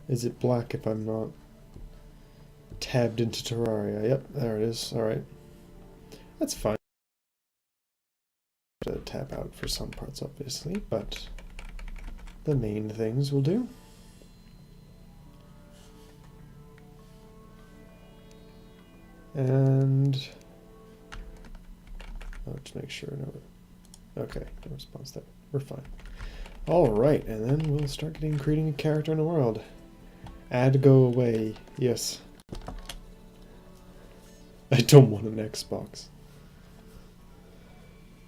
Is it black if I'm not tabbed into Terraria? Yep, there it is. Alright. That's fine. To tab out for some parts, obviously, but the main things will do. And I'll just make sure no. Okay, no response there. We're fine. Alright, and then we'll start creating a character in the world. Add go away. Yes. I don't want an Xbox.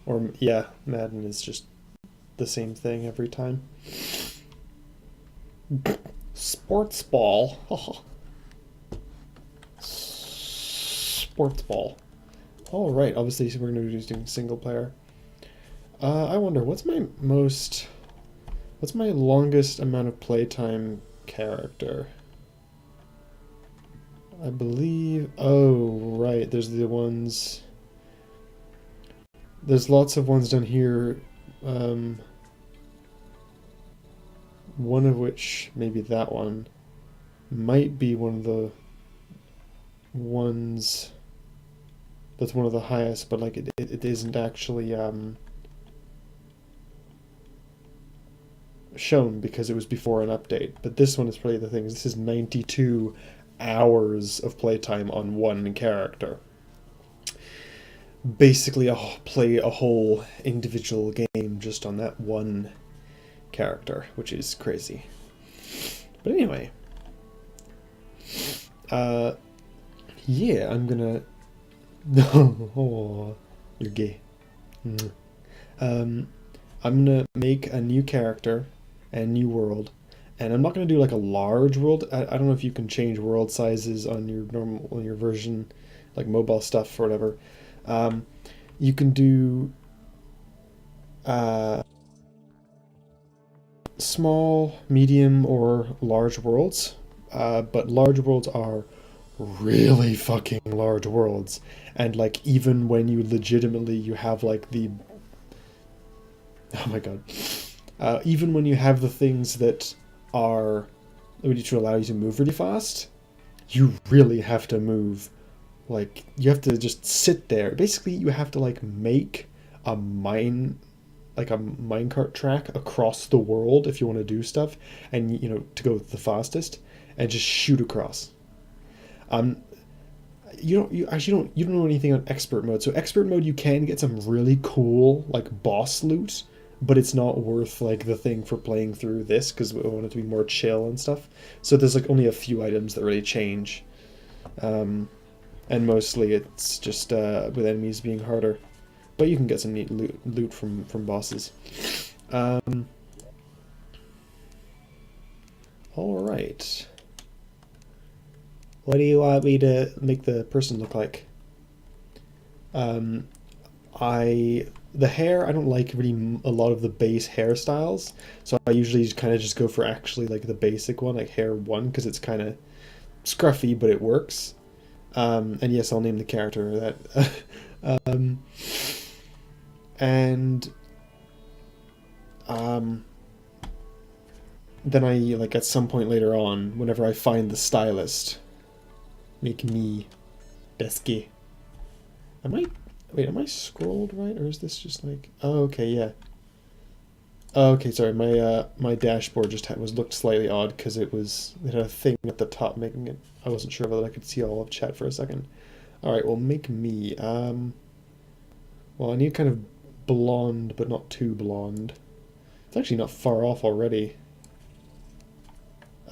Or, yeah, Madden is just the same thing every time. Sports ball. Sports ball. Alright, obviously we're going to be doing single player. I wonder, what's my longest amount of playtime character? I believe, oh, right, there's the ones, there's lots of ones down here, one of which, maybe that one, might be one of the ones that's one of the highest, but like it isn't actually shown because it was before an update. But this one is probably the thing. This is 92 hours of playtime on one character. Basically, play a whole individual game just on that one character, which is crazy. But anyway, yeah, I'm gonna. Oh, you're gay. I'm gonna make a new character and new world, and I'm not gonna do like a large world. I don't know if you can change world sizes on your version, like mobile stuff or whatever. You can do small, medium, or large worlds, but large worlds are really fucking large worlds, and like even when you legitimately you have like the oh my god, even when you have the things that are to allow you to move really fast, you really have to move. Like you have to just sit there. Basically, you have to like make a minecart track across the world if you want to do stuff, and to go the fastest, and just shoot across. You don't know anything on expert mode. So expert mode, you can get some really cool like boss loot, but it's not worth like the thing for playing through this because we want it to be more chill and stuff. So there's like only a few items that really change, and mostly it's just with enemies being harder. But you can get some neat loot from bosses. All right. What do you want me to make the person look like? The hair, I don't like really a lot of the base hairstyles, so I usually kind of just go for actually like the basic one, like hair 1, because it's kind of scruffy, but it works. And yes, I'll name the character that. And then I, like, at some point later on, whenever I find the stylist, make me Besky. Wait, am I scrolled right, or is this just like, oh, okay, yeah. Oh, okay, sorry, my dashboard just looked slightly odd because it had a thing at the top making it, I wasn't sure whether I could see all of chat for a second. Alright, well, make me, well, I need kind of blonde, but not too blonde. It's actually not far off already.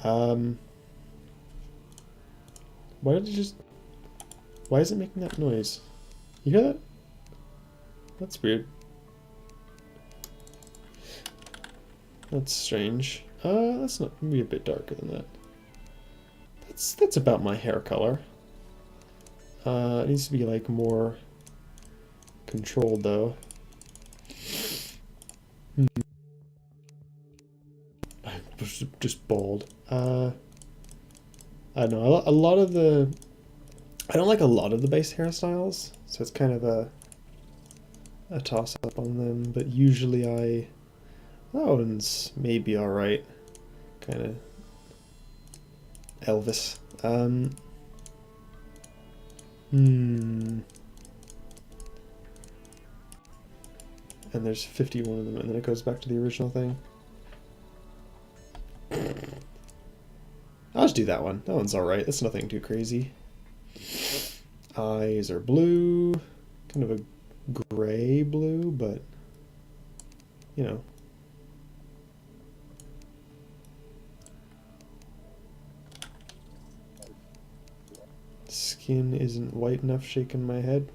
Why is it making that noise? You hear that? That's weird. That's strange. That's not, maybe a bit darker than that. That's about my hair color. It needs to be like more controlled though. Just bald. I don't know. A lot of the, I don't like a lot of the base hairstyles, so it's kind of a toss up on them. But usually that one's maybe all right. Kind of Elvis. And there's 51 of them, and then it goes back to the original thing. I'll just do that one. That one's alright. That's nothing too crazy. Eyes are blue. Kind of a gray blue, but, you know. Skin isn't white enough, shaking my head.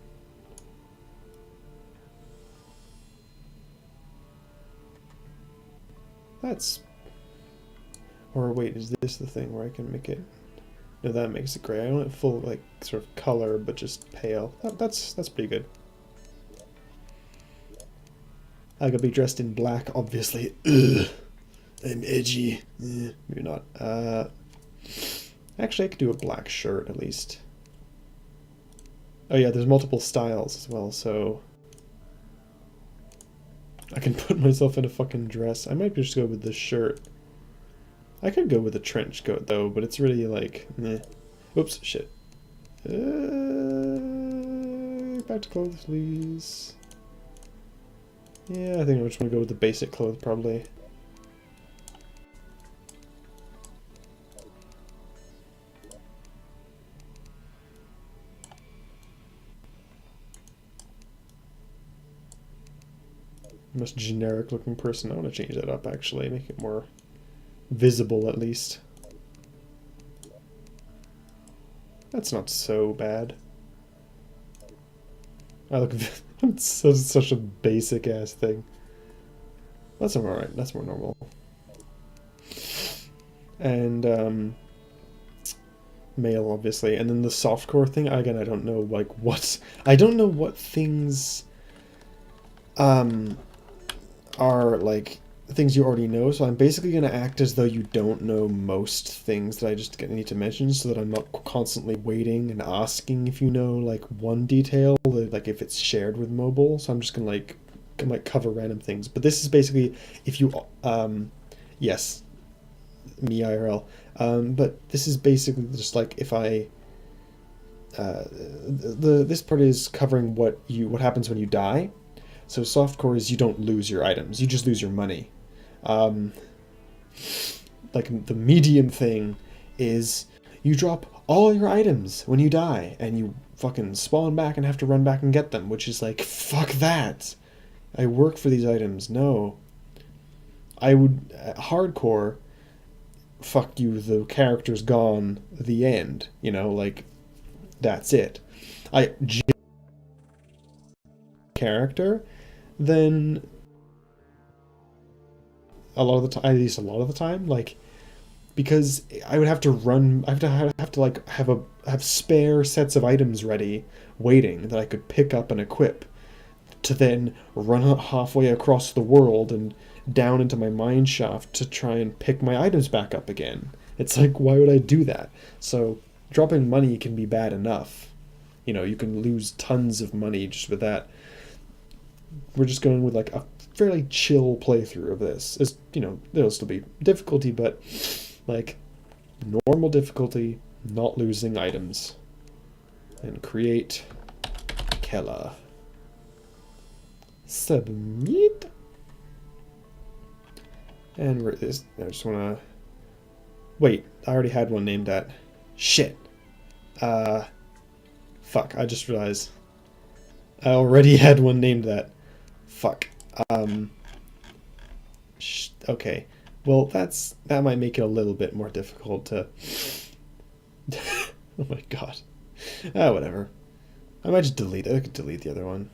That's... Or wait, is this the thing where I can make it... No, that makes it gray. I don't want it full, like, sort of color, but just pale. That's pretty good. I gotta be dressed in black, obviously. Ugh. I'm edgy. Maybe not. Actually, I could do a black shirt, at least. Oh yeah, there's multiple styles as well, so... I can put myself in a fucking dress. I might just go with this shirt. I could go with a trench coat, though, but it's really, like, meh. Oops, shit. Back to clothes, please. Yeah, I think I just want to go with the basic clothes, probably. Most generic looking person. I want to change that up, actually. Make it more visible, at least. That's not so bad. I look... It's such a basic ass thing. That's alright. That's more normal. And, male, obviously. And then the softcore thing, again, I don't know, like, what... I don't know what things... are, like, things you already know, so I'm basically going to act as though you don't know most things that I just need to mention, so that I'm not constantly waiting and asking if you know, like, one detail, like, if it's shared with mobile, so I'm just going to, like, cover random things. But this is basically, if you, yes, me IRL, but this is basically just, like, if I, this part is covering what happens when you die. So softcore is you don't lose your items, you just lose your money. Like the medium thing is you drop all your items when you die and you fucking spawn back and have to run back and get them, which is like, fuck that. I work for these items. No. I would... hardcore, fuck you, the character's gone, the end. You know, like, that's it. Character, then a lot of the time, at least a lot of the time, like, because I would have to run, I have to like have spare sets of items ready, waiting, that I could pick up and equip, to then run halfway across the world and down into my mine shaft to try and pick my items back up again. It's like, why would I do that? So dropping money can be bad enough. You know, you can lose tons of money just with that. We're just going with like a fairly chill playthrough of this. As you know, there'll still be difficulty, but like normal difficulty, not losing items. And create Kella. Submit. And where is, I just wanna wait, I already had one named that. Shit. Fuck, I just realized I already had one named that. Fuck. Okay. Well, that might make it a little bit more difficult to... Oh my god. Whatever. I might just delete it. I could delete the other one.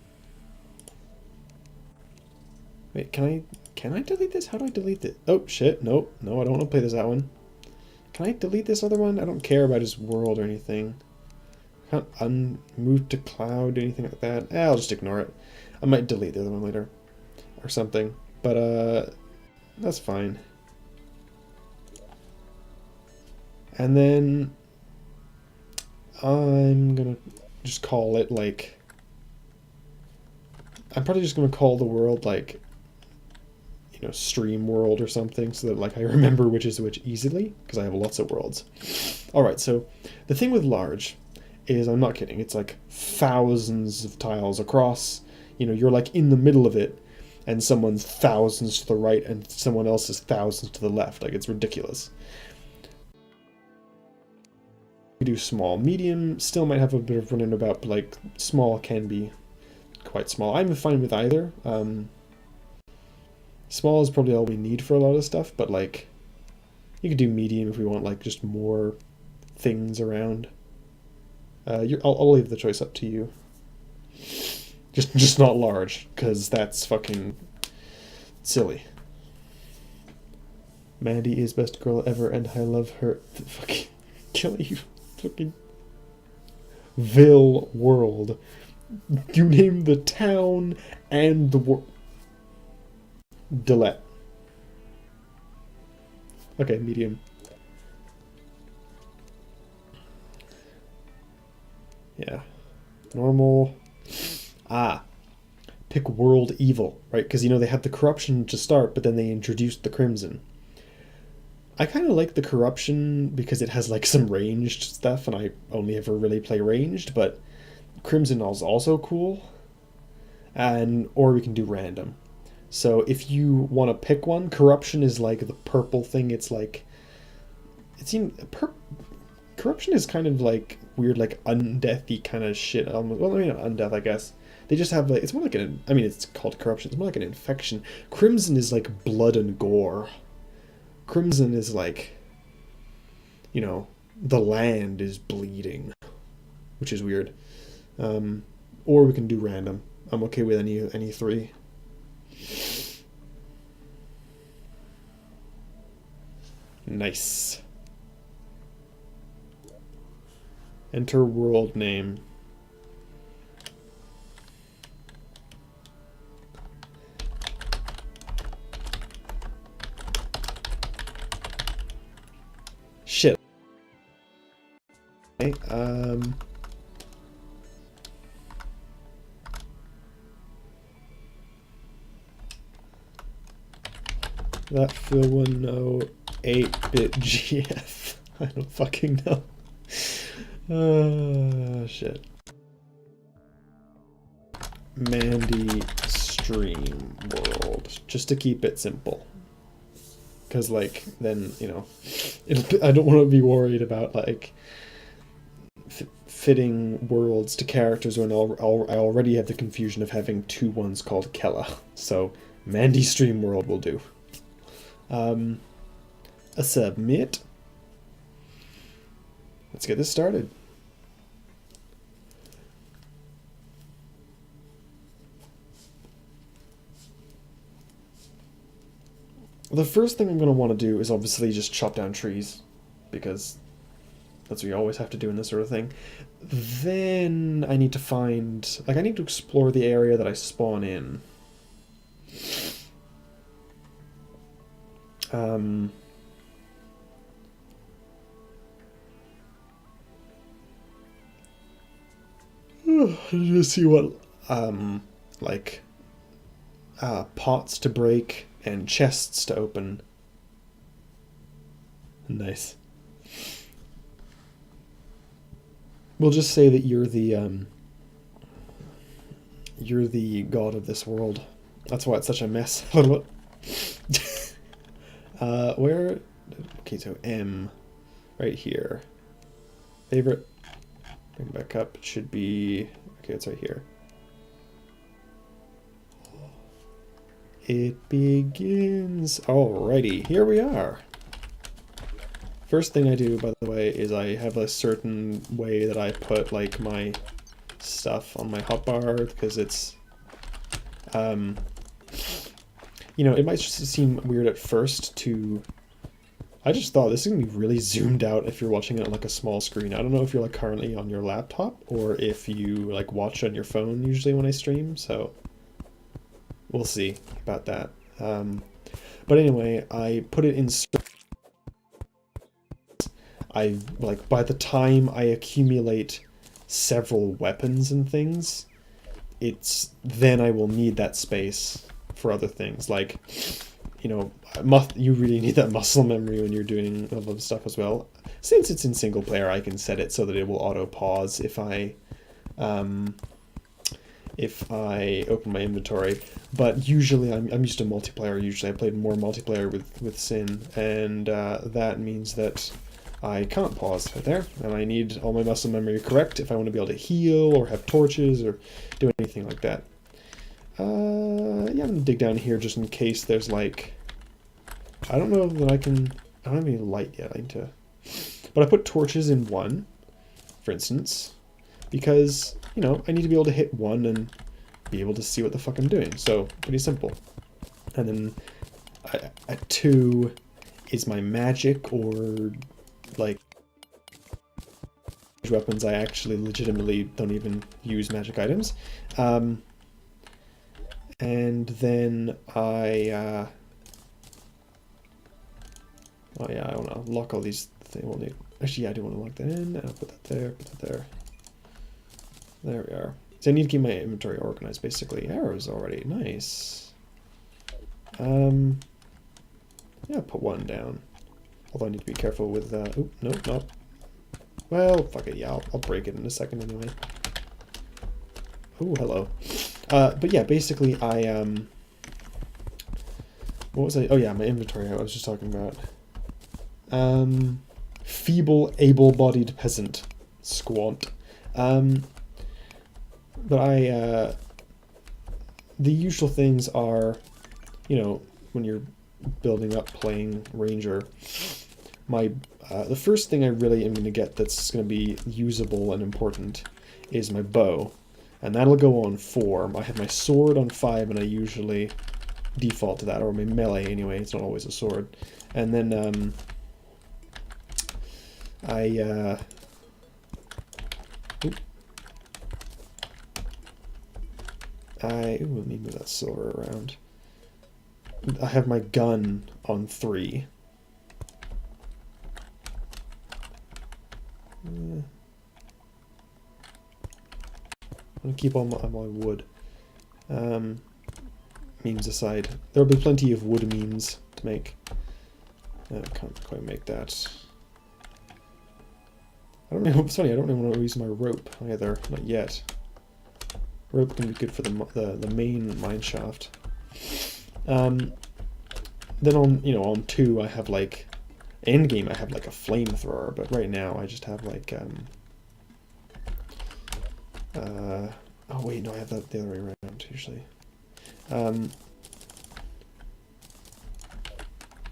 Wait, can I delete this? How do I delete it? Oh, shit. Nope. No, I don't want to play that one. Can I delete this other one? I don't care about his world or anything. Can't unmove to cloud or anything like that. I'll just ignore it. I might delete the other one later. Or something. But, that's fine. And then I'm gonna just call it, like... I'm probably just gonna call the world, like, you know, stream world or something, so that, like, I remember which is which easily, because I have lots of worlds. Alright, so the thing with large is, I'm not kidding, it's like thousands of tiles across. You know, you're like in the middle of it, and someone's thousands to the right, and someone else is thousands to the left. Like, it's ridiculous. We do small. Medium still might have a bit of running about, but like, small can be quite small. I'm fine with either. Small is probably all we need for a lot of stuff, but like, you could do medium if we want like just more things around. I'll leave the choice up to you. Just not large, because that's fucking silly. Mandy is best girl ever, and I love her. Fucking kill you, fucking Vil world. You name the town and the world. Delete. Okay, medium. Yeah. Normal. Ah. Pick world evil, right? Because, you know, they have the corruption to start, but then they introduced the crimson. I kind of like the corruption because it has, like, some ranged stuff, and I only ever really play ranged, but crimson is also cool. Or we can do random. So if you want to pick one, corruption is like the purple thing. It's like, corruption is kind of like weird, like undeathy kind of shit. Well, I mean, not undeath, I guess. They just have like, it's more like an, I mean, it's called corruption. It's more like an infection. Crimson is like blood and gore. Crimson is like, you know, the land is bleeding, which is weird. Or we can do random. I'm okay with any three. Nice. Enter world name. Shit. Okay, that Phil will know 8-bit GF. I don't fucking know. Shit. Mandy stream world. Just to keep it simple. Because, like, then, you know, I don't want to be worried about, like, fitting worlds to characters when I already have the confusion of having two ones called Kella. So, Mandy stream world will do. A submit. Let's get this started. The first thing I'm going to want to do is obviously just chop down trees, because that's what you always have to do in this sort of thing. Then I need to find, like, I need to explore the area that I spawn in. To see what, like, pots to break and chests to open. Nice. We'll just say that you're the god of this world. That's why it's such a mess. Where? Okay, so M, right here. Favorite. Bring it back up. It should be. Okay, it's right here. It begins. Alrighty, here we are. First thing I do, by the way, is I have a certain way that I put, like, my stuff on my hotbar, because it's, you know, it might just seem weird at first to, I just thought this is going to be really zoomed out if you're watching it on, like, a small screen. I don't know if you're, like, currently on your laptop, or if you, like, watch on your phone usually when I stream, so we'll see about that. But anyway, I put it in, like, by the time I accumulate several weapons and things, then I will need that space for other things. Like, you know, you really need that muscle memory when you're doing a lot of stuff as well. Since it's in single player, I can set it so that it will auto pause if I open my inventory. But usually I'm used to multiplayer. Usually I played more multiplayer with Sin, and that means that I can't pause right there, and I need all my muscle memory correct if I want to be able to heal or have torches or do anything like that. Yeah, I'm gonna dig down here just in case there's like, I don't know that I don't have any light yet. I need to, but I put torches in one, for instance, because, you know, I need to be able to hit one and be able to see what the fuck I'm doing. So pretty simple. And then at 2 is my magic, or like weapons. I actually legitimately don't even use magic items. And then I oh yeah, I want to lock all these things. We'll need, actually, yeah, I do want to lock that in. I'll put that there, put that there. There we are. So I need to keep my inventory organized, basically. Arrows already, nice. Yeah, put one down. Although I need to be careful with, oop, nope, not. Well, fuck it, yeah, I'll break it in a second anyway. Oh, hello. But yeah, basically what was I, oh yeah, my inventory, I was just talking about. Feeble, able-bodied peasant. Squant. But the usual things are, you know, when you're building up playing Ranger, the first thing I really am going to get that's going to be usable and important is my bow. And that'll go on 4. I have my sword on 5, and I usually default to that, or my melee anyway, it's not always a sword. And then ooh, let me move that silver around. I have my gun on 3. I'm gonna keep all my wood. Memes aside, there'll be plenty of wood memes to make. I can't quite make that. I don't know. It's funny. I don't even want to use my rope either. Not yet. Rope can be good for the main mine shaft. Then on 2 I have like, end game I have like a flamethrower, but right now I just have like oh wait, no, I have that the other way around usually.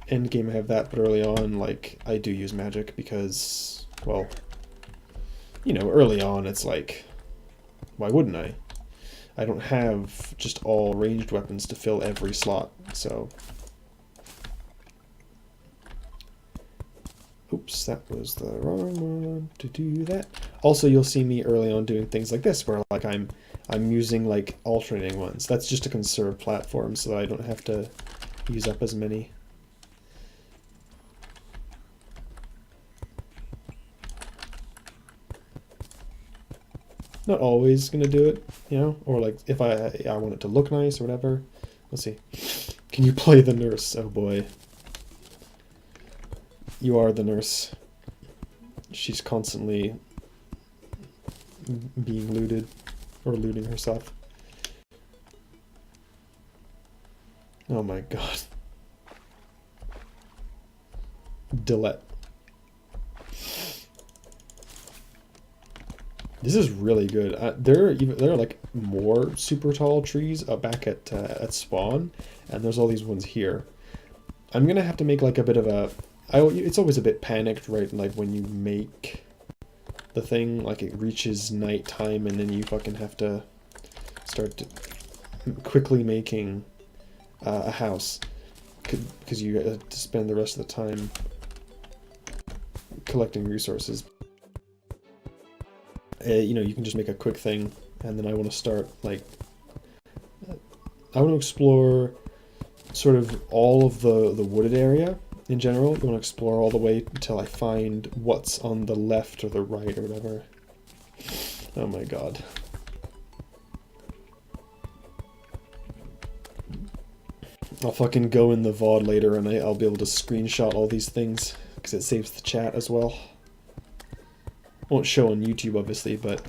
End game I have that, but early on, like, I do use magic because, well, you know, early on it's like, why wouldn't I? I don't have just all ranged weapons to fill every slot, so. Oops, that was the wrong one to do that. Also, you'll see me early on doing things like this, where like I'm using like alternating ones. That's just to conserve platforms, so that I don't have to use up as many. Not always gonna do it, you know, or like if I want it to look nice or whatever. Let's see. Can you play the nurse? Oh boy. You are the nurse. She's constantly being looted or looting herself. Oh my god. Delete. This is really good. There are like more super tall trees back at spawn, and there's all these ones here. I'm gonna have to make like a bit of a. It's always a bit panicked, right? Like when you make the thing, like it reaches nighttime, and then you fucking have to start quickly making a house, because you have to spend the rest of the time collecting resources. You know, you can just make a quick thing, and then I want to start, like, I want to explore sort of all of the wooded area in general. I want to explore all the way until I find what's on the left or the right or whatever. Oh my god. I'll fucking go in the VOD later and I'll be able to screenshot all these things, because it saves the chat as well. Won't show on YouTube, obviously, but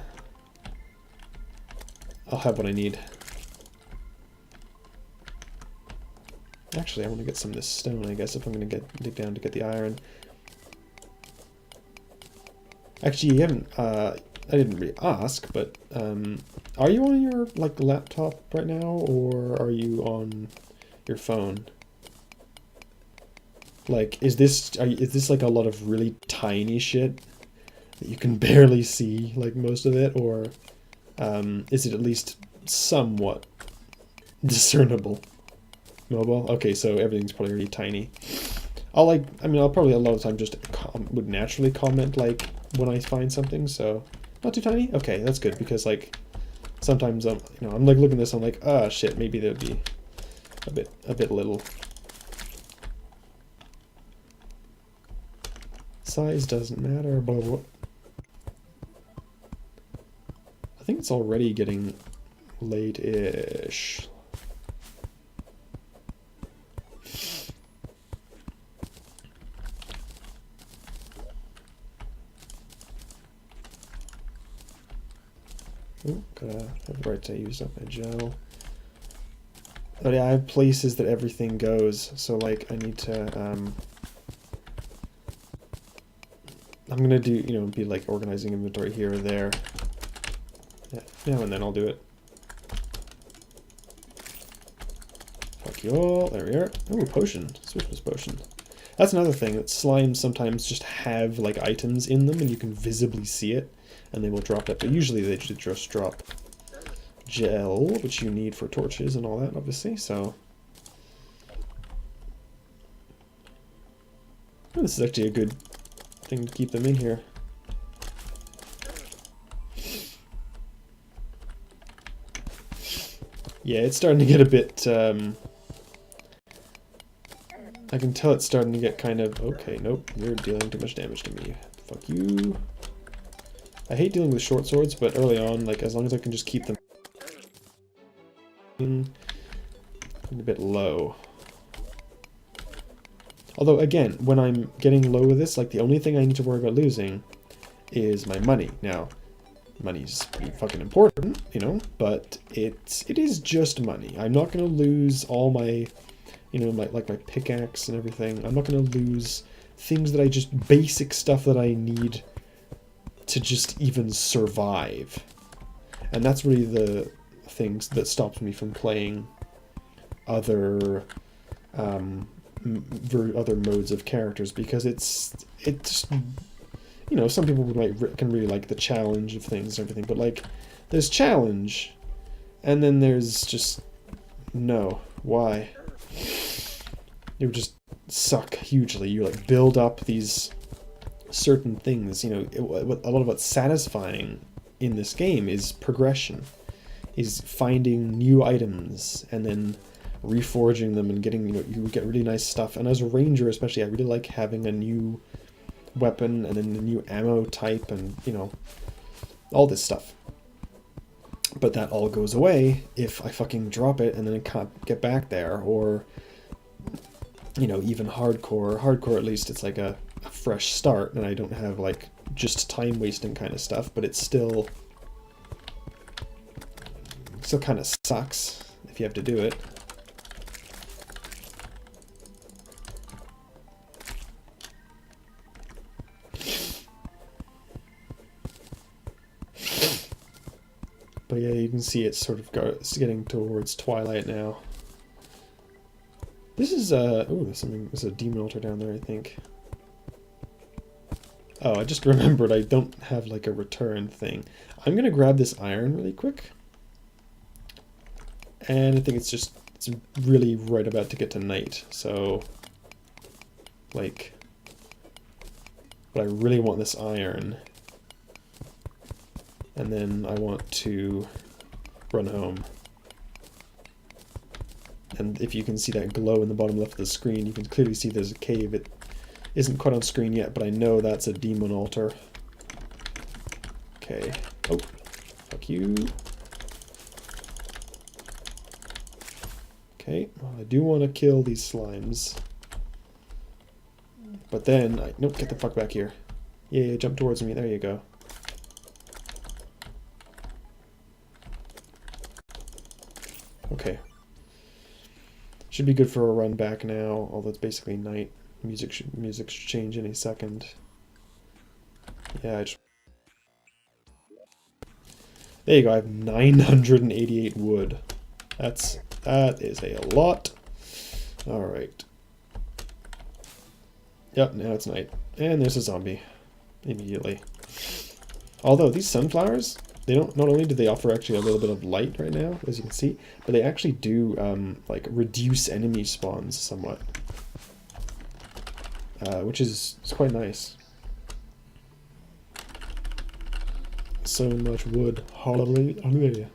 I'll have what I need. Actually, I want to get some of this stone, I guess, if I'm going to dig down to get the iron. Actually, you haven't, I didn't really ask, but, are you on your, like, laptop right now, or are you on your phone? Like, is this like a lot of really tiny shit that you can barely see, like, most of it, or, is it at least somewhat discernible? Mobile? Okay, so everything's probably really tiny. I'll probably a lot of the time just would naturally comment, like, when I find something, so... Not too tiny? Okay, that's good, because, like, sometimes, I'm like, looking at this, I'm like, ah, shit, maybe that would be a bit little. Size doesn't matter, blah, blah, blah. I think it's already getting late-ish. Oh, gotta have the right to use up my gel. But yeah, I have places that everything goes, so like I need to, I'm gonna do, be like organizing inventory here or there. Yeah, now and then I'll do it. Fuck you all, there we are. Oh, potion, Swiftness potion. That's another thing, that slimes sometimes just have like items in them and you can visibly see it, and they will drop it, but usually they just drop gel, which you need for torches and all that, obviously, so... Oh, this is actually a good thing to keep them in here. Yeah, it's starting to get a bit, I can tell it's starting to get kind of... Okay, nope, you're dealing too much damage to me. Fuck you. I hate dealing with short swords, but early on, like, as long as I can just keep them a bit low. Although, again, when I'm getting low with this, like, the only thing I need to worry about losing is my money. Now, money's pretty fucking important, but it is just money. I'm not going to lose all my, my pickaxe and everything. I'm not going to lose things that basic stuff that I need to just even survive. And that's really the things that stops me from playing other other modes of characters, because it's some people can really like the challenge of things and everything, but like there's challenge and then there's just why it would just suck hugely. You like build up these certain things, a lot of what's satisfying in this game is progression, is finding new items and then reforging them and getting, you get really nice stuff. And as a ranger especially, I really like having a new weapon and then a new ammo type and, all this stuff. But that all goes away if I fucking drop it and then I can't get back there, or, even hardcore. Hardcore, at least it's like a fresh start and I don't have like just time wasting kind of stuff, but it still kind of sucks if you have to do it. But yeah, you can see it's sort of getting towards twilight now. This is there's a demon altar down there, I think. Oh, I just remembered I don't have like a return thing. I'm gonna grab this iron really quick. And I think it's really right about to get to night, so like, but I really want this iron. And then I want to run home. And if you can see that glow in the bottom left of the screen, you can clearly see there's a cave. It isn't quite on screen yet, but I know that's a demon altar. Okay. Oh, fuck you. Okay, well, I do want to kill these slimes. But then, nope, get the fuck back here. Yeah, jump towards me, there you go. Okay. Should be good for a run back now, although it's basically night. Music should change any second. Yeah, there you go, I have 988 wood. That is a lot. Alright. Yep, now it's night. And there's a zombie. Immediately. Although, these sunflowers, they don't, not only do they offer actually a little bit of light right now, as you can see, but they actually do, like, reduce enemy spawns somewhat. Which is quite nice. So much wood. Hallelujah.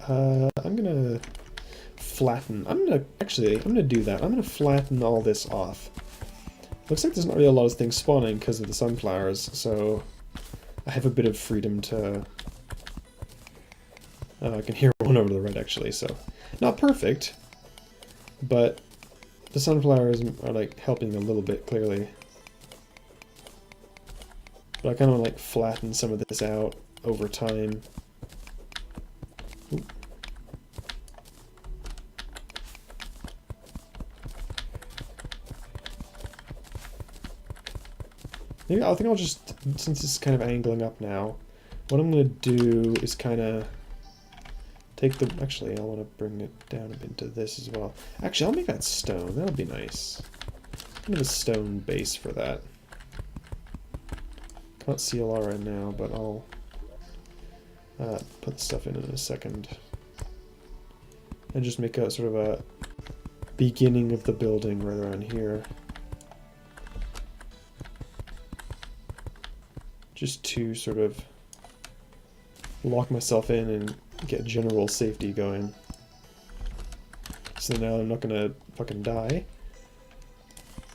I'm gonna flatten. I'm gonna do that. I'm gonna flatten all this off. Looks like there's not really a lot of things spawning because of the sunflowers, so I have a bit of freedom to... I can hear one over to the right, actually, so... Not perfect, but the sunflowers are, like, helping a little bit, clearly. But I kind of, like, flatten some of this out over time. Ooh. Maybe I think I'll just, since it's kind of angling up now, what I'm going to do is kind of take the, actually I want to bring it down a bit into this as well. Actually, I'll make that stone, that'll be nice. Kind of a stone base for that. Can't see a lot right now, but I'll put the stuff in a second. And just make a sort of a beginning of the building right around here. Just to sort of lock myself in and get general safety going. So now I'm not gonna fucking die.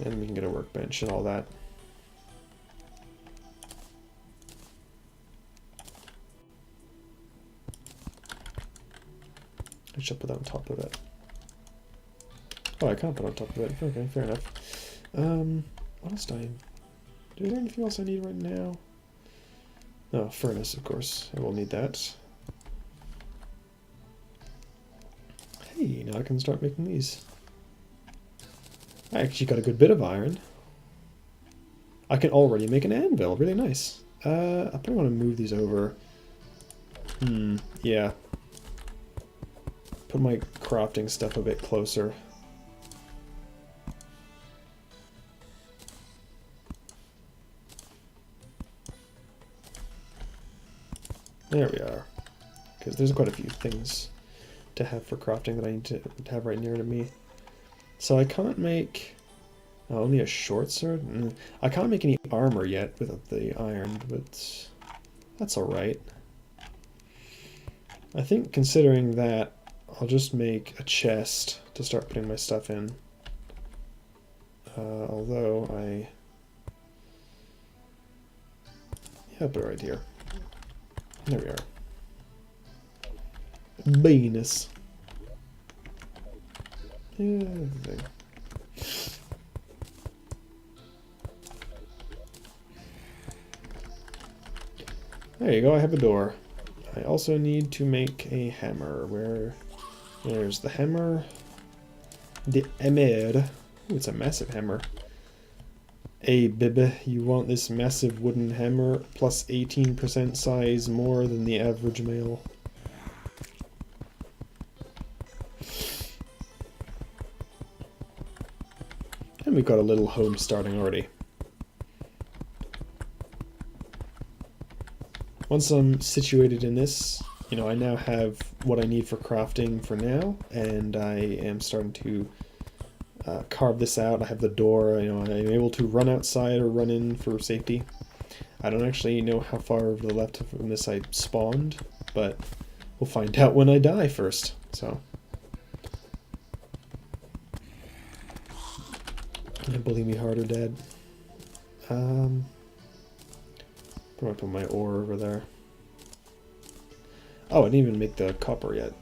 And we can get a workbench and all that. I should put that on top of it. Oh, I can't put it on top of it. Okay, fair enough. What else do I... Is there anything else I need right now? Oh, furnace, of course. I will need that. Hey, now I can start making these. I actually got a good bit of iron. I can already make an anvil. Really nice. I probably want to move these over. Yeah. Put my crafting stuff a bit closer. There we are. Because there's quite a few things to have for crafting that I need to have right near to me. So I can't make... only a short sword? I can't make any armor yet without the iron, but that's alright. I think considering that, I'll just make a chest to start putting my stuff in. Although I... Yeah, put it right here. There we are. Venus. Yeah, there you go, I have a door. I also need to make a hammer. There's the hammer. The hammer. Ooh, it's a massive hammer. Hey, baby, you want this massive wooden hammer plus 18% size more than the average male. And we've got a little home starting already. Once I'm situated in this, you know, I now have what I need for crafting for now, and I am starting to carve this out. I have the door, you know, I'm able to run outside or run in for safety. I don't actually know how far over the left from this I spawned, but we'll find out when I die first, so. Believe me harder, Dad. Probably put my ore over there. Oh, I didn't even make the copper yet.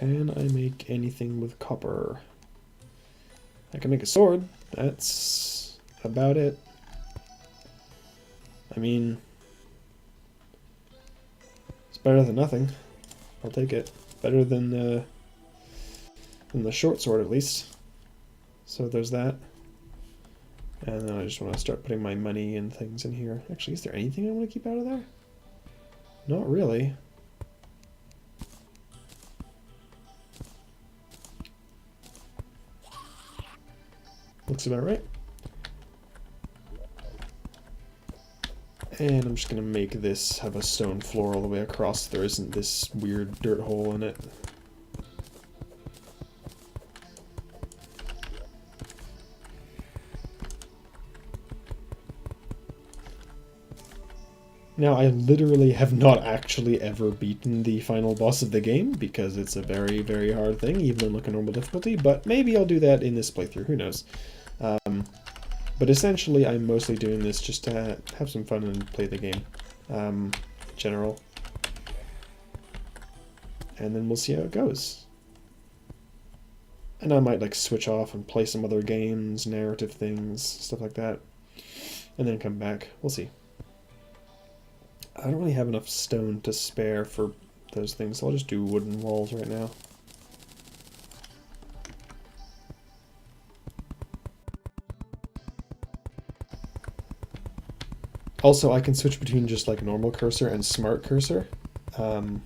Can I make anything with copper? I can make a sword. That's about it. I mean, it's better than nothing. I'll take it. Better than the short sword, at least. So there's that. And then I just want to start putting my money and things in here. Actually, is there anything I want to keep out of there? Not really. Looks about right. And I'm just going to make this have a stone floor all the way across so there isn't this weird dirt hole in it. Now, I literally have not actually ever beaten the final boss of the game, because it's a very, very hard thing, even on like a normal difficulty, but maybe I'll do that in this playthrough, who knows. But essentially, I'm mostly doing this just to have some fun and play the game. General. And then we'll see how it goes. And I might like switch off and play some other games, narrative things, stuff like that. And then come back. We'll see. I don't really have enough stone to spare for those things, so I'll just do wooden walls right now. Also, I can switch between just like normal cursor and smart cursor. You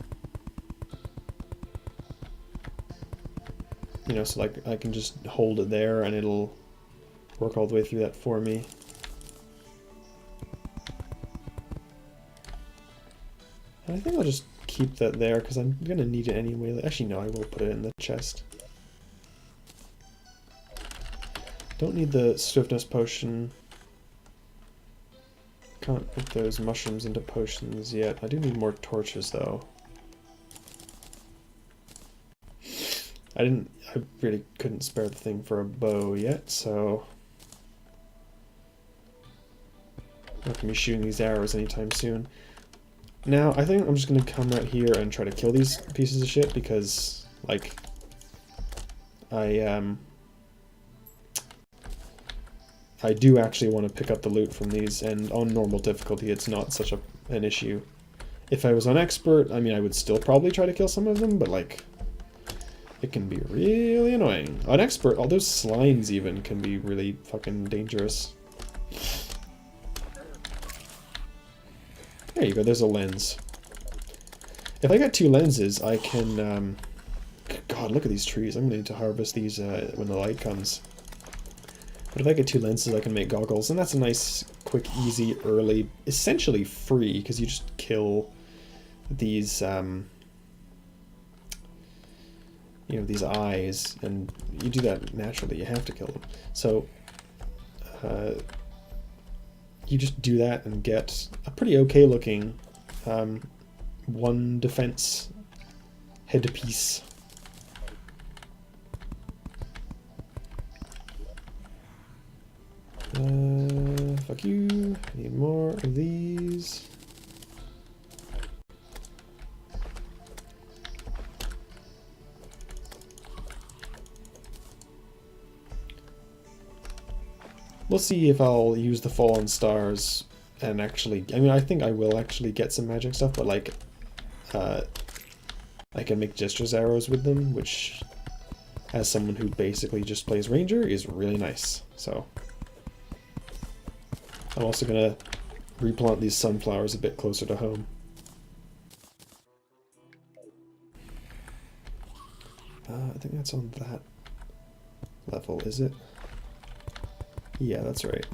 know, so like I can just hold it there and it'll work all the way through that for me. And I think I'll just keep that there because I'm going to need it anyway. Actually, no, I will put it in the chest. Don't need the swiftness potion. Can't put those mushrooms into potions yet. I do need more torches, though. I really couldn't spare the thing for a bow yet, so I'm not going to be shooting these arrows anytime soon. Now, I think I'm just going to come out here and try to kill these pieces of shit, because, like, I do actually want to pick up the loot from these, and on normal difficulty it's not such an issue. If I was on expert, I mean, I would still probably try to kill some of them, but, like, it can be really annoying. On expert, all those slimes even can be really fucking dangerous. There you go, there's a lens. If I got 2 lenses, I can, God, look at these trees. I'm going to need to harvest these when the light comes. But if I get 2 lenses, I can make goggles, and that's a nice, quick, easy, early, essentially free, because you just kill these, you know, these eyes, and you do that naturally. You have to kill them. So, you just do that and get a pretty okay looking 1 defense headpiece. Fuck you. I need more of these. We'll see if I'll use the fallen stars and actually, I mean, I think I will actually get some magic stuff, but like, I can make gestures arrows with them, which, as someone who basically just plays ranger, is really nice. So, I'm also gonna replant these sunflowers a bit closer to home. I think that's on that level, is it? Yeah, that's right.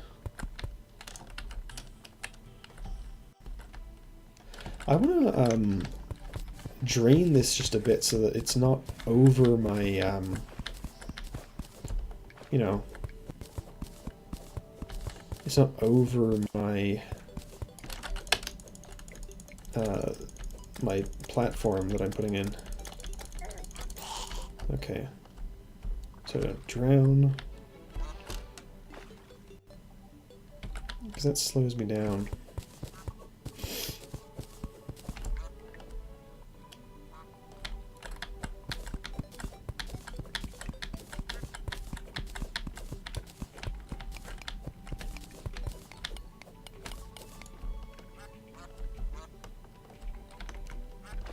I want to drain this just a bit so that it's not over my, you know, it's not over my, my platform that I'm putting in. Okay. So don't drown. Because that slows me down.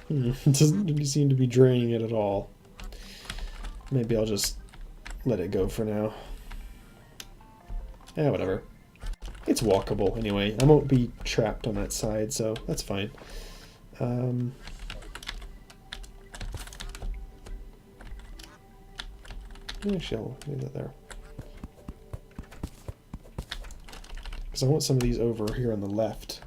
It doesn't really seem to be draining it at all. Maybe I'll just let it go for now. Yeah, whatever. It's walkable anyway. I won't be trapped on that side, so that's fine. Actually, I'll leave that there. Because I want some of these over here on the left.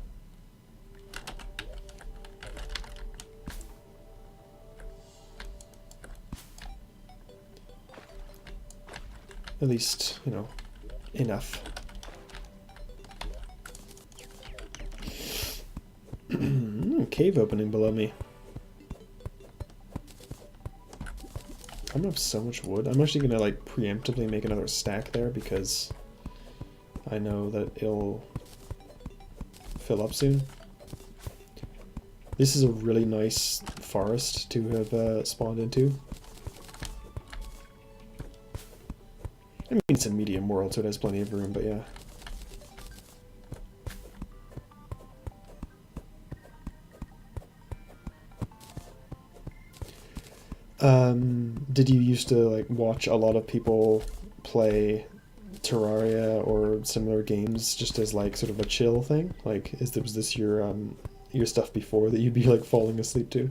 At least, you know, enough. Cave opening below me. I'm gonna have so much wood. I'm actually gonna like preemptively make another stack there because I know that it'll fill up soon. This is a really nice forest to have spawned into. I mean, it's a medium world, so it has plenty of room, but yeah. Did you used to like watch a lot of people play Terraria or similar games just as like sort of a chill thing? Like, was this your stuff before that you'd be like falling asleep to?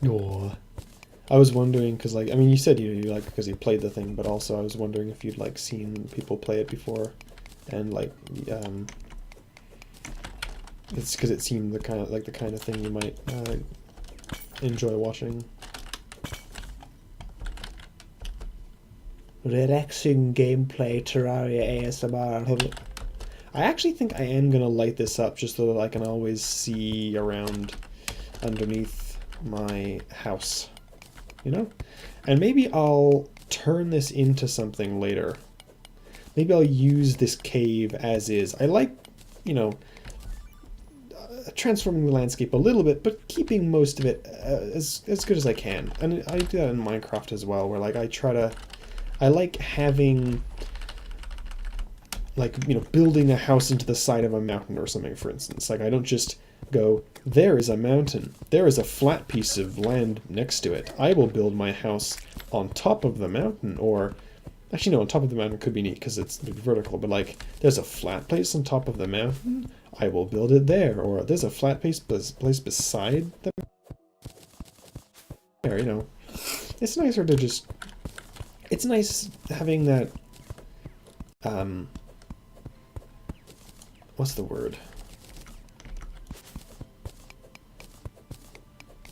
Oh, I was wondering because like I mean you said you like because you played the thing, but also I was wondering if you'd like seen people play it before, and like it's because it seemed the kind of thing you might enjoy watching. Relaxing gameplay Terraria ASMR. I actually think I am gonna light this up just so that I can always see around underneath my house, you know? And maybe I'll turn this into something later. Maybe I'll use this cave as is. I like, you know, transforming the landscape a little bit, but keeping most of it as good as I can. And I do that in Minecraft as well, where like I like having, like, you know, building a house into the side of a mountain or something, for instance. Like, I don't just go, there is a mountain. There is a flat piece of land next to it. I will build my house on top of the mountain, or... Actually, no, on top of the mountain could be neat because it's vertical, but like, there's a flat place on top of the mountain, I will build it there. Or there's a flat place beside the there, you know. It's nicer to just... It's nice having that... what's the word?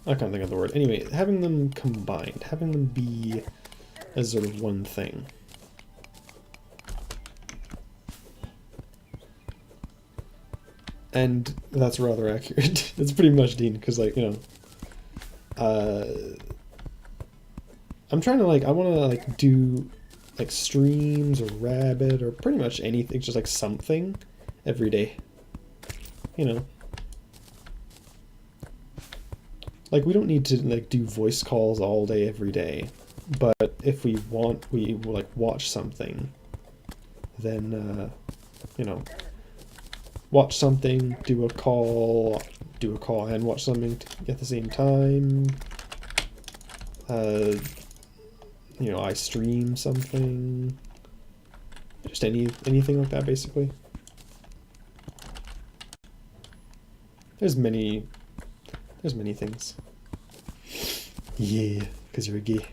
I can't think of the word. Anyway, having them combined, having them be as sort of one thing. And that's rather accurate. It's pretty much Dean, because, like, you know, I'm trying to, like, I want to, like, do, like, streams or Rabbit or pretty much anything, just, like, something every day. You know. Like, we don't need to, like, do voice calls all day, every day. But if we want, we, like, watch something, then, you know, watch something, do a call and watch something at the same time. You know, I stream something. Just anything like that, basically. There's many things. Yeah, because you're a gay.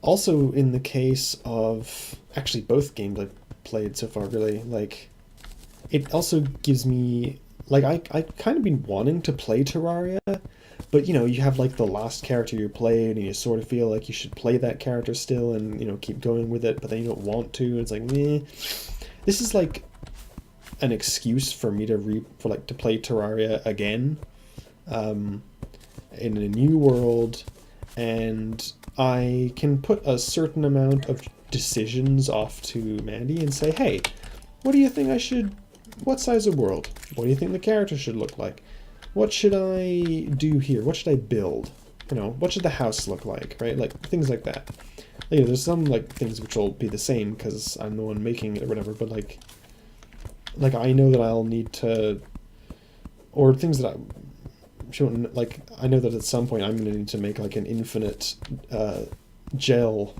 Also, in the case of actually both games I've played so far, really, like, it also gives me, like, I kind of been wanting to play Terraria, but, you know, you have, like, the last character you played, and you sort of feel like you should play that character still and, you know, keep going with it, but then you don't want to, and it's like, meh. This is, like, an excuse for me to play Terraria again, in a new world, and I can put a certain amount of decisions off to Mandy and say, hey, what do you think I should What size of world? What do you think the character should look like? What should I do here? What should I build? You know, what should the house look like, right? Like, things like that. Like, there's some, like, things which will be the same because I'm the one making it or whatever, but, like, I know that I'll need to... Or things that I... Like, I know that at some point I'm going to need to make, like, an infinite gel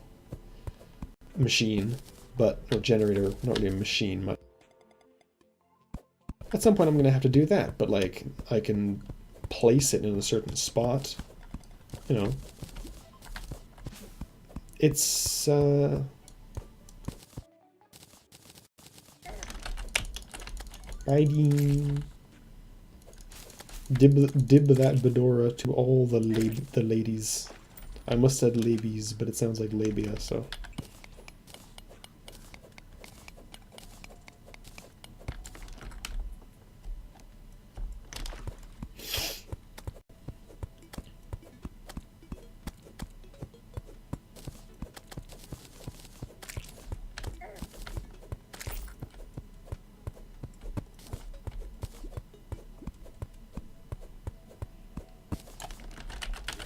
machine, but... Or generator, not really a machine, but... At some point I'm going to have to do that, but, like, I can place it in a certain spot. You know. It's, Biting. Dib that Bedora to all the ladies. I must said labies, but it sounds like labia, so...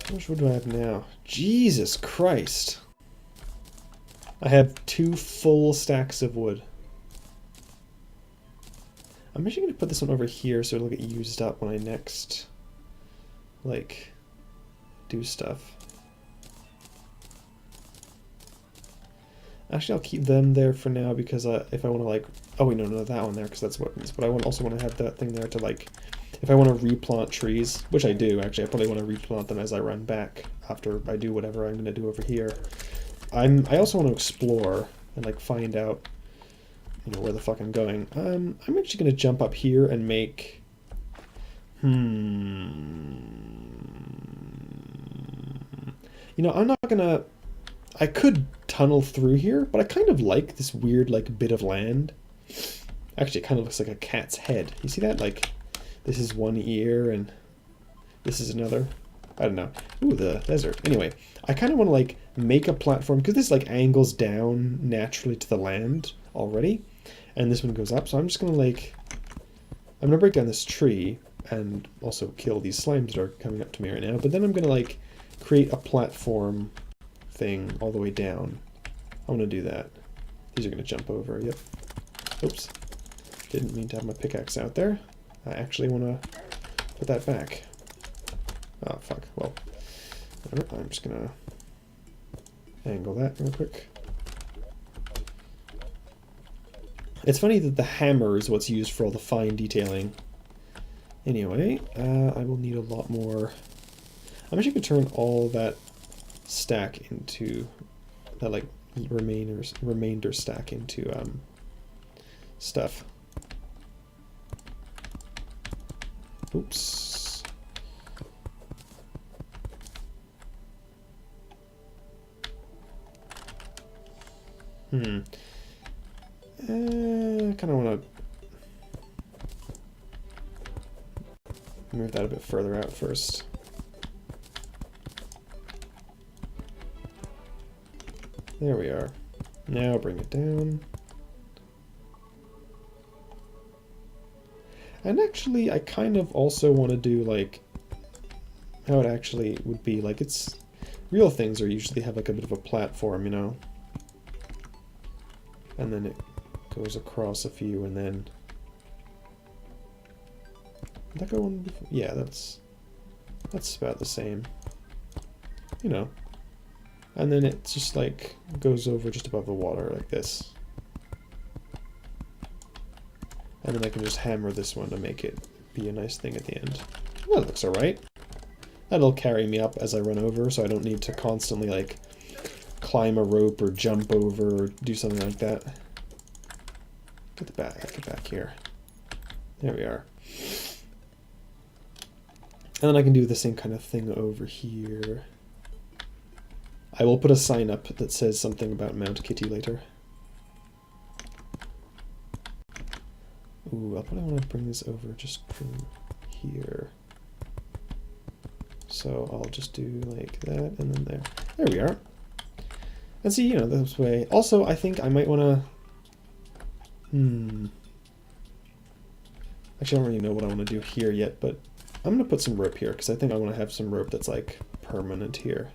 How much wood do I have now? Jesus Christ! I have 2 full stacks of wood. I'm actually going to put this one over here so it'll get used up when I next, like, do stuff. Actually, I'll keep them there for now because if I want to, like... Oh, wait, no, that one there because that's weapons. But I also want to have that thing there to, like... If I want to replant trees, which I do, actually, I probably want to replant them as I run back after I do whatever I'm going to do over here. I also want to explore and, like, find out, you know, where the fuck I'm going. I'm actually going to jump up here and make... You know, I'm not going to... I could tunnel through here, but I kind of like this weird, like, bit of land. Actually, it kind of looks like a cat's head. You see that? Like... This is one ear, and this is another. I don't know. Ooh, the desert. Anyway, I kind of want to, like, make a platform, because this, like, angles down naturally to the land already, and this one goes up, so I'm just going to, like... I'm going to break down this tree, and also kill these slimes that are coming up to me right now, but then I'm going to, like, create a platform thing all the way down. I want to do that. These are going to jump over, yep. Oops. Didn't mean to have my pickaxe out there. I actually want to put that back. Oh, fuck. Well, I'm just going to angle that real quick. It's funny that the hammer is what's used for all the fine detailing. Anyway, I will need a lot more... I'm actually going to turn all that stack into... That, like, remainder stack into stuff. Oops. I kind of want to move that a bit further out first. There we are. Now bring it down. And actually, I kind of also want to do, like, how it actually would be. Like, it's... Real things are usually have, like, a bit of a platform, you know? And then it goes across a few, and then... Did that go on before? Yeah, that's about the same. You know. And then it just, like, goes over just above the water, like this. And then I can just hammer this one to make it be a nice thing at the end. That looks alright. That'll carry me up as I run over, so I don't need to constantly, like, climb a rope or jump over or do something like that. Get back here. There we are. And then I can do the same kind of thing over here. I will put a sign up that says something about Mount Kitty later. Ooh, I'll probably want to bring this over just from here. So I'll just do like that, and then there. There we are. And see, you know, this way. Also, I think I might want to... Actually, I don't really know what I want to do here yet, but I'm going to put some rope here, because I think I want to have some rope that's, like, permanent here.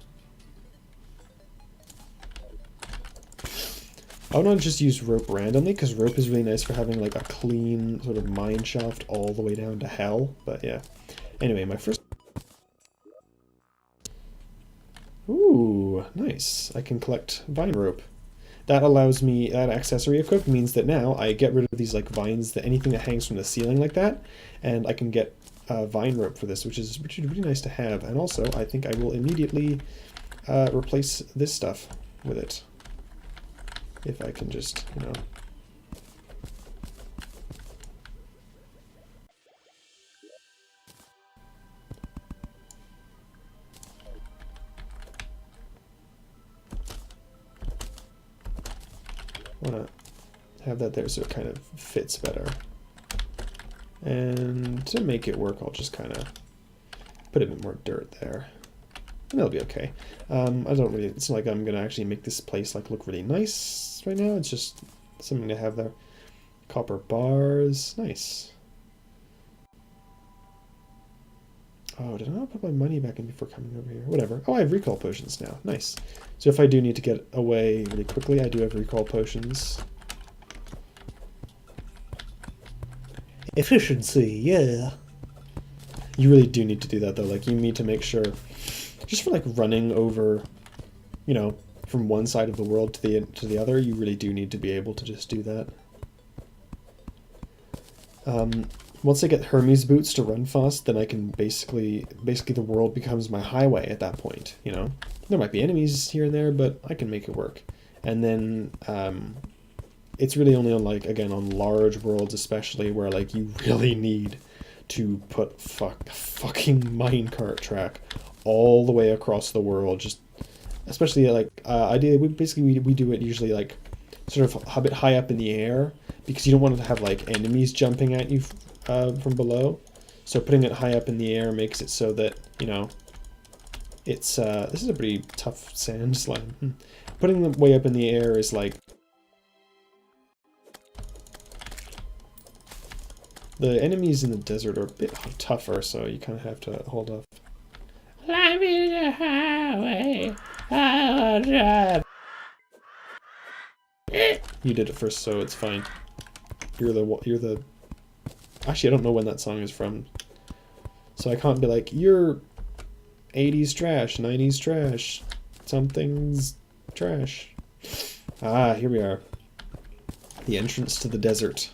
I want to just use rope randomly, because rope is really nice for having, like, a clean sort of mine shaft all the way down to hell, but yeah. Anyway, my first... Ooh, nice. I can collect vine rope. That allows me, that accessory equip means that now I get rid of these like vines, that anything that hangs from the ceiling like that, and I can get vine rope for this, which is really nice to have. And also, I think I will immediately replace this stuff with it. If I can just, you know... want to have that there so it kind of fits better. And to make it work, I'll just kind of put a bit more dirt there. And that'll be okay. I don't really, it's not like I'm going to actually make this place like look really nice right now. It's just something to have there. Copper bars, nice. Oh, did I not put my money back in before coming over here? Whatever. Oh, I have recall potions now. Nice. So if I do need to get away really quickly, I do have recall potions. Efficiency, yeah. You really do need to do that, though. Like, you need to make sure, just for, like, running over, you know, from one side of the world to the other, you really do need to be able to just do that. Once I get Hermes boots to run fast, then I can basically the world becomes my highway at that point, you know? There might be enemies here and there, but I can make it work. And then, it's really only on, like, again, on large worlds especially, where, like, you really need to put fucking minecart track all the way across the world, just, especially, like, ideally, we do it usually, like, sort of a bit high up in the air, because you don't want to have, like, enemies jumping at you from below. So putting it high up in the air makes it so that, you know, it's, this is a pretty tough sand slime. Putting them way up in the air is, like, the enemies in the desert are a bit tougher, so you kind of have to hold off. I'm in the highway. You did it first, so it's fine. You're the. Actually, I don't know when that song is from, so I can't be like, you're 80s trash, 90s trash, something's trash. Ah, here we are. The entrance to the desert.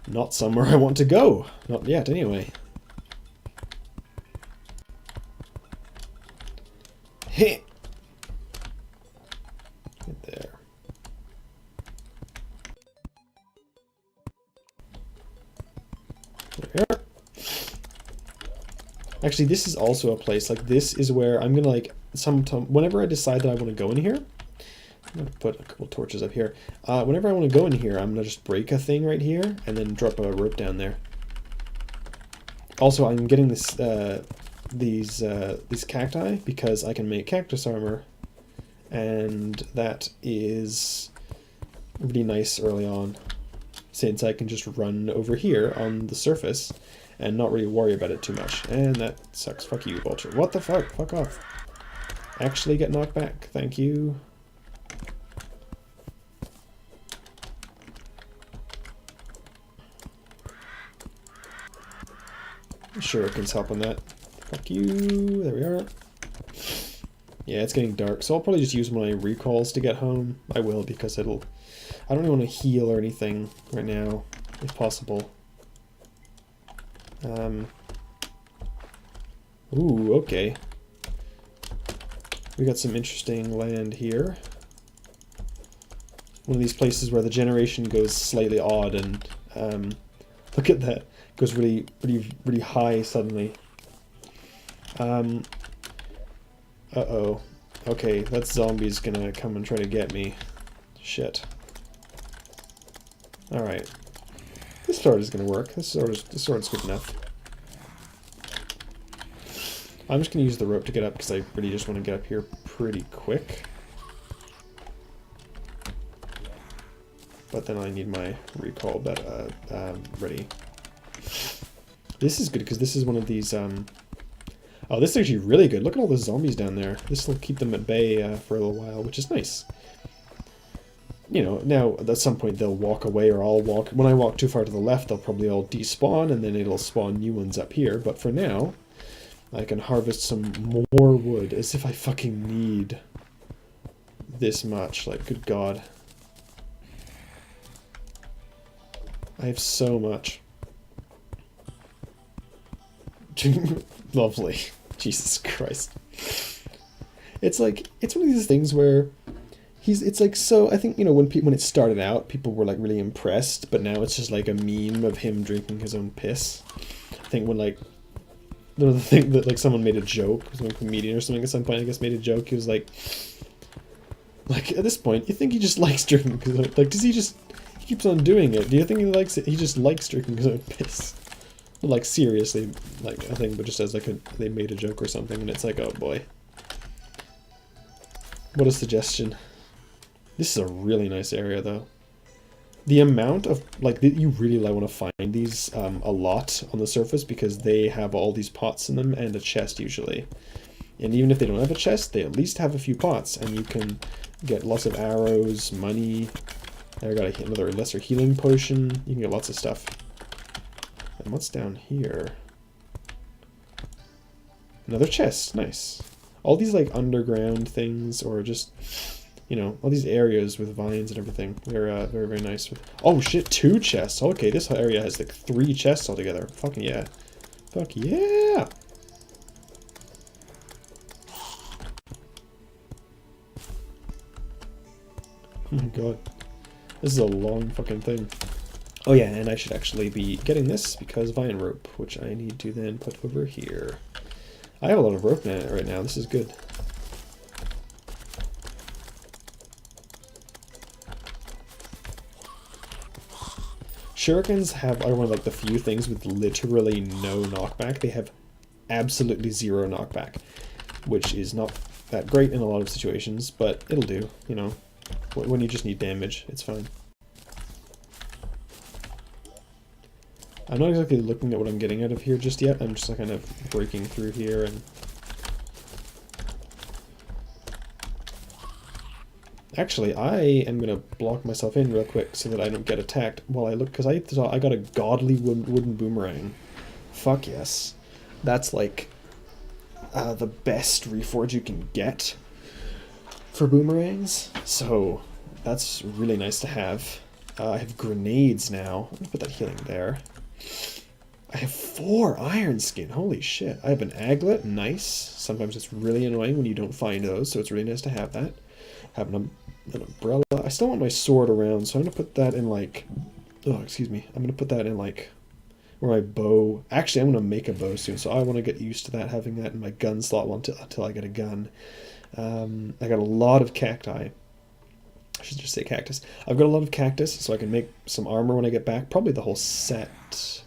Not somewhere I want to go. Not yet, anyway. Heh! Get there. There. Actually, this is also a place, like, this is where I'm gonna, like, whenever I decide that I want to go in here, I'm going to put a couple torches up here. Whenever I want to go in here, I'm going to just break a thing right here and then drop a rope down there. Also, I'm getting this these cacti because I can make cactus armor, and that is really nice early on, since I can just run over here on the surface and not really worry about it too much. And that sucks. Fuck you, vulture. What the fuck? Fuck off. Actually get knocked back. Thank you. Shuriken's helping that. Fuck you. There we are. Yeah, it's getting dark, so I'll probably just use my recalls to get home. I will, because it'll... I don't really want to heal or anything right now, if possible. Ooh, okay. We got some interesting land here. One of these places where the generation goes slightly odd, and look at that. It goes really high suddenly. Uh-oh. Okay, that zombie's gonna come and try to get me. Shit. Alright. This sword is gonna work. This sword's good enough. I'm just gonna use the rope to get up because I really just want to get up here pretty quick. But then I need my recall ready. This is good because this is one of these, oh, this is actually really good. Look at all the zombies down there. This will keep them at bay for a little while, which is nice. You know, now at some point they'll walk away, or I'll walk. When I walk too far to the left, they'll probably all despawn, and then it'll spawn new ones up here. But for now, I can harvest some more wood, as if I fucking need this much. Like, good God. I have so much. Lovely. Jesus Christ. It's like, it's one of these things where it's like, so I think, you know, when it started out, people were like really impressed, but now it's just like a meme of him drinking his own piss. I think when like, the thing that like someone made a joke, some comedian or something at some point, I guess, made a joke. He was like at this point, you think he just likes drinking his own, like, does he just, he keeps on doing it. Do you think he likes it? He just likes drinking his own piss. Like, seriously, like, I think, but just as like they made a joke or something, and it's like, oh boy. What a suggestion. This is a really nice area, though. The amount of, like, you really want to find these a lot on the surface, because they have all these pots in them and a chest, usually. And even if they don't have a chest, they at least have a few pots, and you can get lots of arrows, money. I got another lesser healing potion. You can get lots of stuff. And what's down here? Another chest. Nice. All these, like, underground things, or just, you know, all these areas with vines and everything. They're very, very nice. Oh, shit, 2 chests. Okay, this area has, like, 3 chests altogether. Fucking yeah. Fuck yeah! Oh my god. This is a long fucking thing. Oh yeah, and I should actually be getting this, because vine rope, which I need to then put over here. I have a lot of rope right now. This is good. Shurikens are one of like the few things with literally no knockback. They have absolutely 0 knockback, which is not that great in a lot of situations, but it'll do, you know. When you just need damage, it's fine. I'm not exactly looking at what I'm getting out of here just yet. I'm just like kind of breaking through here and... Actually, I am going to block myself in real quick so that I don't get attacked while I look, because I thought I got a godly wooden boomerang. Fuck yes. That's like the best reforge you can get for boomerangs. So that's really nice to have. I have grenades now. Let me put that healing there. I have 4 iron skin. Holy shit. I have an aglet. Nice. Sometimes it's really annoying when you don't find those, so it's really nice to have that. Have an umbrella. I still want my sword around, so I'm going to put that in like... Oh, excuse me. I'm going to put that in like... Where my bow... Actually, I'm going to make a bow soon, so I want to get used to that, having that in my gun slot until I get a gun. I got a lot of cacti. I should just say cactus. I've got a lot of cactus, so I can make some armor when I get back. Probably the whole set.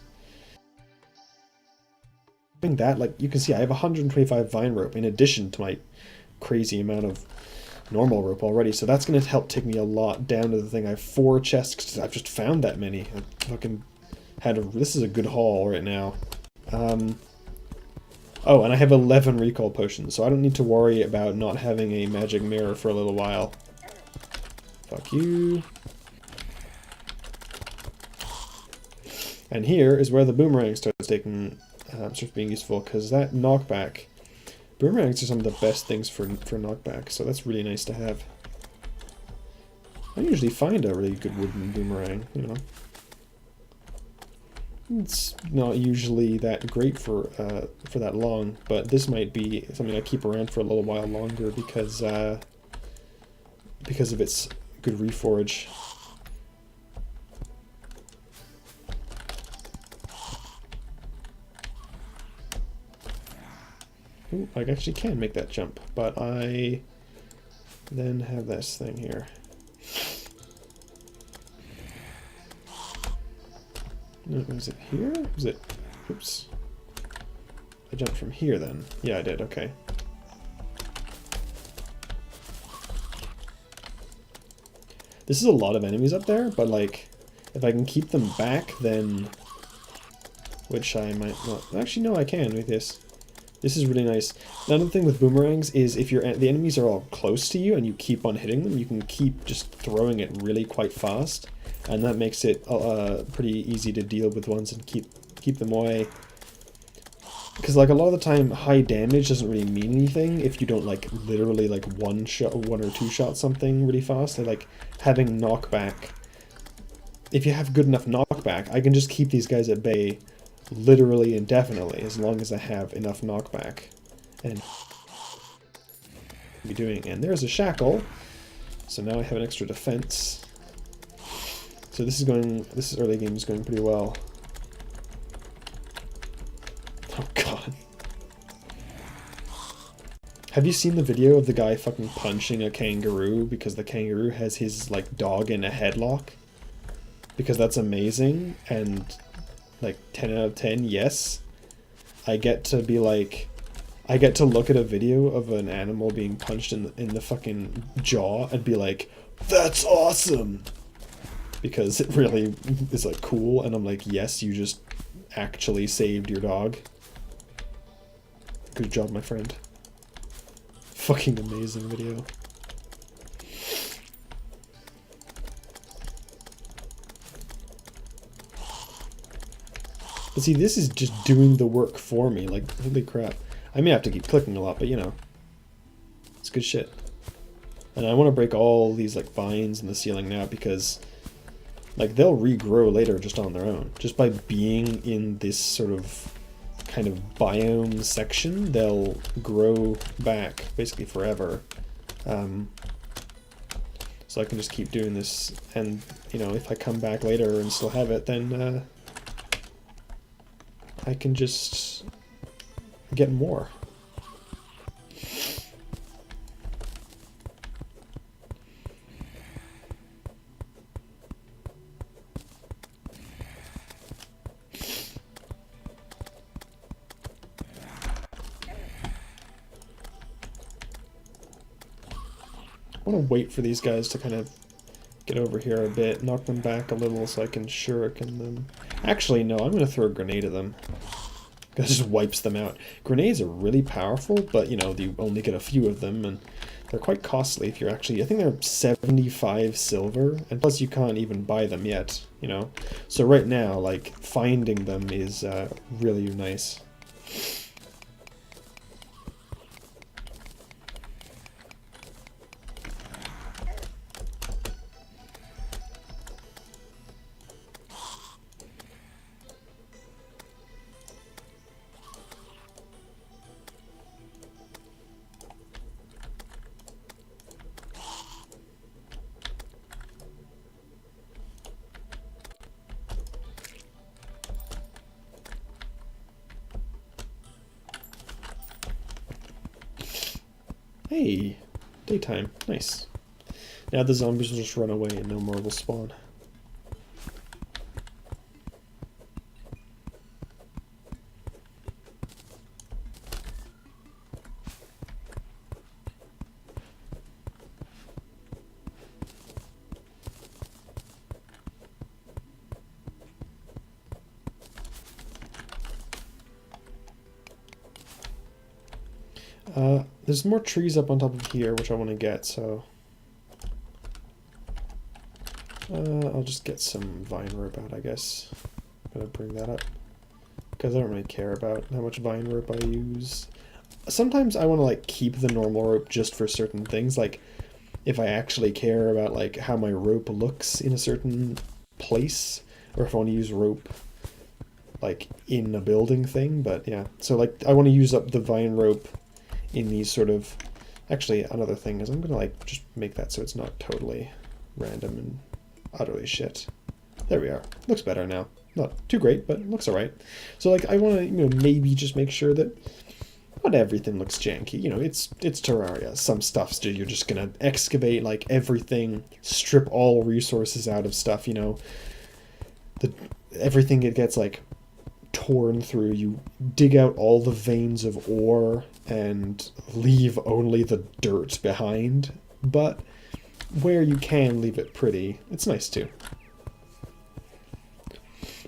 Having that, like, you can see I have 125 vine rope in addition to my crazy amount of normal rope already, so that's going to help take me a lot down to the thing. I have 4 chests, because I've just found that many. I fucking this is a good haul right now. Oh, and I have 11 recall potions, so I don't need to worry about not having a magic mirror for a little while. Fuck you. And here is where the boomerang starts being useful, because that knockback... Boomerangs are some of the best things for knockback, so that's really nice to have. I usually find a really good wooden boomerang, you know. It's not usually that great for that long, but this might be something I keep around for a little while longer because of its good reforge. Ooh, I actually can make that jump, but I then have this thing here. No, was it here? Was it... Oops. I jumped from here then. Yeah, I did. Okay. This is a lot of enemies up there, but like, if I can keep them back, then which I might not... Actually, no, I can with this. This is really nice. Another thing with boomerangs is if the enemies are all close to you and you keep on hitting them, you can keep just throwing it really quite fast, and that makes it pretty easy to deal with ones and keep them away. Because like a lot of the time, high damage doesn't really mean anything if you don't like literally like one or two shot something really fast. Like having knockback. If you have good enough knockback, I can just keep these guys at bay literally indefinitely as long as I have enough knockback. And be doing. And there's a shackle, so now I have an extra defense. So this early game is going pretty well. Oh god. Have you seen the video of the guy fucking punching a kangaroo because the kangaroo has his like dog in a headlock? Because that's amazing, and like 10 out of 10, yes. I get to look at a video of an animal being punched in the fucking jaw and be like, that's awesome! Because it really is like cool, and I'm like, yes, you just actually saved your dog. Good job, my friend. Fucking amazing video. But see, this is just doing the work for me, like, holy crap. I may have to keep clicking a lot, but you know. It's good shit. And I want to break all these, like, vines in the ceiling now because, like, they'll regrow later just on their own. Just by being in this sort of kind of biome section, they'll grow back basically forever. So I can just keep doing this, and, you know, if I come back later and still have it, then, I can just get more. I want to wait for these guys to kind of get over here a bit, knock them back a little so I can shuriken them. Actually, no, I'm going to throw a grenade at them. That just wipes them out. Grenades are really powerful, but, you know, you only get a few of them, and they're quite costly if you're actually... I think they're 75 silver, and plus you can't even buy them yet, you know? So right now, like, finding them is really nice. Hey, daytime. Nice. Now the zombies will just run away and no more will spawn. There's more trees up on top of here, which I want to get, so... I'll just get some vine rope out, I guess. I'm gonna bring that up. Because I don't really care about how much vine rope I use. Sometimes I want to, like, keep the normal rope just for certain things, like, if I actually care about, like, how my rope looks in a certain place, or if I want to use rope, like, in a building thing, but yeah. So, like, I want to use up the vine rope in these sort of... Actually, another thing is I'm gonna, like, just make that so it's not totally random and utterly shit. There we are. Looks better now. Not too great, but it looks alright. So, like, I want to, you know, maybe just make sure that not everything looks janky. You know, it's Terraria. Some stuff's you're just gonna excavate, like, everything, strip all resources out of stuff, you know. Everything it gets, like, torn through. You dig out all the veins of ore and leave only the dirt behind, but where you can leave it pretty, it's nice too.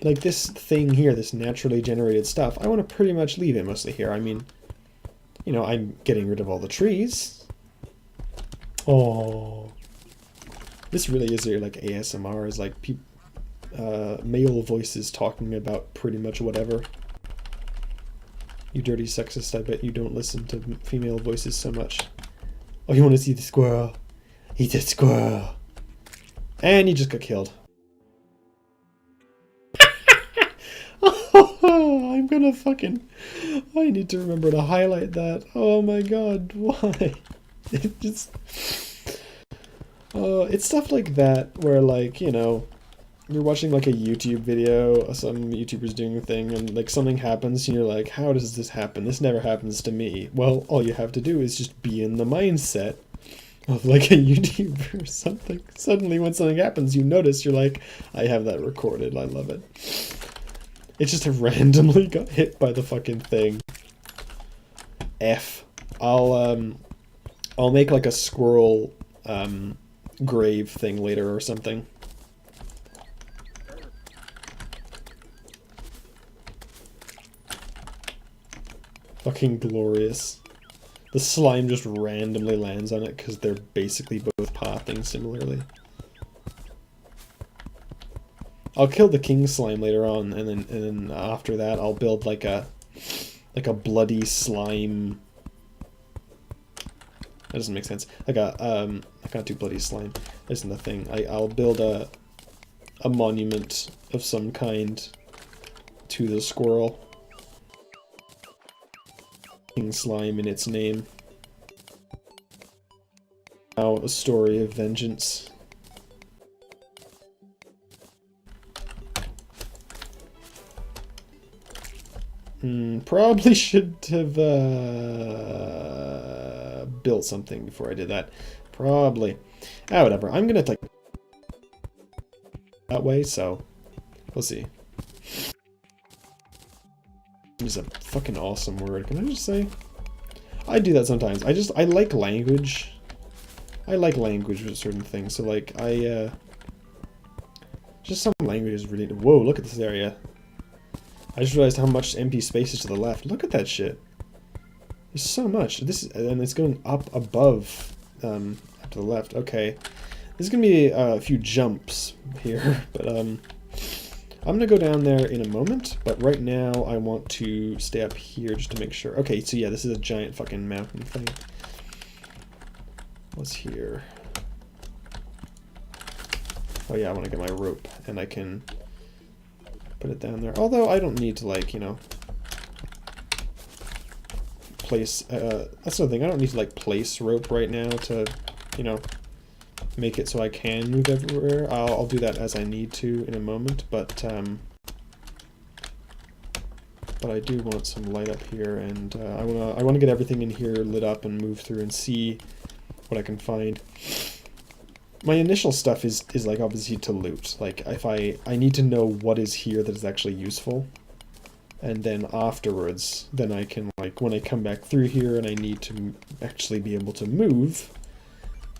like this thing here, this naturally generated stuff, I want to pretty much leave it mostly here. I mean, you know, I'm getting rid of all the trees. Oh, this really is like ASMR, is like male voices talking about pretty much whatever. You dirty sexist, I bet you don't listen to female voices so much. Oh, you want to see the squirrel? Eat the squirrel. And you just got killed. I'm gonna fucking... I need to remember to highlight that. Oh my god, why? It just... it's stuff like that where, like, you know, you're watching like a YouTube video, some YouTuber's doing a thing, and like something happens, and you're like, how does this happen? This never happens to me. Well, all you have to do is just be in the mindset of like a YouTuber or something. Suddenly when something happens, you notice, you're like, I have that recorded, I love it. It just randomly got hit by the fucking thing. F. I'll make like a squirrel grave thing later or something. Fucking glorious. The slime just randomly lands on it because they're basically both pathing similarly. I'll kill the king slime later on, and then after that I'll build like a bloody slime. That doesn't make sense. I can't do bloody slime. That isn't the thing. I'll build a monument of some kind to the squirrel. King slime in its name. Now a story of vengeance. Probably should have built something before I did that. Probably. Ah, whatever. I'm gonna like that way, so we'll see. Is a fucking awesome word. Can I just say? I do that sometimes. I like language. I like language with certain things. So like just some languages really. Whoa! Look at this area. I just realized how much empty space is to the left. Look at that shit. There's so much. This is, and it's going up above, up to the left. Okay, there's gonna be a few jumps here, but I'm gonna go down there in a moment. But right now, I want to stay up here just to make sure. Okay, so yeah, this is a giant fucking mountain thing. What's here? Oh yeah, I want to get my rope, and I can put it down there. Although I don't need to, like, you know, place, that's the thing, I don't need to, like, place rope right now to, you know, make it so I can move everywhere. I'll do that as I need to in a moment, but I do want some light up here, and I wanna get everything in here lit up and move through and see what I can find. My initial stuff is like obviously to loot. Like if I need to know what is here that is actually useful, and then afterwards, then I can, like, when I come back through here and I need to actually be able to move,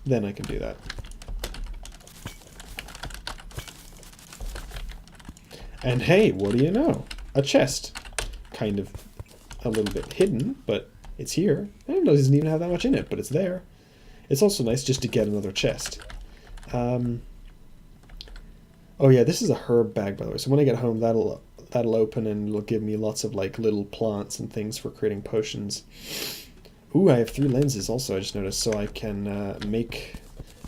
then I can do that. And hey, what do you know? A chest. Kind of a little bit hidden, but it's here. It doesn't even have that much in it, but it's there. It's also nice just to get another chest. Oh yeah, this is a herb bag, by the way. So when I get home, that'll open and it'll give me lots of like little plants and things for creating potions. Ooh, I have 3 lenses also, I just noticed, so I can make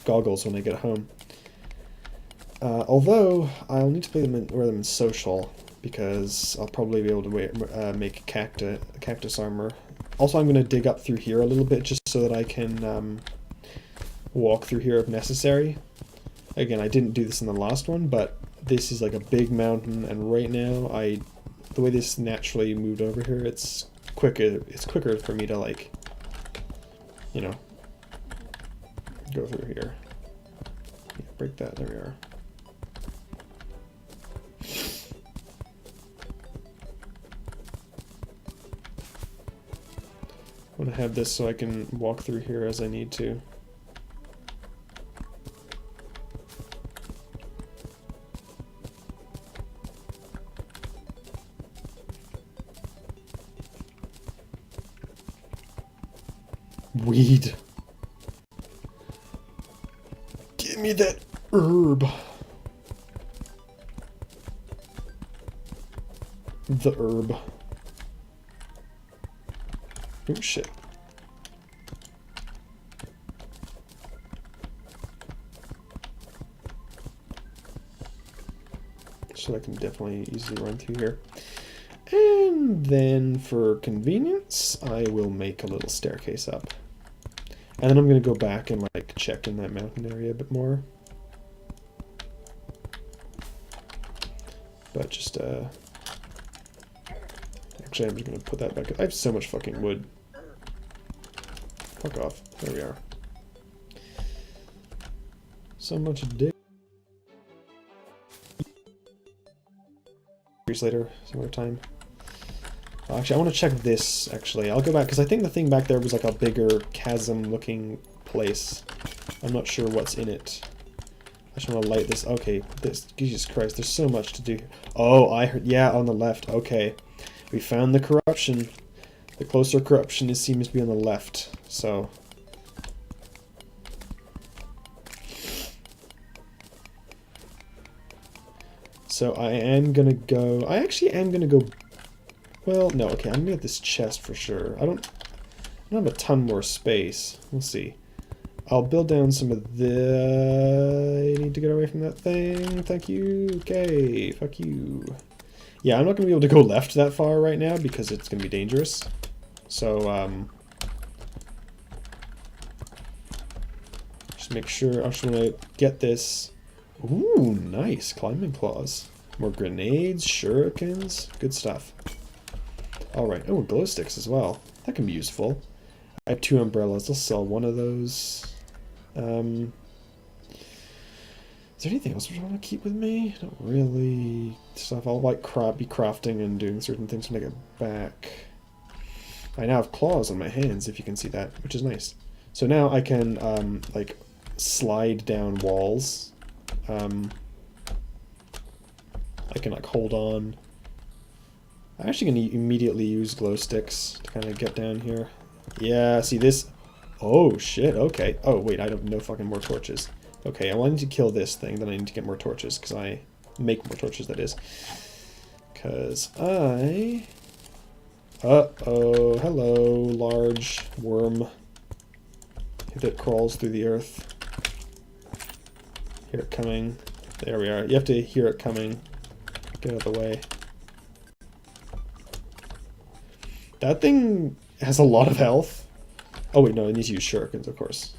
goggles when I get home. Although I'll need to wear them in social, because I'll probably be able to make cactus armor. Also, I'm going to dig up through here a little bit just so that I can walk through here if necessary. Again, I didn't do this in the last one, but this is like a big mountain, and right now, the way this naturally moved over here, it's quicker for me to, like, you know, go through here. Yeah, break that, there we are. I want to have this so I can walk through here as I need to. weed. Give me that herb. The herb. Oh shit. So I can definitely easily run through here. And then for convenience, I will make a little staircase up. And then I'm going to go back and like check in that mountain area a bit more. But just, actually I'm just going to put that back. I have so much fucking wood. Fuck off. There we are. So much dick. Later, some more time. Actually, I want to check this, actually. I'll go back, because I think the thing back there was like a bigger chasm-looking place. I'm not sure what's in it. I just want to light this. Okay, this. Jesus Christ, there's so much to do. Oh, I heard. Yeah, on the left. Okay. We found the corruption. The closer corruption seems to be on the left, so... So I am gonna go... I actually am gonna go... Well, no, okay, I'm gonna get this chest for sure. I don't have a ton more space. We'll see. I'll build down some of the... I need to get away from that thing. Thank you. Okay, fuck you. Yeah, I'm not gonna be able to go left that far right now because it's gonna be dangerous. So, just make sure... I just wanna get this... Ooh, nice. Climbing claws. More grenades, shurikens. Good stuff. Alright. Oh, glow sticks as well. That can be useful. I have 2 umbrellas. I'll sell one of those. Is there anything else I want to keep with me? Not really. Stuff. I'll like be crafting and doing certain things when I get back. I now have claws on my hands, if you can see that, which is nice. So now I can, like, slide down walls. I can like hold on. I'm actually going to immediately use glow sticks to kind of get down here. Yeah, see this? Oh shit, okay. Oh wait, I have no fucking more torches. Okay, I need to kill this thing, then I need to get more torches, because I make more torches, that is. Because I... Uh-oh, hello, large worm that crawls through the earth. Hear it coming. There we are. You have to hear it coming. Get out of the way. That thing has a lot of health. Oh wait, no, it needs to use shurikens, of course.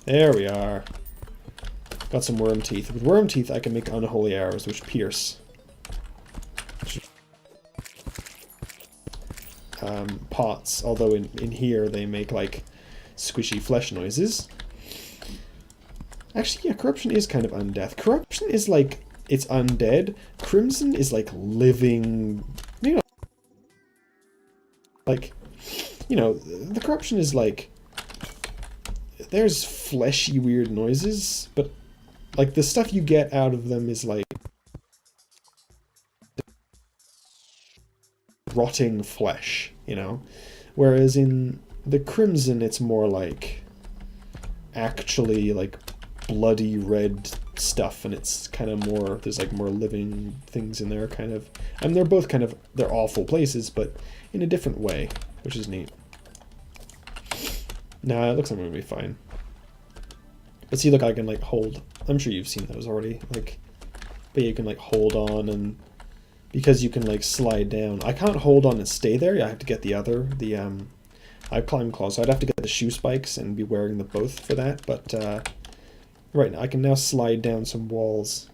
There we are. Got some worm teeth. With worm teeth, I can make unholy arrows, which pierce. Pots, although in here they make like squishy flesh noises. Actually, yeah, corruption is kind of undeath. Corruption is like, it's undead. Crimson is like living, you know, like, you know, the corruption is like, there's fleshy weird noises, but like the stuff you get out of them is like rotting flesh, you know? Whereas in the Crimson, it's more like actually like bloody red stuff, and it's kind of more, there's like more living things in there, kind of. And they're both kind of, they're awful places, but in a different way, which is neat. Nah, it looks like I'm gonna be fine. But see, look, I can like hold, I'm sure you've seen those already, like, but you can like hold on, and because you can like slide down. I can't hold on and stay there, I have to get the other, I have climb claws, so I'd have to get the shoe spikes and be wearing them both for that, but right now I can now slide down some walls.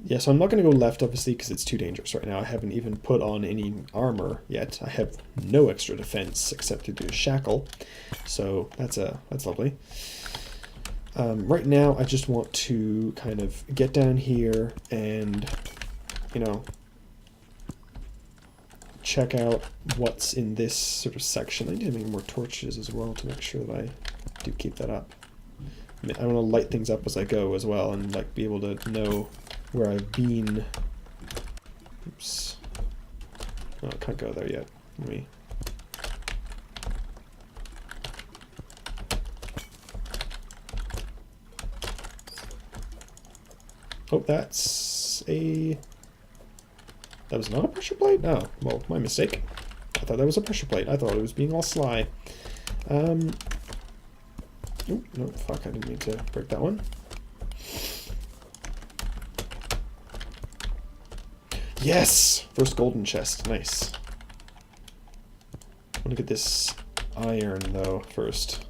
Yeah, so I'm not going to go left, obviously, because it's too dangerous right now. I haven't even put on any armor yet. I have no extra defense except to do a shackle, so that's lovely. Right now, I just want to kind of get down here and, you know, check out what's in this sort of section. I need to make more torches as well to make sure that I do keep that up. I mean, I want to light things up as I go as well, and like be able to know where I've been. Oops. Oh, I can't go there yet. Let me. Oh, that's a... That was not a pressure plate? Oh, well, my mistake. I thought that was a pressure plate. I thought it was being all sly. Oh, no, fuck, I didn't mean to break that one. Yes! First golden chest. Nice. I want to get this iron, though, first.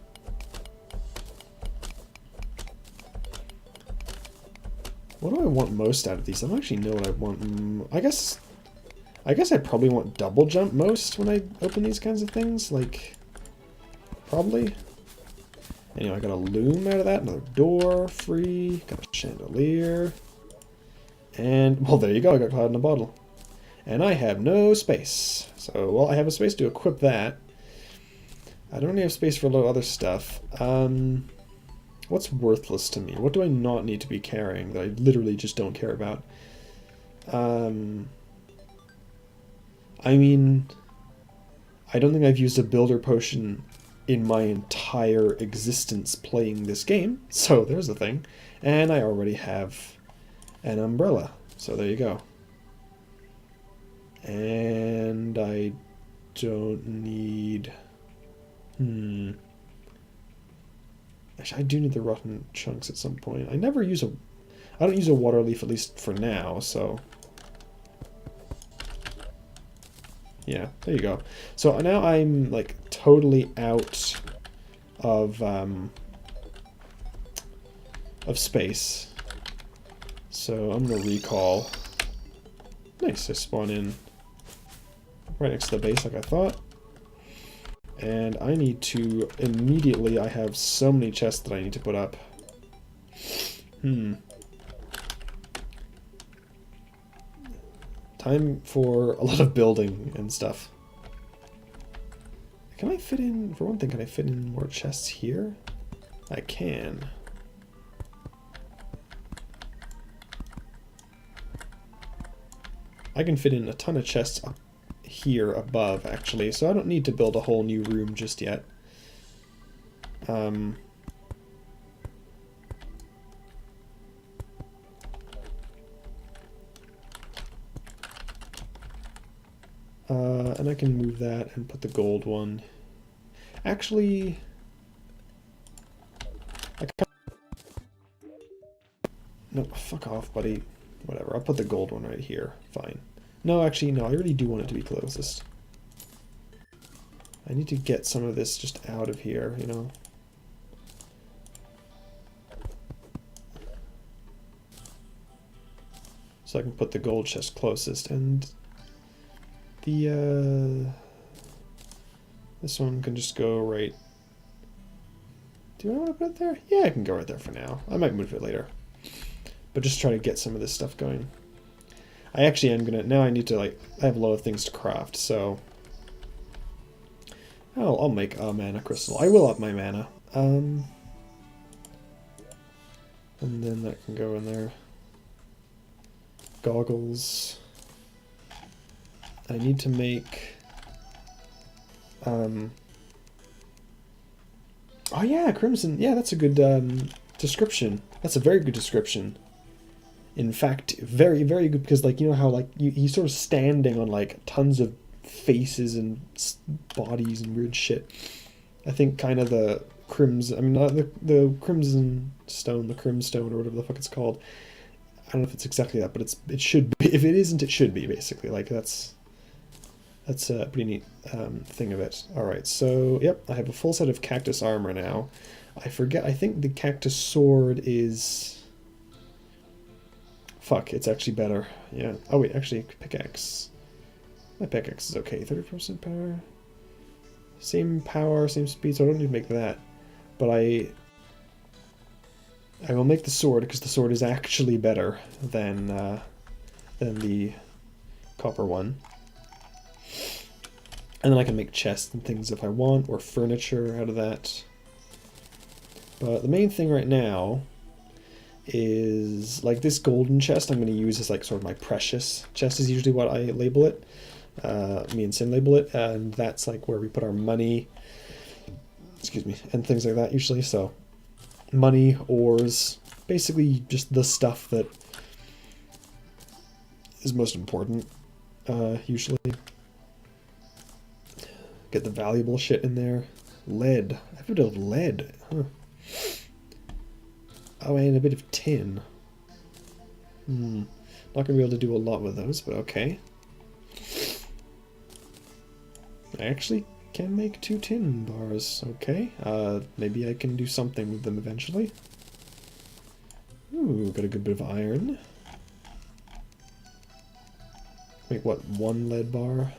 What do I want most out of these? I don't actually know what I want. I guess I probably want double jump most when I open these kinds of things. Like, probably. Anyway, I got a loom out of that. Another door, free. Got a chandelier. And, well, there you go. I got cloud in a bottle. And I have no space. So, well, I have a space to equip that. I don't really have space for a lot of other stuff. What's worthless to me? What do I not need to be carrying that I literally just don't care about? I mean, I don't think I've used a builder potion in my entire existence playing this game, so there's a thing. And I already have an umbrella, so there you go. And I don't need... Actually, I do need the rotten chunks at some point. I don't use a water leaf, at least for now, so... Yeah, there you go. So now I'm, like, totally out of space. So I'm gonna recall. Nice, I spawn in right next to the base like I thought. And I need to immediately, I have so many chests that I need to put up. Time for a lot of building and stuff. Can I fit in, for one thing, can I fit in more chests here? I can. I can fit in a ton of chests up here above, actually, so I don't need to build a whole new room just yet. And I can move that and put the gold one. Actually, no, fuck off, buddy. Whatever, I'll put the gold one right here. Fine. No, actually, no, I really do want it to be closest. I need to get some of this just out of here, you know? So I can put the gold chest closest, and the, this one can just go right... Do I want to put it there? Yeah, I can go right there for now. I might move it later. But just try to get some of this stuff going. I actually am gonna, now I need to, like, I have a lot of things to craft, so I'll make a mana crystal. I will up my mana. And then that can go in there. Goggles. I need to make, oh yeah, Crimson, yeah, that's a good description. That's a very good description. In fact, very, very good, because, like, you know how, like, he's sort of standing on, like, tons of faces and bodies and weird shit. I think kind of the crimson, I mean, not the crimson stone, the crimstone, or whatever the fuck it's called. I don't know if it's exactly that, but it should be. If it isn't, it should be, basically. Like, that's a pretty neat thing of it. Alright, so, yep, I have a full set of cactus armor now. I forget, I think the cactus sword is... Fuck, it's actually better. Yeah. Oh wait, actually, pickaxe. My pickaxe is okay. 30% power. Same power, same speed, so I don't need to make that. But I will make the sword, because the sword is actually better than the copper one. And then I can make chests and things if I want, or furniture out of that. But the main thing right now is like this golden chest I'm going to use as like sort of my precious chest is usually what I label it. Me and Sin label it, and that's like where we put our money, excuse me, and things like that usually. So money, ores, basically just the stuff that is most important, usually. Get the valuable shit in there. Lead. I have a bit of lead. Huh. Oh, and a bit of tin. Not going to be able to do a lot with those, but okay. I actually can make 2 tin bars. Okay. Maybe I can do something with them eventually. Ooh, got a good bit of iron. Make what, 1 lead bar?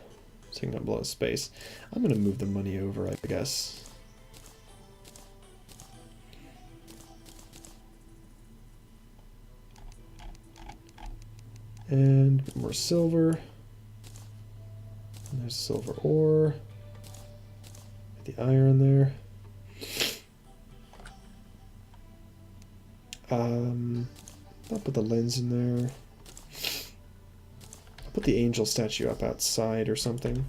Taking up a lot of space. I'm going to move the money over, I guess. And a bit more silver. And there's silver ore. Get the iron there. I'll put the lens in there. I'll put the angel statue up outside or something.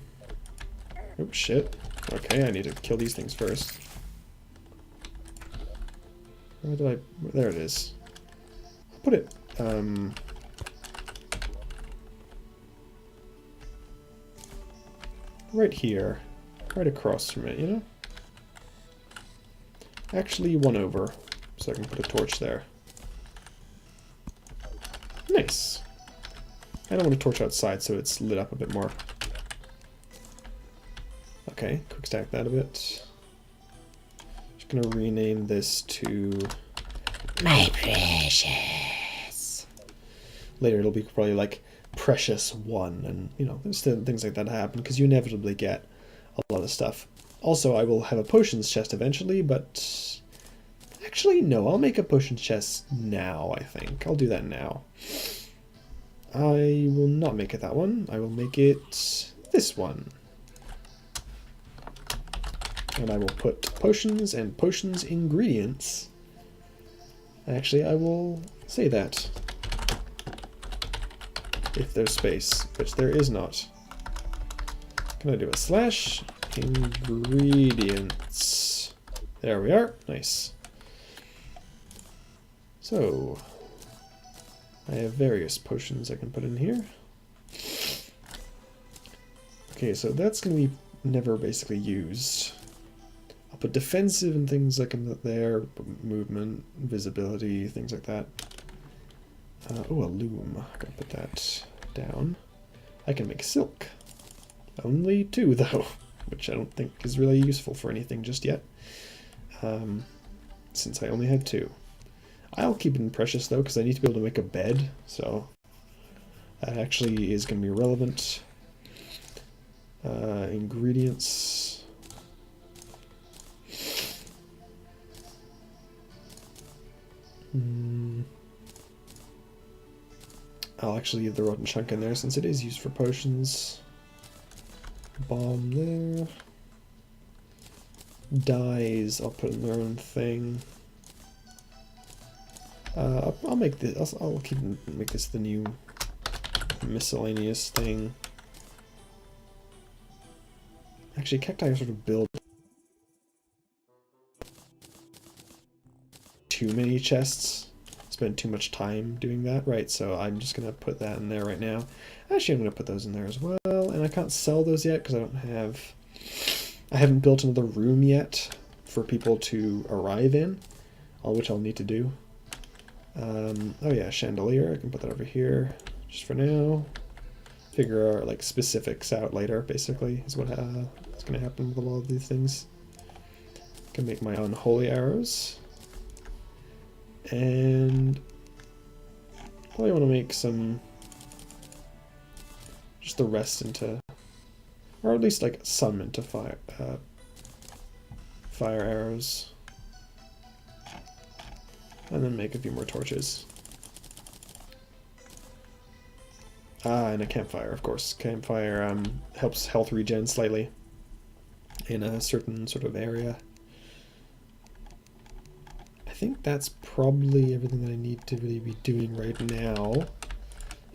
Oh shit. Okay, I need to kill these things first. Where did I... There it is. I'll put it... right here. Right across from it, you know? Actually, 1 over. So I can put a torch there. Nice. I don't want to torch outside so it's lit up a bit more. Okay, quick stack that a bit. Just gonna rename this to My Precious. Later it'll be probably like Precious 1, and you know, there's things like that happen because you inevitably get a lot of stuff. Also, I will have a potions chest eventually, but actually no, I'll make a potions chest now, I think. I'll do that now. I will not make it that one. I will make it this one. And I will put potions and potions ingredients. Actually, I will say that. If there's space, which there is not. Can I do a slash? Ingredients. There we are. Nice. So, I have various potions I can put in here. Okay, so that's going to be never basically used. I'll put defensive and things like in there, movement, visibility, things like that. Oh, a loom. I gotta put that down. I can make silk. Only 2 though, which I don't think is really useful for anything just yet. Since I only had 2. I'll keep it in precious though, because I need to be able to make a bed, so that actually is going to be relevant. Ingredients. I'll actually leave the rotten chunk in there since it is used for potions. Bomb there. Dyes, I'll put in their own thing. I'll make this. I'll make this the new miscellaneous thing. Actually, cacti sort of build too many chests. Spend too much time doing that, right? So I'm just gonna put that in there right now. Actually, I'm gonna put those in there as well, and I can't sell those yet because I haven't built another room yet for people to arrive in, which I'll need to do. Oh yeah, chandelier. I can put that over here just for now. Figure our like specifics out later. Basically, is what is gonna happen with a lot of these things. I can make my own holy arrows. And probably want to make some, just the rest into, or at least like some into fire arrows, and then make a few more torches. And a campfire, of course. Campfire helps health regen slightly in a certain sort of area. think that's probably everything that I need to really be doing right now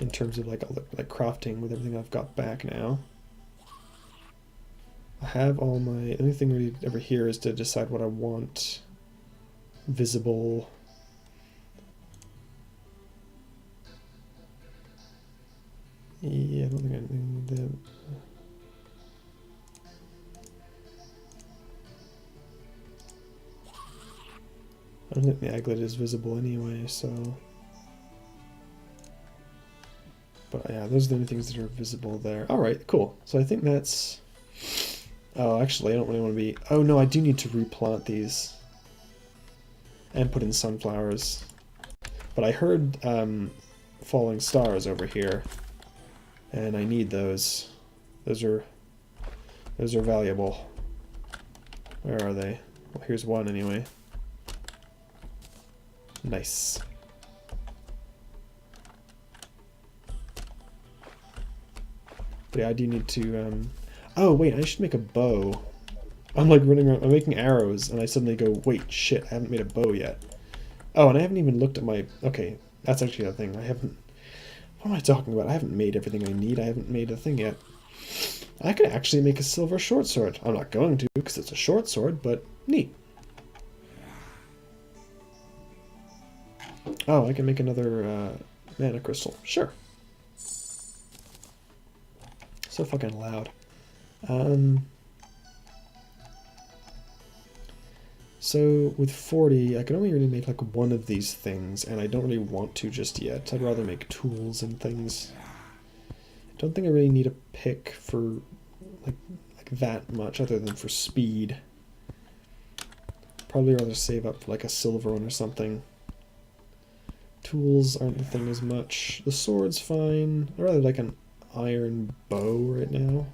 in terms of like all the like crafting with everything I've got back now. I have all my, only thing really over here is to decide what I want visible. Yeah, I don't think I need that. I don't think the aglet is visible anyway, so. But yeah, those are the only things that are visible there. Alright, cool. So I think that's... Oh, actually, I don't really want to be... Oh no, I do need to replant these. And put in sunflowers. But I heard falling stars over here. And I need those. Those are valuable. Where are they? Well, here's one anyway. Nice. But yeah, I do need to, Oh, wait, I should make a bow. I'm like running around, I'm making arrows, and I suddenly go, wait, shit, I haven't made a bow yet. Oh, and I haven't even looked at my... Okay, that's actually a thing. I haven't... What am I talking about? I haven't made everything I need. I haven't made a thing yet. I could actually make a silver short sword. I'm not going to, because it's a short sword, but neat. Oh, I can make another mana crystal. Sure. So fucking loud. So with 40, I can only really make like one of these things, and I don't really want to just yet. I'd rather make tools and things. I don't think I really need a pick for like that much, other than for speed. Probably rather save up for like a silver one or something. Tools aren't the thing as much. The sword's fine. I'd rather like an iron bow right now,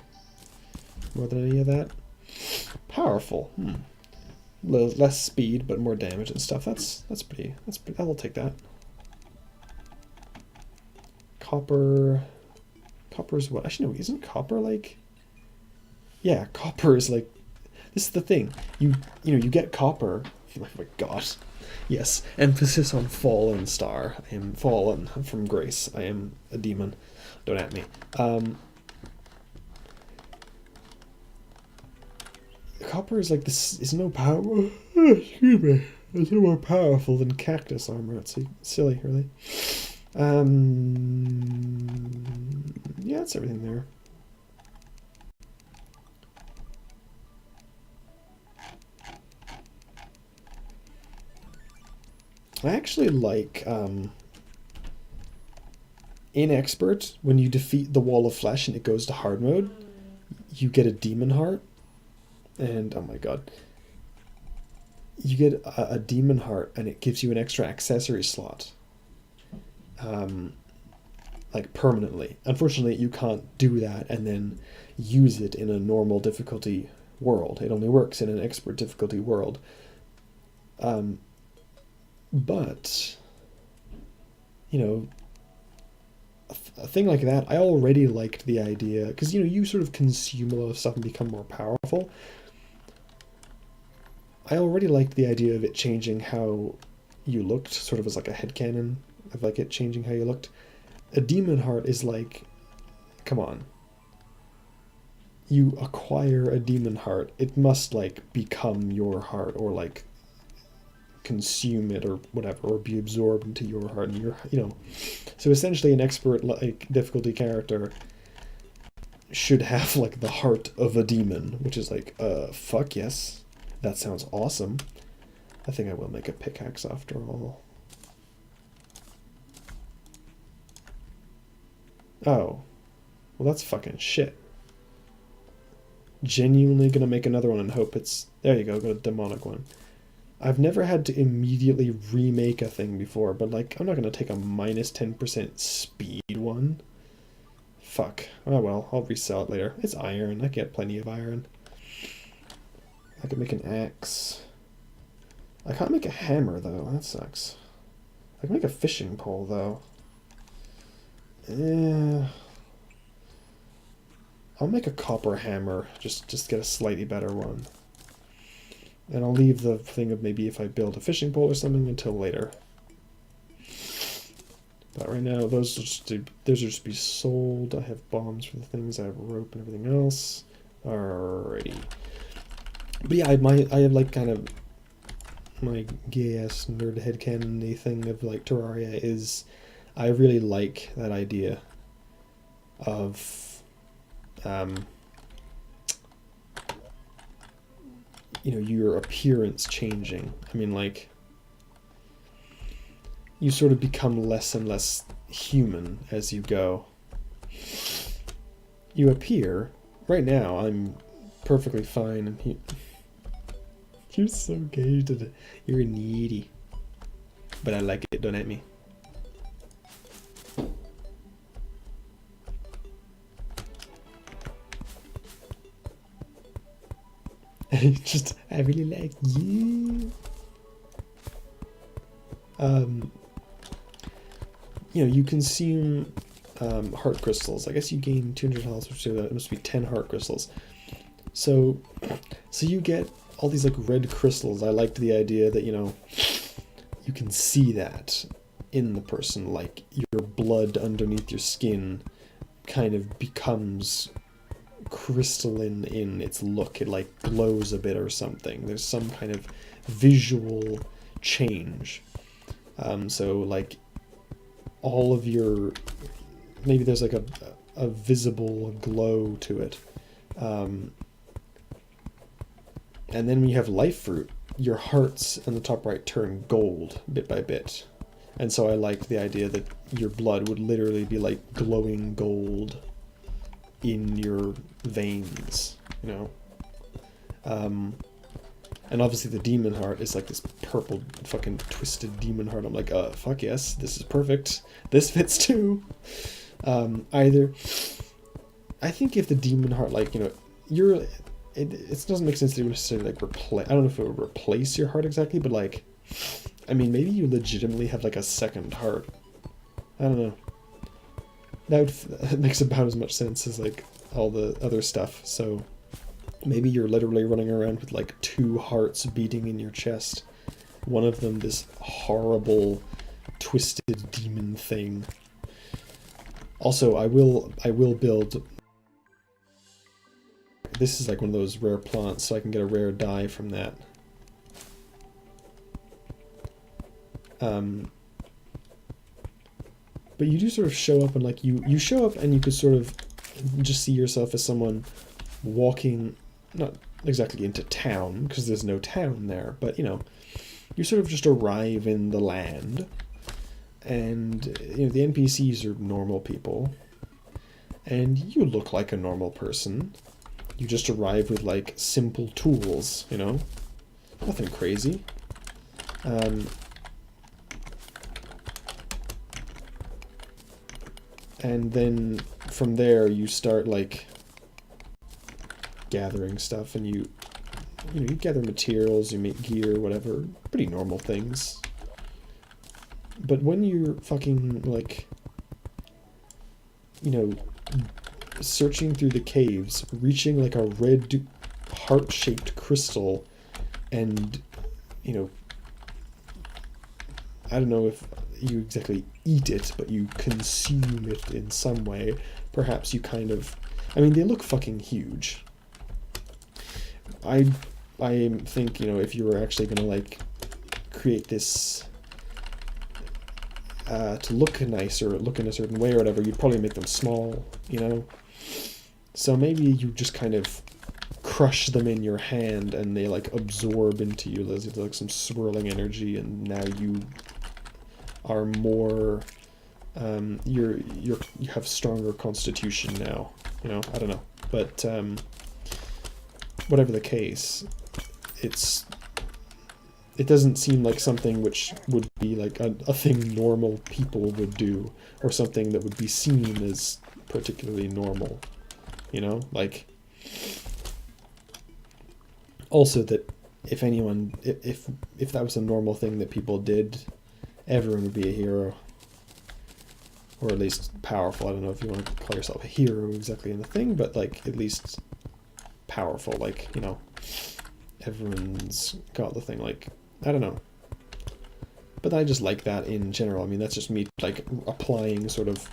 more than any of that. Powerful. Less speed, but more damage and stuff. That's pretty. I will take that. Copper. Copper's what? Actually, no. Isn't copper like? Yeah, copper is like. This is the thing. You get copper. Oh my god. Yes. Emphasis on fallen star. I am fallen from grace. I am a demon. Don't at me. Copper is like this. Is no power. Excuse me. It's no more powerful than cactus armor. It's silly, really. Yeah, that's everything there. I actually like in expert, when you defeat the wall of flesh and it goes to hard mode, you get a demon heart. And oh my god, you get a demon heart and it gives you an extra accessory slot, like permanently. Unfortunately, you can't do that and then use it in a normal difficulty world. It only works in an expert difficulty world. But you know, a thing like that, I already liked the idea, because you sort of consume a lot of stuff and become more powerful. I already liked the idea of it changing how you looked, sort of as like a headcanon of like it changing how you looked. A demon heart is like, come on. You acquire a demon heart, it must like become your heart, or like consume it or whatever, or be absorbed into your heart, and so essentially an expert like difficulty character should have like the heart of a demon, which is like fuck yes, that sounds awesome. I think I will make a pickaxe after all. Oh, well that's fucking shit. Genuinely gonna make another one and hope it's, there you go, got a demonic one. I've never had to immediately remake a thing before, but like, I'm not going to take a minus 10% speed one. Fuck. Oh well, I'll resell it later. It's iron. I get plenty of iron. I could make an axe. I can't make a hammer though. That sucks. I can make a fishing pole though. I'll make a copper hammer. Just get a slightly better one. And I'll leave the thing of maybe if I build a fishing pole or something until later. But right now, those will just be sold. I have bombs for the things. I have rope and everything else. Alrighty. But yeah, I have like kind of my gay-ass nerd headcanon-y thing of like Terraria is I really like that idea of you know, your appearance changing. I mean, like, you sort of become less and less human as you go. You appear, right now, I'm perfectly fine, and you're so gay today. You're needy. But I like it, don't at me. Just, I really like you. You know, you consume heart crystals. I guess you gain 200 health, which it must be 10 heart crystals. So you get all these like red crystals. I liked the idea that, you know, you can see that in the person, like your blood underneath your skin kind of becomes crystalline in its look. It like glows a bit or something. There's some kind of visual change. So like all of your, maybe there's like a visible glow to it. And then when you have life fruit, your hearts in the top right turn gold bit by bit. And so I liked the idea that your blood would literally be like glowing gold in your veins, you know. And obviously the demon heart is like this purple fucking twisted demon heart. I'm like, fuck yes, this is perfect. This fits too. Either, I think if the demon heart, like, you know, it doesn't make sense to necessarily like replace, I don't know if it would replace your heart exactly, but like, I mean, maybe you legitimately have like a second heart. I don't know. That makes about as much sense as like all the other stuff. So maybe you're literally running around with like 2 hearts beating in your chest. One of them this horrible twisted demon thing. Also, I will build, this is like one of those rare plants, so I can get a rare dye from that. But you do sort of show up and like you show up and you could sort of just see yourself as someone walking, not exactly into town because there's no town there, but you know, you sort of just arrive in the land, and you know the NPCs are normal people, and you look like a normal person. You just arrive with like simple tools, you know, nothing crazy. And then from there you start like gathering stuff, and you gather materials, you make gear, whatever, pretty normal things. But when you're fucking like, you know, searching through the caves, reaching like a red heart-shaped crystal, and you know, I don't know if you exactly eat it, but you consume it in some way. Perhaps you kind of, I mean, they look fucking huge. I think, you know, if you were actually gonna like create this to look nice or look in a certain way or whatever, you'd probably make them small, you know. So maybe you just kind of crush them in your hand and they like absorb into you. There's like some swirling energy, and now you are more you have stronger constitution now, you know. I don't know, but whatever the case, it doesn't seem like something which would be like a thing normal people would do, or something that would be seen as particularly normal, you know. Like, also that if anyone, if that was a normal thing that people did, everyone would be a hero, or at least powerful. I don't know if you want to call yourself a hero exactly in the thing, but like at least powerful, like, you know, everyone's got the thing, like, I don't know. But I just like that in general. I mean, that's just me, like, applying sort of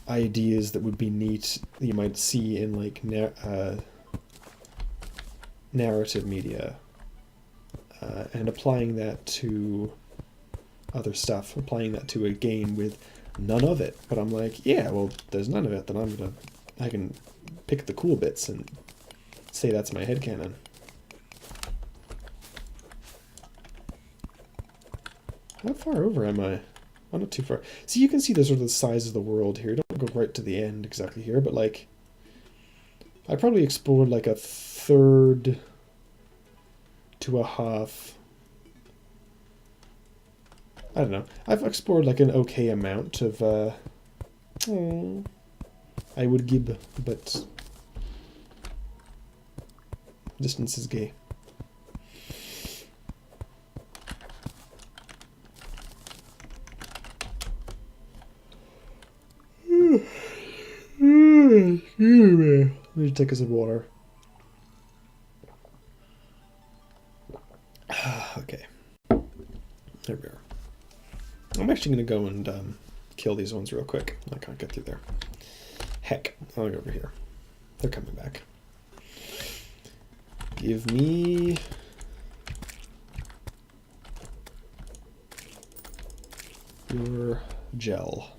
ideas that would be neat that you might see in, like, narrative media. And applying that to other stuff, applying that to a game with none of it. But I'm like, yeah, well, there's none of it, then I can pick the cool bits and say that's my headcanon. How far over am I? I'm not too far. See, you can see the sort of the size of the world here. Don't go right to the end exactly here, but like, I probably explored like a third to a half. I don't know. I've explored like an okay amount of, I would give, but distance is gay. Let me take a sip of water. Okay. There we are. I'm actually going to go and kill these ones real quick. I can't get through there. Heck, I'll go over here. They're coming back. Give me... your gel.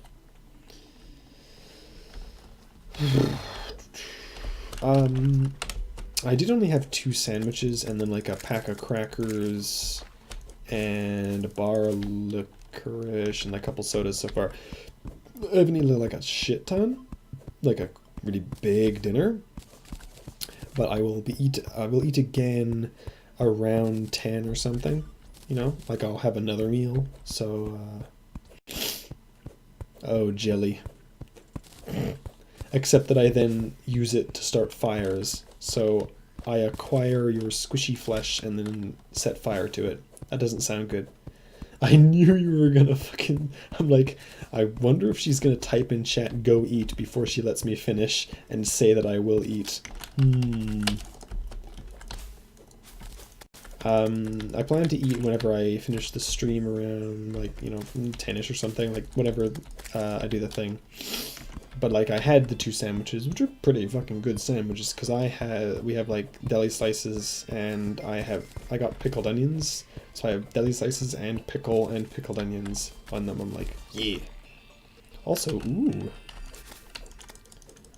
I did only have 2 sandwiches and then like a pack of crackers and a bar of licorice and a couple sodas so far. I haven't eaten like a shit ton, like a really big dinner, but I will eat again around 10 or something, you know, like I'll have another meal. So oh, jelly. Except that I then use it to start fires. So I acquire your squishy flesh and then set fire to it. That doesn't sound good. I knew you were gonna fucking... I'm like, I wonder if she's gonna type in chat, go eat, before she lets me finish and say that I will eat. I plan to eat whenever I finish the stream around, like, you know, 10ish or something, like, whenever I do the thing. But, like, I had the 2 sandwiches, which are pretty fucking good sandwiches, because we have, like, deli slices, and I got pickled onions, so I have deli slices and pickled onions on them. I'm like, yeah. Also, ooh.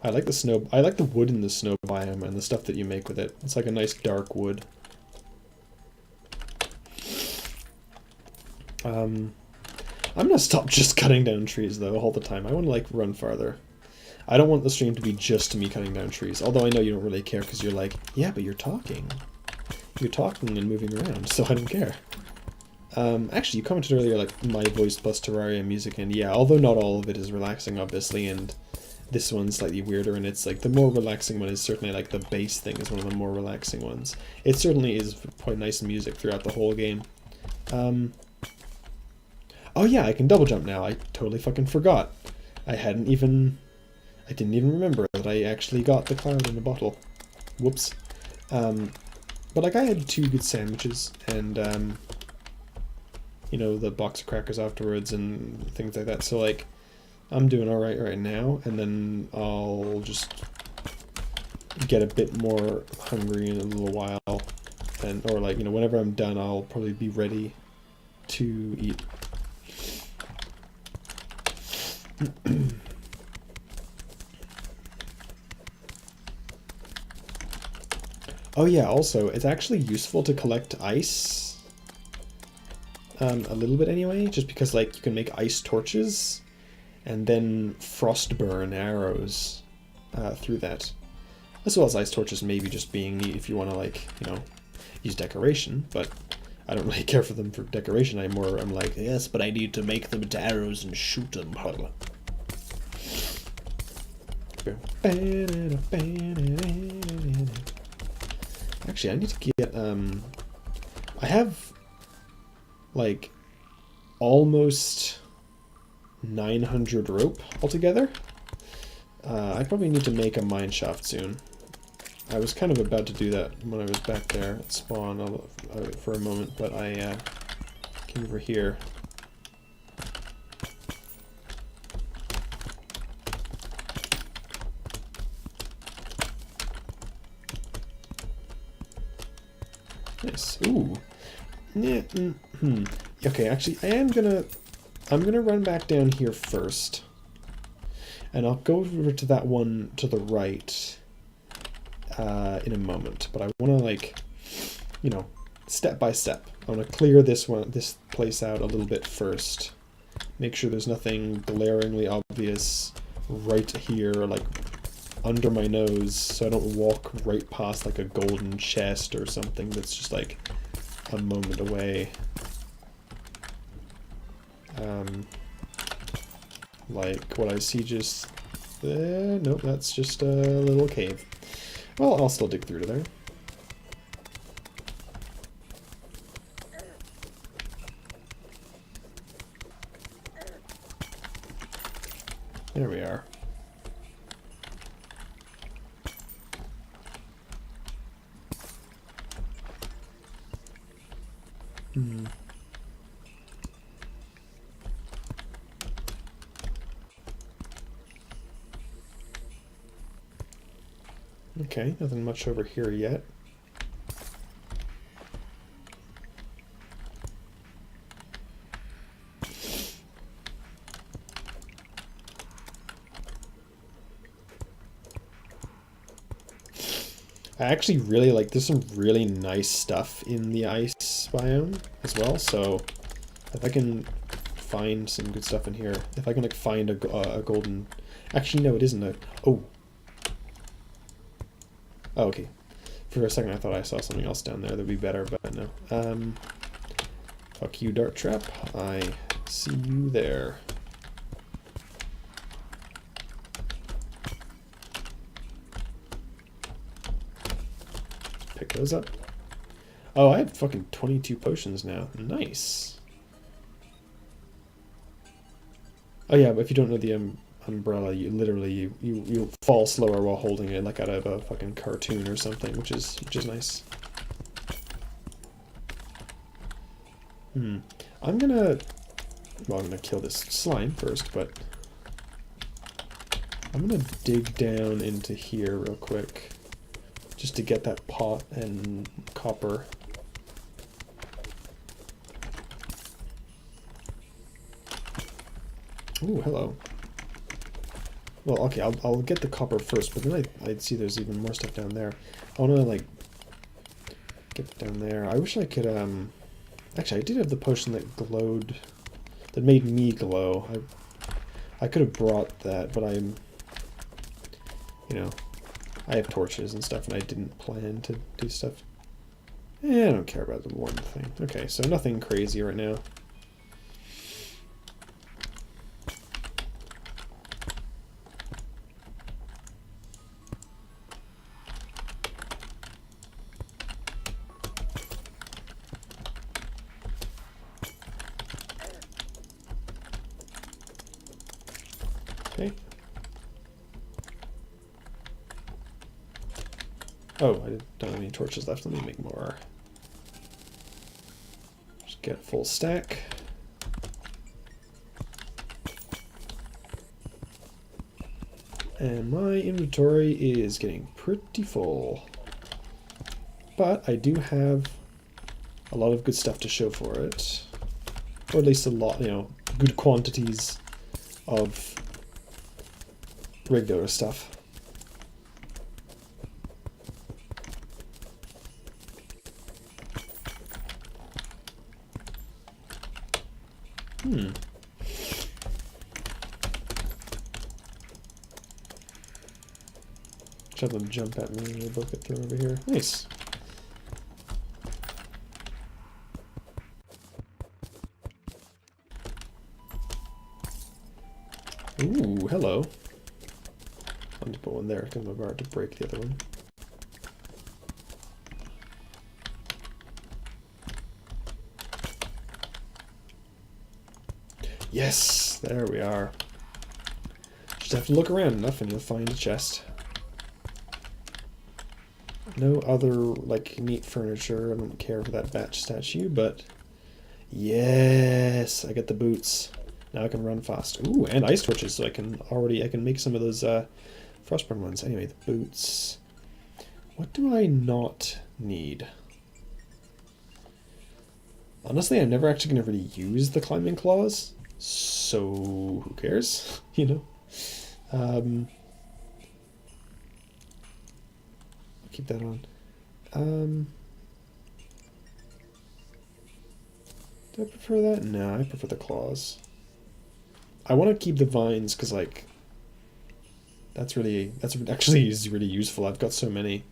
I like the wood in the snow biome and the stuff that you make with it. It's like a nice dark wood. I'm gonna stop just cutting down trees, though, all the time. I want to, like, run farther. I don't want the stream to be just me cutting down trees, although I know you don't really care because you're like, yeah, but you're talking. You're talking and moving around, so I don't care. Actually, you commented earlier, like, my voice plus Terraria music, and yeah, although not all of it is relaxing, obviously, and this one's slightly weirder, and it's, like, the more relaxing one is certainly, like, the bass thing is one of the more relaxing ones. It certainly is quite nice music throughout the whole game. Oh yeah, I can double jump now. I totally fucking forgot. I didn't even remember that I actually got the cloud in a bottle. Whoops. But like I had 2 good sandwiches and you know, the box of crackers afterwards and things like that. So like I'm doing alright right now, and then I'll just get a bit more hungry in a little while. Or like, you know, whenever I'm done, I'll probably be ready to eat. Oh yeah, also, it's actually useful to collect ice. A little bit anyway, just because like you can make ice torches and then frostburn arrows through that. As well as ice torches maybe just being neat if you want to, like, you know, use decoration, but I don't really care for them for decoration anymore. I'm like, yes, but I need to make them into arrows and shoot them. Actually, I need to get, I have, like, almost 900 rope altogether. I probably need to make a mine shaft soon. I was kind of about to do that when I was back there at spawn for a moment, but I came over here. Nice. Ooh. Yeah. Okay, actually, I'm gonna run back down here first, and I'll go over to that one to the right in a moment. But I want to, like, you know, step by step. I want to clear this place out a little bit first. Make sure there's nothing glaringly obvious right here, like under my nose, so I don't walk right past like a golden chest or something that's just like a moment away. Like what I see just there. Nope, that's just a little cave. Well, I'll still dig through to there. There we are. Okay, nothing much over here yet. I actually really like, there's some really nice stuff in the ice biome as well, so if I can find some good stuff in here, if I can like find a golden, actually no, it isn't a, oh, okay, for a second I thought I saw something else down there that'd be better, but no. Fuck you, dart trap, I see you there. Pick those up. Oh, I have fucking 22 potions now. Nice. Oh yeah, but if you don't know the umbrella, you literally you fall slower while holding it, like out of a fucking cartoon or something, which is nice. I'm gonna kill this slime first, but I'm gonna dig down into here real quick, just to get that pot and copper. Ooh, hello. Well, okay, I'll get the copper first, but then I'd see there's even more stuff down there. I wanna, like, get down there. I wish I could, actually, I did have the potion that glowed, that made me glow. I could have brought that, but I'm, you know, I have torches and stuff, and I didn't plan to do stuff. I don't care about the one thing. Okay, so nothing crazy right now. Okay. Oh, I don't have any torches left. Let me make more. Just get a full stack. And my inventory is getting pretty full. But I do have a lot of good stuff to show for it. Or at least a lot, you know, good quantities of regular stuff. Just have them jump at me and they both get thrown over here. Nice. Ooh, hello. I'll just put one there because I'm about to break the other one. Yes, there we are. Just have to look around enough and you'll find a chest. No other, like, neat furniture. I don't care for that bat statue, but... Yes! I get the boots. Now I can run fast. Ooh, and ice torches, so I can make some of those, Frostburn ones. Anyway, the boots. What do I not need? Honestly, I'm never actually going to really use the climbing claws, so who cares, you know? I'll keep that on. Do I prefer that? No, I prefer the claws. I want to keep the vines because, like, that's actually is really useful. I've got so many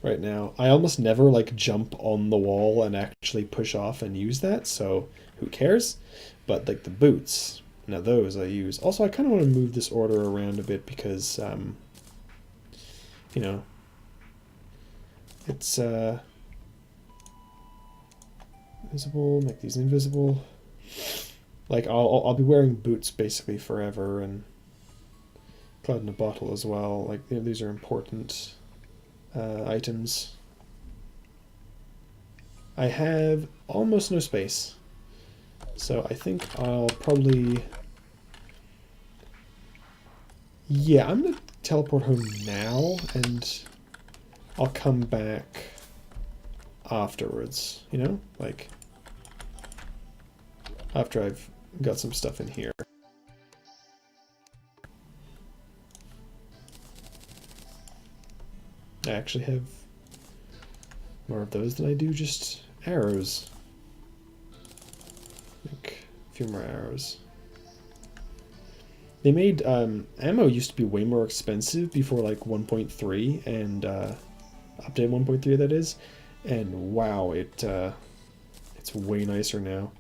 right now. I almost never like jump on the wall and actually push off and use that, so who cares? But like the boots, now those I use. Also, I kind of want to move this order around a bit because, you know, it's visible. Make these invisible. Like I'll be wearing boots basically forever, and Cloud in a bottle as well. Like, you know, these are important items. I have almost no space, so I think I'll probably... Yeah, I'm gonna teleport home now, and I'll come back afterwards, you know? Like, after I've got some stuff in here. I actually have more of those than I do just arrows. Like a few more arrows. They made ammo used to be way more expensive before like 1.3 and update 1.3 that is, and wow, it's way nicer now.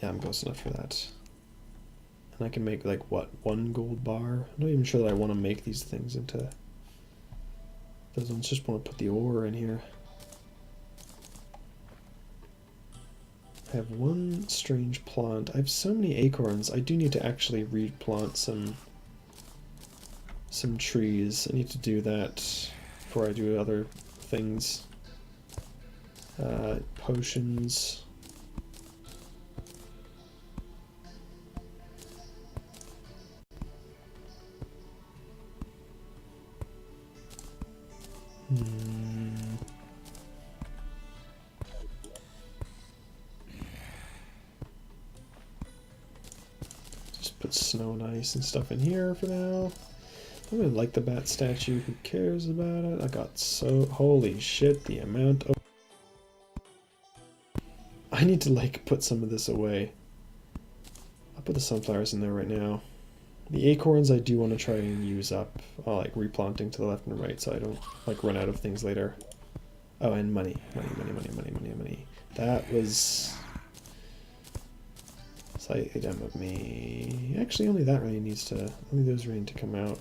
Yeah, I'm close enough for that. And I can make, like, what, 1 gold bar? I'm not even sure that I want to make these things into those ones. Just want to put the ore in here. I have one strange plant. I have so many acorns. I do need to actually replant some trees. I need to do that before I do other things. Potions. Just put snow and ice and stuff in here for now. I really like the bat statue. Who cares about it? I got so... Holy shit, the amount of... I need to, like, put some of this away. I'll put the sunflowers in there right now. The acorns I do want to try and use up, like replanting to the left and right so I don't like run out of things later. Oh, and money. Money. That was slightly dumb of me. Actually, only that really needs to, only those really need to come out.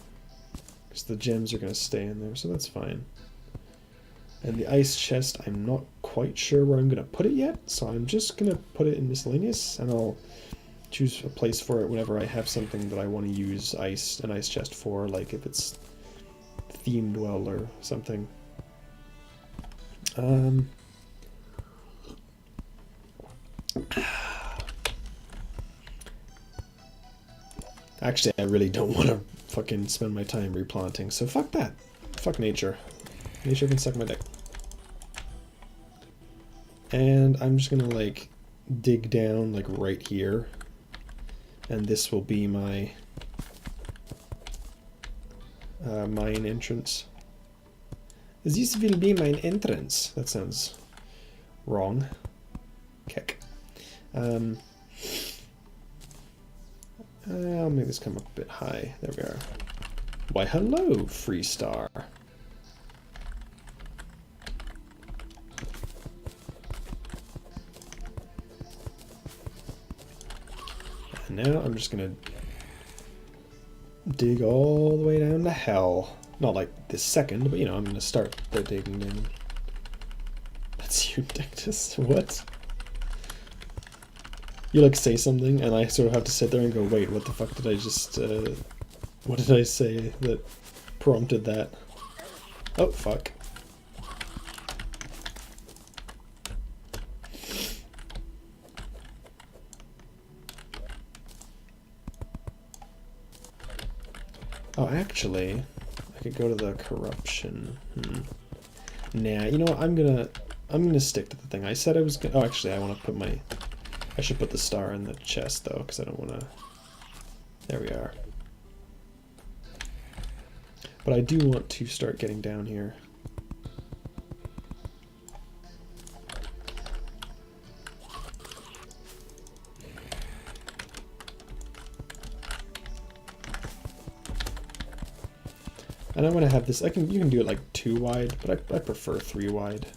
Because the gems are going to stay in there, so that's fine. And the ice chest, I'm not quite sure where I'm going to put it yet, so I'm just going to put it in miscellaneous, and I'll choose a place for it whenever I have something that I want to use an ice chest for, like if it's themed well or something. Actually, I really don't want to fucking spend my time replanting, so fuck that. Fuck nature. Nature can suck my dick. And I'm just gonna like dig down like right here. And this will be my mine entrance. This will be my entrance. That sounds wrong. Kick. I'll make this come up a bit high. There we are. Why, hello, Free Star. And now I'm just gonna dig all the way down to hell. Not like this second, but you know, I'm gonna start the digging down. That's Dictus? What? You like say something and I sort of have to sit there and go, wait, what the fuck did I just, what did I say that prompted that? Oh, fuck. Oh, actually, I could go to the corruption. Nah, you know what? I'm gonna stick to the thing. I said I was gonna. Oh, actually, I want to put my. I should put the star in the chest though, because I don't want to. There we are. But I do want to start getting down here. And I want to have this. You can do it like 2 wide, but I prefer 3 wide.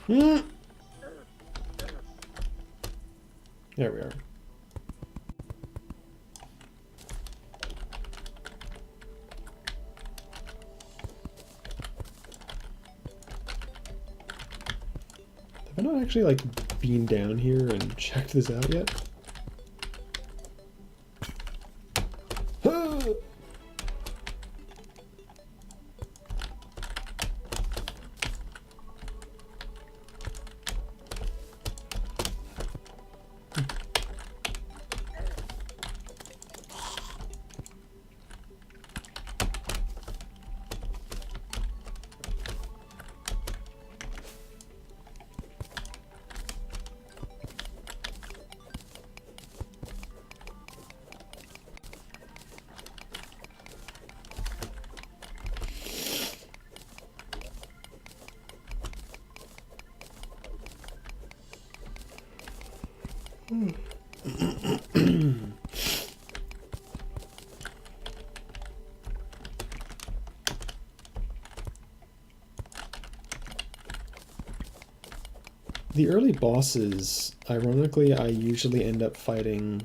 Me. There we are. Have I not actually like been down here and checked this out yet? The early bosses, ironically, I usually end up fighting,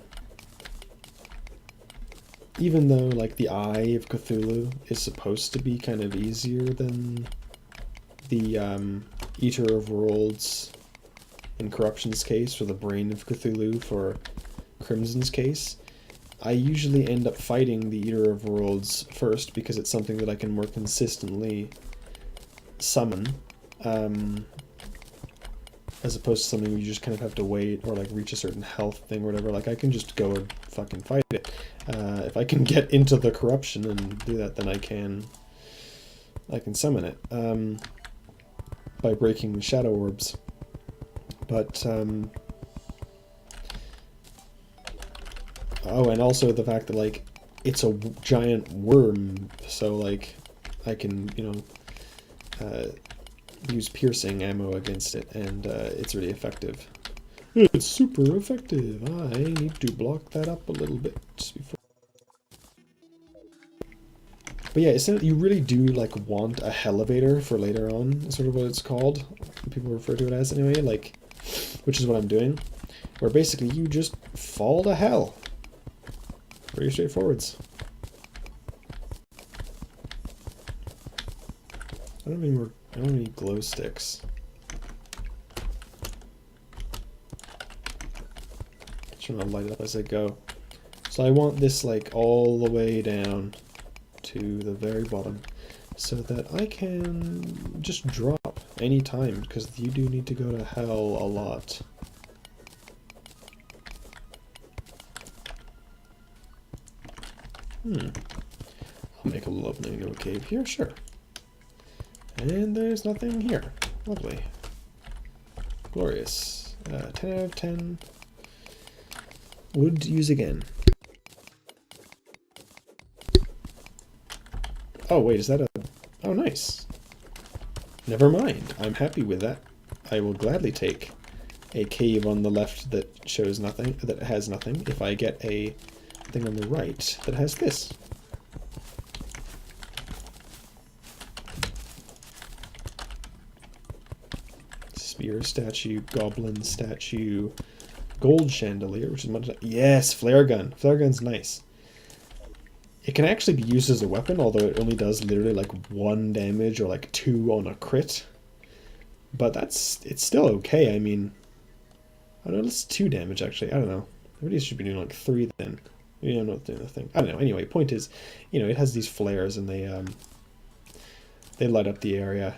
even though like the Eye of Cthulhu is supposed to be kind of easier than the Eater of Worlds in Corruption's case, or the Brain of Cthulhu for Crimson's case. I usually end up fighting the Eater of Worlds first because it's something that I can more consistently summon. As opposed to something where you just kind of have to wait or like reach a certain health thing or whatever. Like I can just go and fucking fight it. If I can get into the corruption and do that, then I can summon it by breaking the shadow orbs. But oh, and also the fact that like it's a giant worm, so like I can use piercing ammo against it, and it's really effective. It's super effective. I need to block that up a little bit before. But yeah, it's not, you really do like want a elevator for later on. Is sort of what it's called. People refer to it as anyway. Like, which is what I'm doing, where basically you just fall to hell. Pretty straightforwards. I don't have any glow sticks. Trying to light it up as I go. So I want this like all the way down to the very bottom so that I can just drop any time, because you do need to go to hell a lot. I'll make a little opening into a cave here, sure. And there's nothing here. Lovely. Glorious. 10 out of 10. Would use again. Oh, wait, is that a... Oh, nice. Never mind. I'm happy with that. I will gladly take a cave on the left that shows nothing, that has nothing, if I get a thing on the right that has this. Spear statue, goblin statue, Gold chandelier, which is much... Yes, flare gun. Flare gun's nice. It can actually be used as a weapon, although it only does literally like 1 damage or like 2 on a crit. But it's still okay. I mean, I don't know, it's 2 damage actually. I don't know. Maybe it should be doing like 3 then. Maybe I'm not doing the thing. I don't know. Anyway, point is, you know, it has these flares and they light up the area.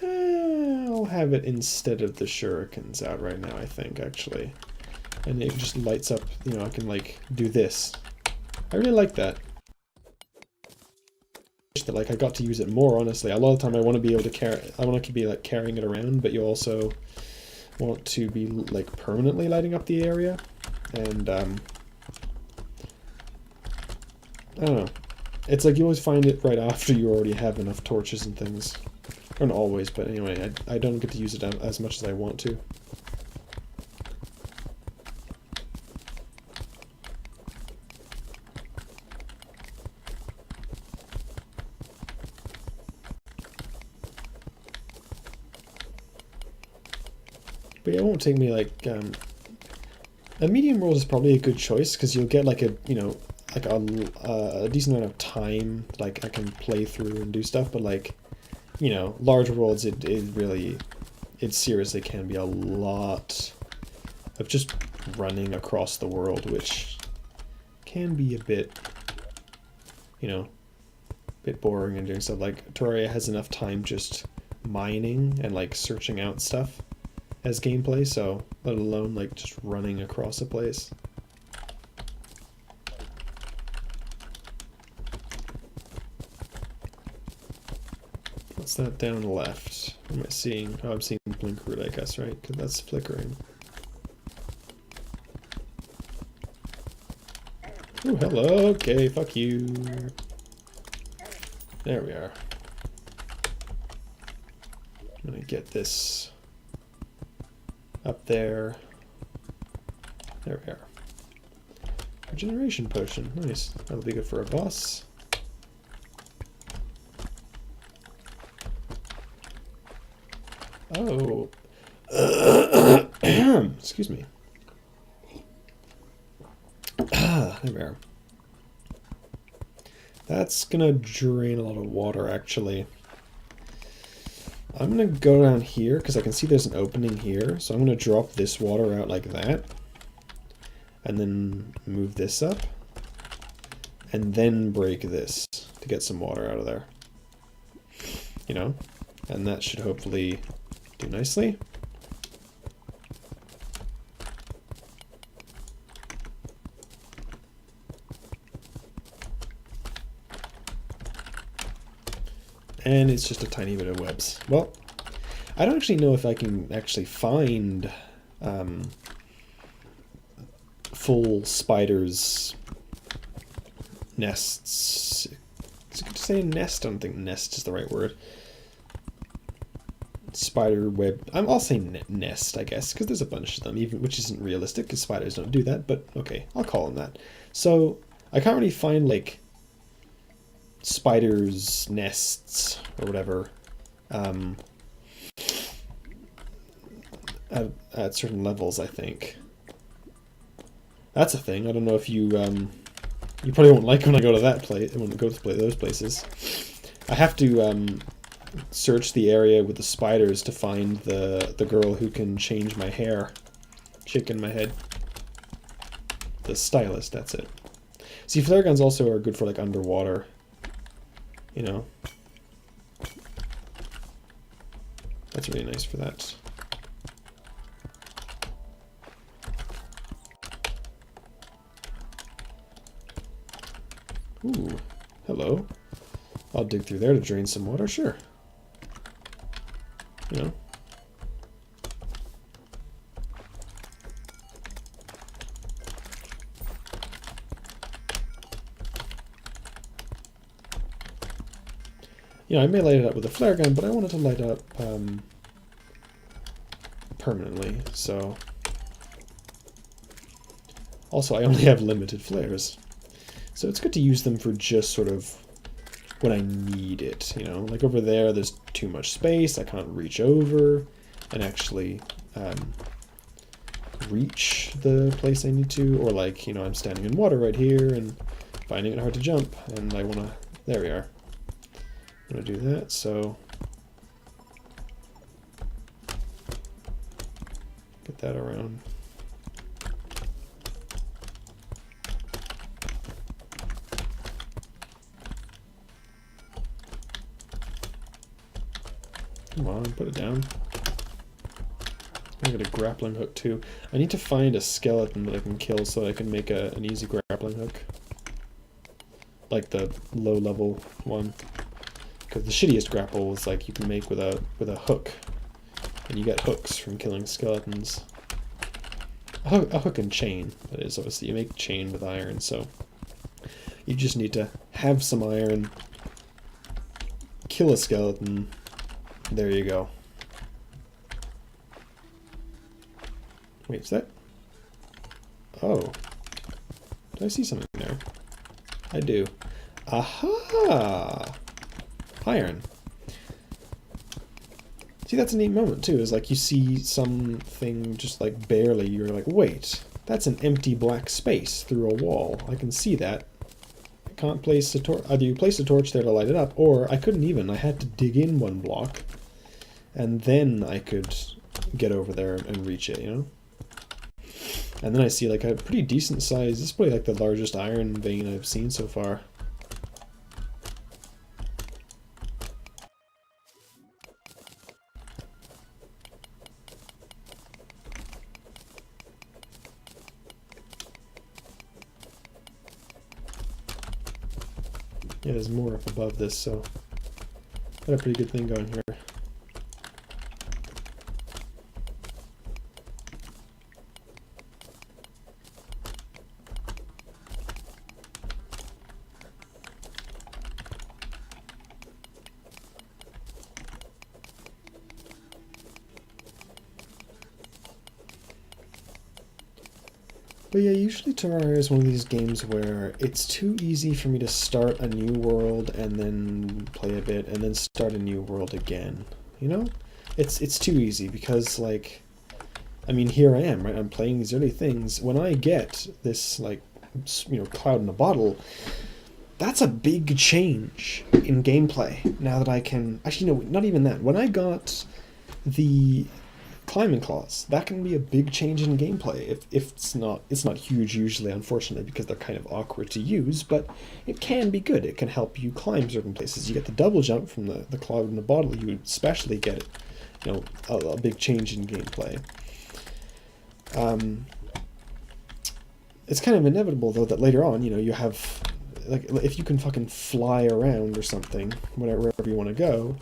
I'll have it instead of the shurikens out right now, I think, actually. And it just lights up, you know, I can, like, do this. I really like that. That, like, I got to use it more, honestly. A lot of the time I want to be able to carry, I want to be, like, carrying it around, but you also want to be, like, permanently lighting up the area. And, I don't know. It's like you always find it right after you already have enough torches and things. Or not always, but anyway, I don't get to use it as much as I want to. But yeah, it won't take me like... a medium world is probably a good choice, because you'll get like a, you know, like a decent amount of time, like I can play through and do stuff, but like, you know, large worlds, it really, it seriously can be a lot of just running across the world, which can be a bit, you know, a bit boring and doing stuff. Like, Terraria has enough time just mining and like searching out stuff as gameplay, so let alone like just running across a place. What's that down on the left? What am I seeing? Oh, I'm seeing blink root, I guess, right? Because that's flickering. Oh, hello. Okay, fuck you. There we are. I'm gonna get this up there. There we are. Regeneration potion. Nice. That'll be good for a boss. Oh. Excuse me. There we are. That's gonna drain a lot of water, actually. I'm gonna go down here, because I can see there's an opening here, so I'm gonna drop this water out like that. And then move this up. And then break this to get some water out of there. You know? And that should hopefully do nicely. And it's just a tiny bit of webs. Well, I don't actually know if I can actually find full spiders' nests. Is it good to say nest? I don't think nest is the right word. Spider web. I'll say nest, I guess, because there's a bunch of them, even which isn't realistic because spiders don't do that. But okay, I'll call them that. So I can't really find like spiders' nests or whatever at certain levels. I think that's a thing. I don't know if you you probably won't like when I go to that place. When I go to those places, I have to search the area with the spiders to find the girl who can change my hair, shaking my head. The stylist, that's it. See, flare guns also are good for like underwater, you know. That's really nice for that. Ooh, hello. I'll dig through there to drain some water, sure. You know. Yeah, I may light it up with a flare gun, but I wanted to light up permanently, so... Also, I only have limited flares. So it's good to use them for just sort of when I need it, you know? Like over there's too much space, I can't reach over and actually reach the place I need to, or like, you know, I'm standing in water right here and finding it hard to jump, and I want to, there we are. I'm going to do that, so get that around. Come on, put it down. I got a grappling hook too. I need to find a skeleton that I can kill so I can make an easy grappling hook. Like the low level one. Because the shittiest grapple is like you can make with a hook. And you get hooks from killing skeletons. A hook and chain, that is. Obviously you make chain with iron, so you just need to have some iron, kill a skeleton, there you go. Wait, is that? Oh. Do I see something there? I do. Aha! Iron. See, that's a neat moment, too, is like you see something just like barely, you're like, wait, that's an empty black space through a wall. I can see that. I can't place a torch. Either you place a torch there to light it up, or I couldn't even. I had to dig in one block, and then I could get over there and reach it, you know? And then I see like a pretty decent size, this is probably like the largest iron vein I've seen so far. Yeah, there's more up above this, so got a pretty good thing going here. But yeah, usually Terraria is one of these games where it's too easy for me to start a new world and then play a bit and then start a new world again. You know? It's too easy because, like, I mean, here I am, right? I'm playing these early things. When I get this, like, you know, cloud in a bottle, that's a big change in gameplay. Now that I can... Actually, no, not even that. When I got the climbing claws, that can be a big change in gameplay. If it's not huge usually, unfortunately, because they're kind of awkward to use, but it can be good. It can help you climb certain places. You get the double jump from the cloud in the bottle, you especially get, you know, a big change in gameplay. It's kind of inevitable though that later on, you know, you have, like, if you can fucking fly around or something, wherever you want to go,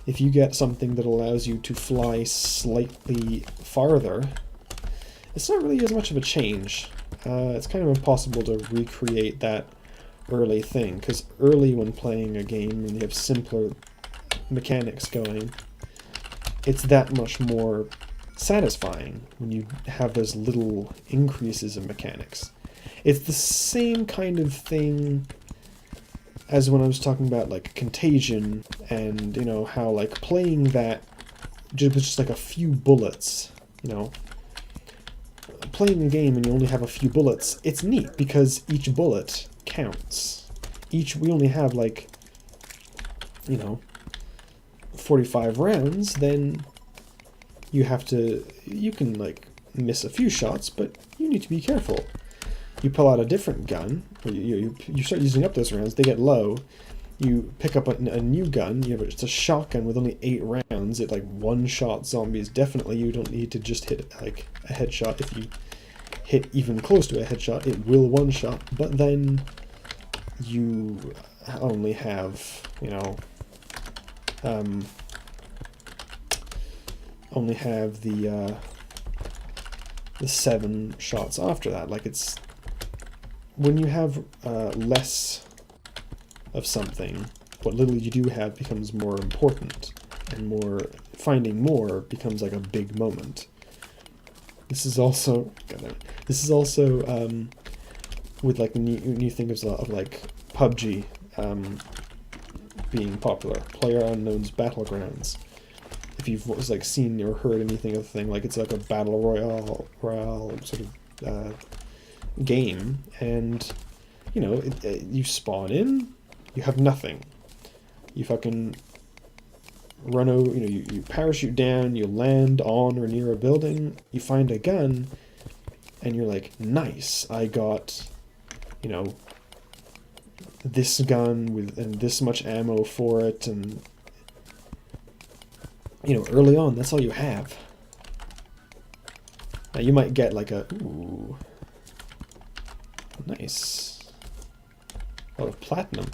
if you get something that allows you to fly slightly farther, it's not really as much of a change. It's kind of impossible to recreate that early thing, because early when playing a game and you have simpler mechanics going, it's that much more satisfying when you have those little increases in mechanics. It's the same kind of thing as when I was talking about, like, Contagion, and, you know, how, like, playing that with just, like, a few bullets, you know, playing a game and you only have a few bullets, it's neat, because each bullet counts. We only have, like, you know, 45 rounds, then you can, like, miss a few shots, but you need to be careful. You pull out a different gun, or you start using up those rounds, they get low, you pick up a new gun, it's a shotgun with only 8 rounds, it like one-shot zombies. Definitely you don't need to just hit like a headshot. If you hit even close to a headshot, it will one-shot, but then you only have, you know, only have the 7 shots after that. Like, it's when you have less of something, what little you do have becomes more important, and finding more becomes like a big moment. This is also with like new things of like PUBG. being popular. PlayerUnknown's Battlegrounds. If you've like seen or heard anything of the thing, like it's like a battle royale sort of game, and you know, you spawn in, you have nothing. You fucking run over, you know, you parachute down, you land on or near a building, you find a gun, and you're like, nice, I got, you know, this gun with and this much ammo for it, and you know, early on, that's all you have. Now you might get like a, ooh, nice, a lot of platinum.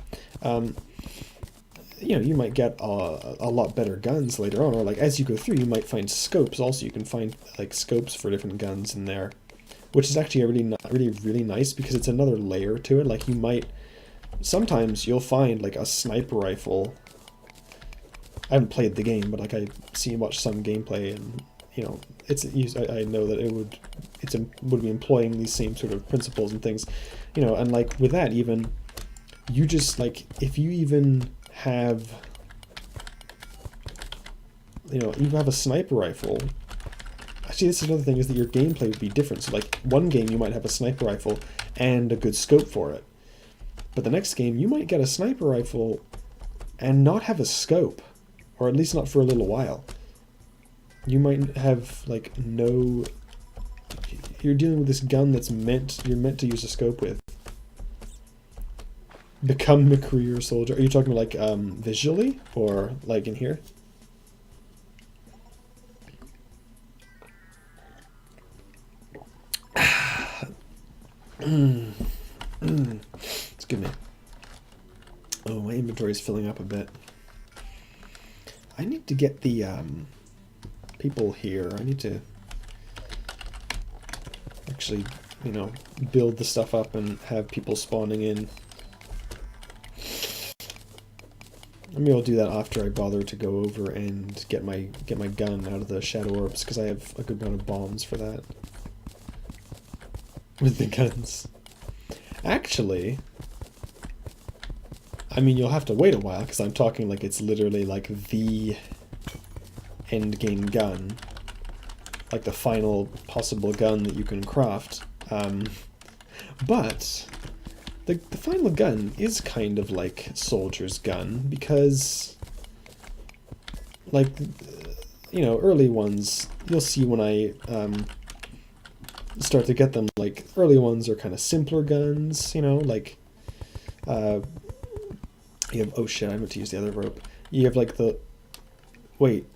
You know, you might get a lot better guns later on, or like as you go through, you might find scopes. Also, you can find like scopes for different guns in there, which is actually really nice because it's another layer to it. Like you might, sometimes you'll find like a sniper rifle. I haven't played the game, but like I watch some gameplay, and you know, I know that it would be employing these same sort of principles and things, you know, and like with that even, you just like if you even have, you know, you have a sniper rifle. Actually, this is another thing, is that your gameplay would be different. So like one game you might have a sniper rifle and a good scope for it, but the next game you might get a sniper rifle and not have a scope, or at least not for a little while. You might have like no, you're dealing with this gun that's you're meant to use a scope with. Become a career soldier. Are you talking like visually, or like in here? Excuse me. Oh, my inventory is filling up a bit. I need to get the people here. I need to actually, you know, build the stuff up and have people spawning in. Maybe I'll do that after I bother to go over and get my gun out of the shadow orbs, because I have a good amount of bombs for that. With the guns. Actually, I mean, you'll have to wait a while, because I'm talking like it's literally like the end game gun. Like the final possible gun that you can craft. But the final gun is kind of like Soldier's gun, because like, you know, early ones, you'll see when I start to get them, like early ones are kind of simpler guns, you know, like you have, oh shit, I meant to use the other rope. You have like the, wait,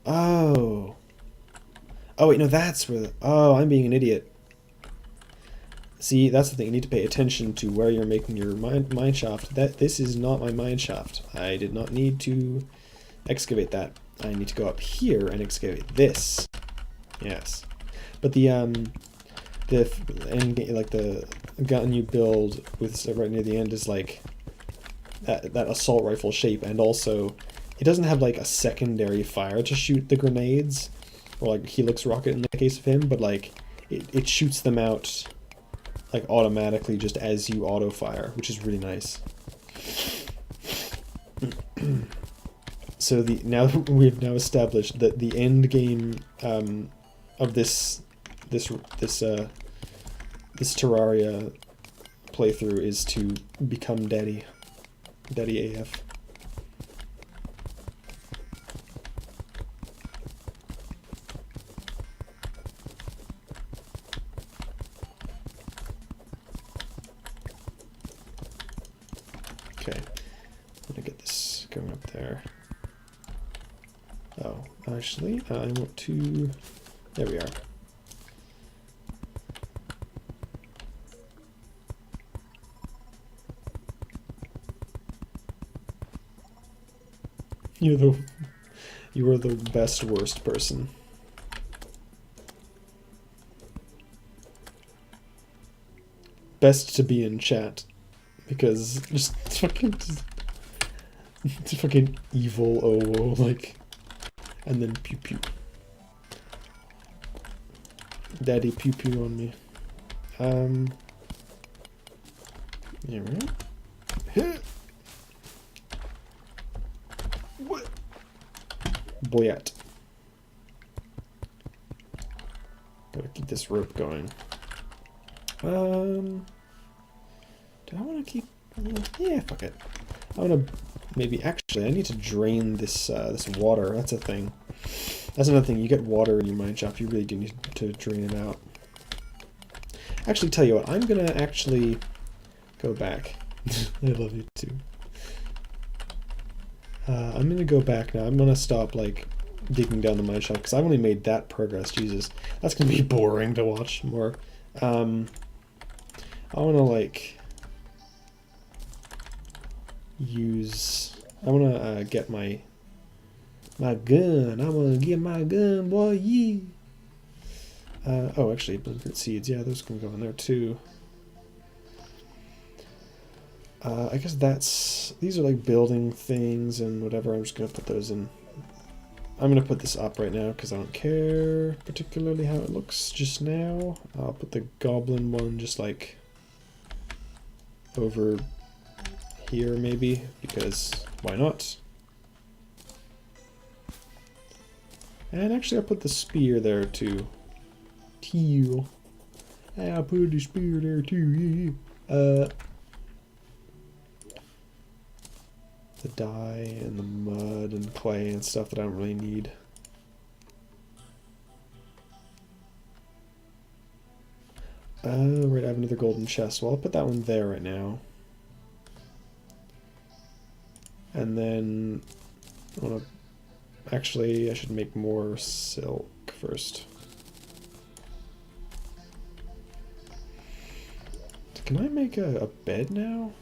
oh wait, no, that's where the, oh, I'm being an idiot. See, that's the thing, you need to pay attention to where you're making your mine shaft. This is not my mine shaft. I did not need to excavate that. I need to go up here and excavate this. Yes. But the end, like the gun you build with right near the end is like that assault rifle shape, and also it doesn't have like a secondary fire to shoot the grenades, or like Helix rocket in the case of him, but like it shoots them out like automatically just as you auto fire, which is really nice. So we've now established that the end game of this Terraria playthrough is to become Daddy AF. Okay, I'm gonna get this going up there. Oh, actually, I want to, there we are. You are the best worst person. Best to be in chat, because just fucking evil like, and then pew pew. Daddy pew pew on me. Here we go. What? Boyette. Gotta keep this rope going. Do I want to keep... Yeah, fuck it. I want to... Maybe... Actually, I need to drain this this water. That's a thing. That's another thing. You get water in your mine shop. You really do need to drain it out. Actually, tell you what. I'm going to actually go back. I love you too. I'm going to go back now. I'm going to stop, like, digging down the mine shaft, because I've only made that progress. Jesus. That's going to be boring to watch more. I want to, like, use... I want to get my gun. I want to get my gun, boy, yeah. Oh, actually, blueprint seeds. Yeah, those can go in there, too. I guess that's... These are like building things and whatever. I'm just going to put those in. I'm going to put this up right now because I don't care particularly how it looks just now. I'll put the goblin one just like over here maybe, because why not? And actually I'll put the spear there too. I'll put the spear there too, yeah. The dye and the mud and clay and stuff that I don't really need. Right, I have another golden chest. Well, I'll put that one there right now. And then I want to... Actually, I should make more silk first. Can I make a bed now?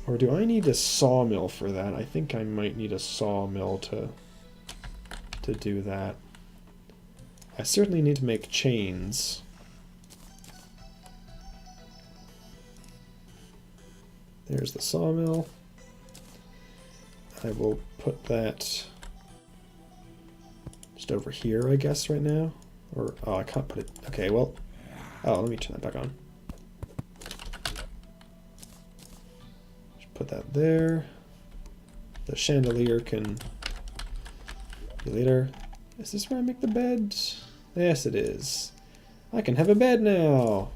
Or do I need a sawmill for that? I think I might need a sawmill to do that. I certainly need to make chains. There's the sawmill. I will put that just over here, I guess, right now. Or, oh, I can't put it... Okay, well... Oh, let me turn that back on. Put that there. The chandelier can be later. Is this where I make the bed? Yes, it is. I can have a bed now.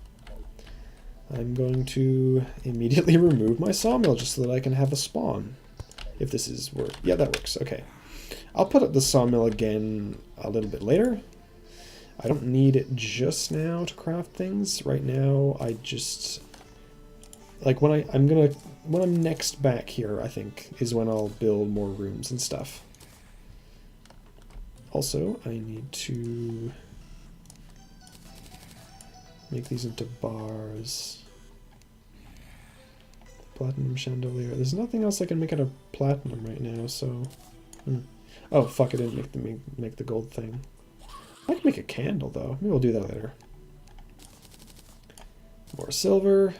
I'm going to immediately remove my sawmill just so that I can have a spawn. If this is work. Yeah, that works. Okay. I'll put up the sawmill again a little bit later. I don't need it just now to craft things. Right now, I just... Like, when I'm next back here, I think, is when I'll build more rooms and stuff. Also, I need to make these into bars. Platinum chandelier. There's nothing else I can make out of platinum right now, so... Oh, fuck, I didn't make the gold thing. I can make a candle, though. Maybe we'll do that later. More silver.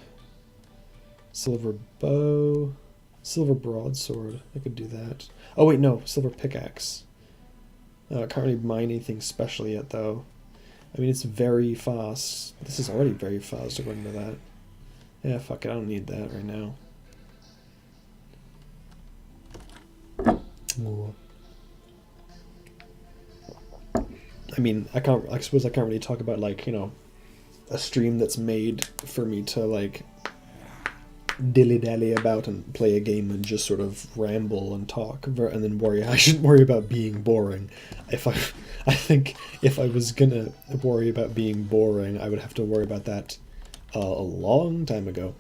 Silver bow. Silver broadsword. I could do that. Oh, wait, no. Silver pickaxe. I can't really mine anything special yet, though. I mean, it's very fast. This is already very fast according to that. Yeah, fuck it. I don't need that right now. Ooh. I mean, I suppose I can't really talk about, like, you know, a stream that's made for me to, like, dilly-dally about and play a game and just sort of ramble and talk and then worry. I shouldn't worry about being boring. I think if I was gonna worry about being boring, I would have to worry about that a long time ago.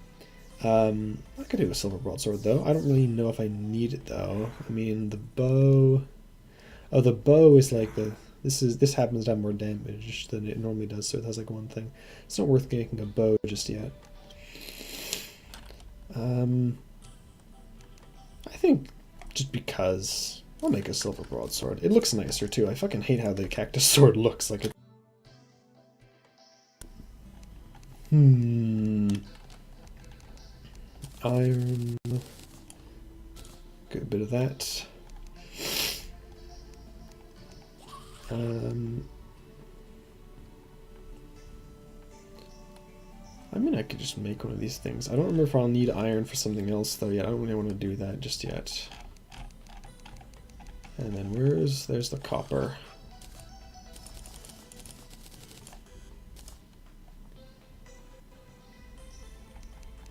I could do a silver broadsword, though. I don't really know if I need it, though. I mean, the bow... Oh, the bow is like the... This happens to have more damage than it normally does, so it has like one thing. It's not worth making a bow just yet. I think just because I'll make a silver broadsword. It looks nicer too. I fucking hate how the cactus sword looks like it. Iron. Good bit of that. I mean, I could just make one of these things. I don't remember if I'll need iron for something else though yet. I don't really want to do that just yet. And then there's the copper.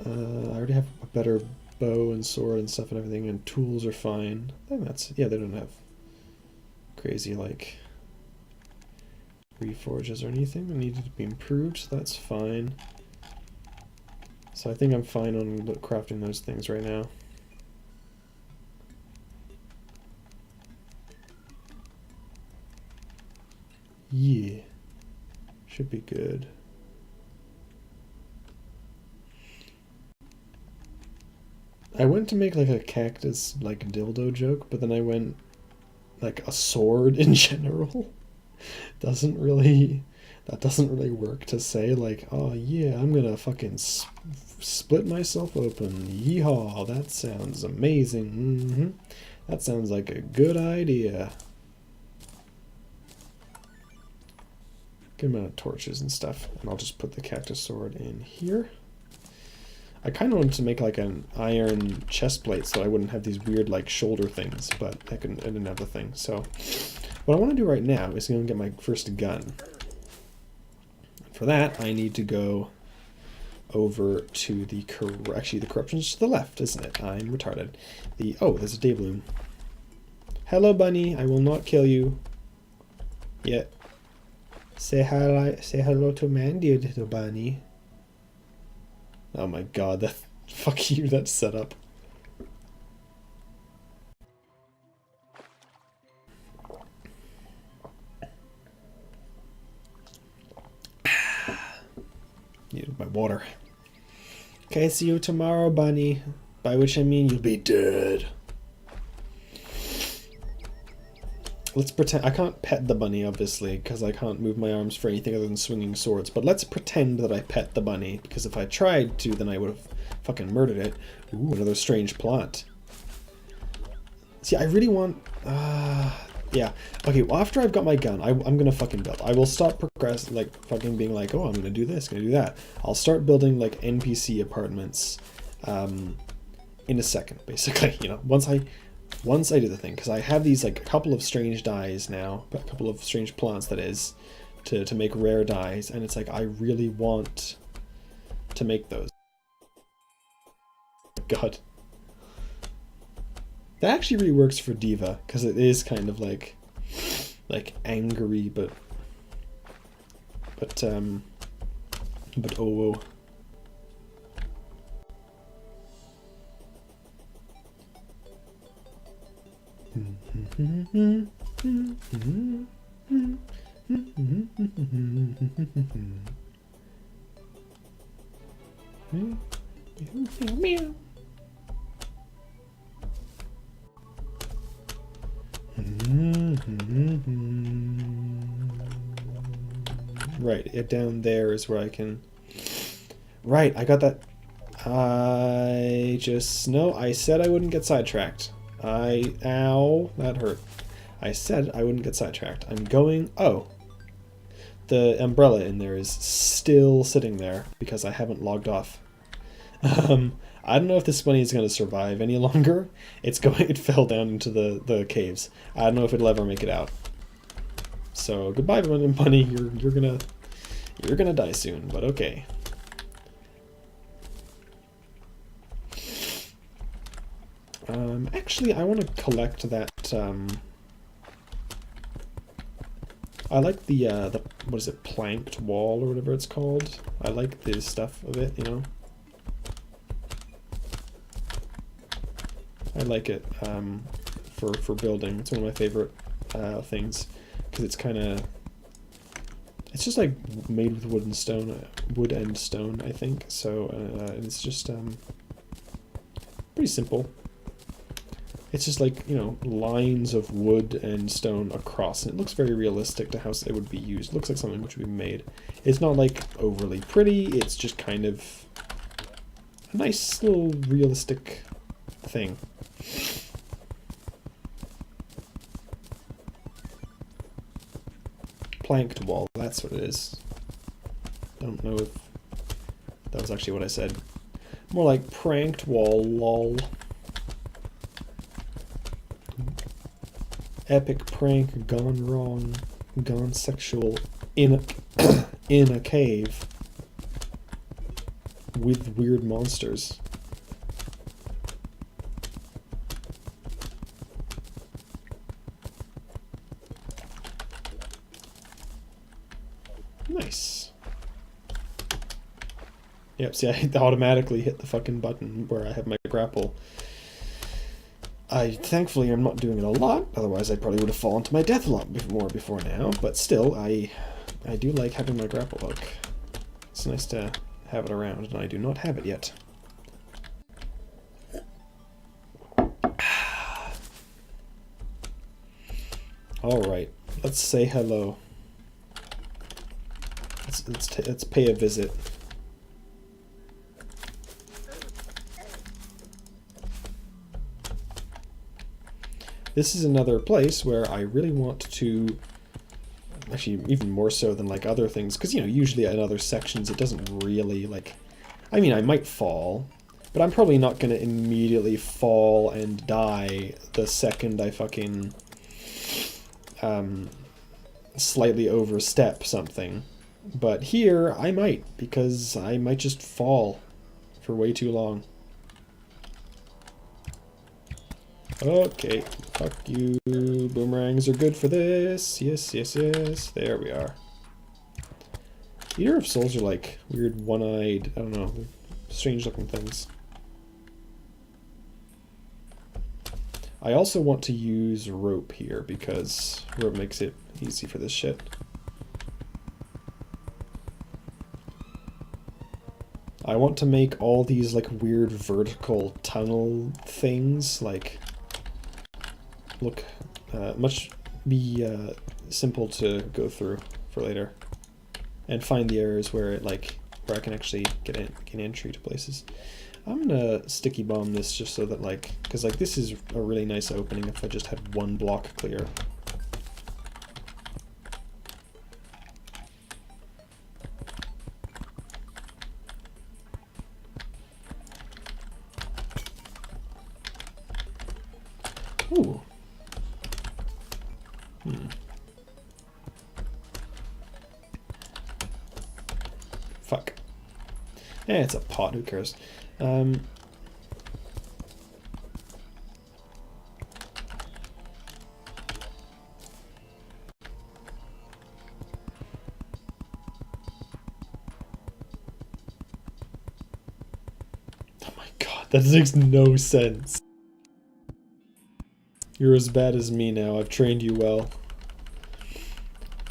I already have a better bow and sword and stuff and everything, and tools are fine. I think that's, yeah, they don't have crazy like reforges or anything that needed to be improved, so that's fine. So I think I'm fine on crafting those things right now. Yeah, should be good. I went to make like a cactus like dildo joke, but then I went like a sword in general. That doesn't really work to say like, oh yeah, I'm gonna fucking split myself open. Yeehaw, that sounds amazing. That sounds like a good idea. Good amount of torches and stuff, and I'll just put the cactus sword in here. I kind of wanted to make like an iron chest plate so I wouldn't have these weird like shoulder things, but I didn't have the thing. So what I want to do right now is go and get my first gun. For that, I need to go over to the actually the corruption's to the left, isn't it? I'm retarded. Oh, there's a day bloom. Hello, bunny. I will not kill you. Yet. Say hello to Mandy, little bunny. Oh my god, that fuck you, that setup. Needed my water. Okay, see you tomorrow, bunny. By which I mean you'll be dead. Let's pretend I can't pet the bunny, obviously, because I can't move my arms for anything other than swinging swords. But let's pretend that I pet the bunny, because if I tried to, then I would have fucking murdered it. Ooh, another strange plot. See, I really want... yeah. Okay, well, after I've got my gun, I'm gonna fucking build. I will stop like, fucking being like, oh, I'm gonna do this, gonna do that. I'll start building, like, NPC apartments, in a second, basically, you know, once I do the thing, because I have these, like, a couple of strange dyes now, a couple of strange plants, that is, to make rare dyes, and it's like, I really want to make those. God. That actually really works for Diva, because it is kind of like angry, but oh. Right, it down there is where I can... Right, I got that... No, I said I wouldn't get sidetracked. Ow, that hurt. I said I wouldn't get sidetracked. I'm going... Oh. The umbrella in there is still sitting there because I haven't logged off. I don't know if this bunny is going to survive any longer. It fell down into the caves. I don't know if it'll ever make it out. So goodbye, bunny. You're gonna die soon, but okay. Actually, I want to collect that. I like the what is it, planked wall or whatever it's called. I like the stuff of it, you know. I like it for building. It's one of my favorite things because it's kind of, it's just like made with wood and stone, I think. So it's just pretty simple. It's just like, you know, lines of wood and stone across, and it looks very realistic to how it would be used. It looks like something which would be made. It's not like overly pretty. It's just kind of a nice little realistic thing. Planked wall, that's what it is. Don't know if that was actually what I said. More like pranked wall, lol. Epic prank gone wrong, gone sexual in a in a cave with weird monsters. Nice. Yep, see, I automatically hit the fucking button where I have my grapple. I thankfully am not doing it a lot, otherwise I probably would have fallen to my death a lot more before now, but still, I do like having my grapple hook. It's nice to have it around, and I do not have it yet. Alright, let's say hello. Let's pay a visit. This is another place where I really want to, actually even more so than like other things, because, you know, usually in other sections it doesn't really, like, I mean, I might fall, but I'm probably not going to immediately fall and die the second I fucking slightly overstep something. But here, I might, because I might just fall for way too long. Okay, fuck you. Boomerangs are good for this. Yes, yes, yes. There we are. Eater of Souls are like weird one-eyed, I don't know, strange looking things. I also want to use rope here because rope makes it easy for this shit. I want to make all these like weird vertical tunnel things like look simple to go through for later, and find the areas where I can actually get entry to places. I'm gonna sticky bomb this just so that because this is a really nice opening if I just had one block clear. Ooh. Fuck. Eh, it's a pot, who cares? Oh my god, that makes no sense. You're as bad as me now, I've trained you well.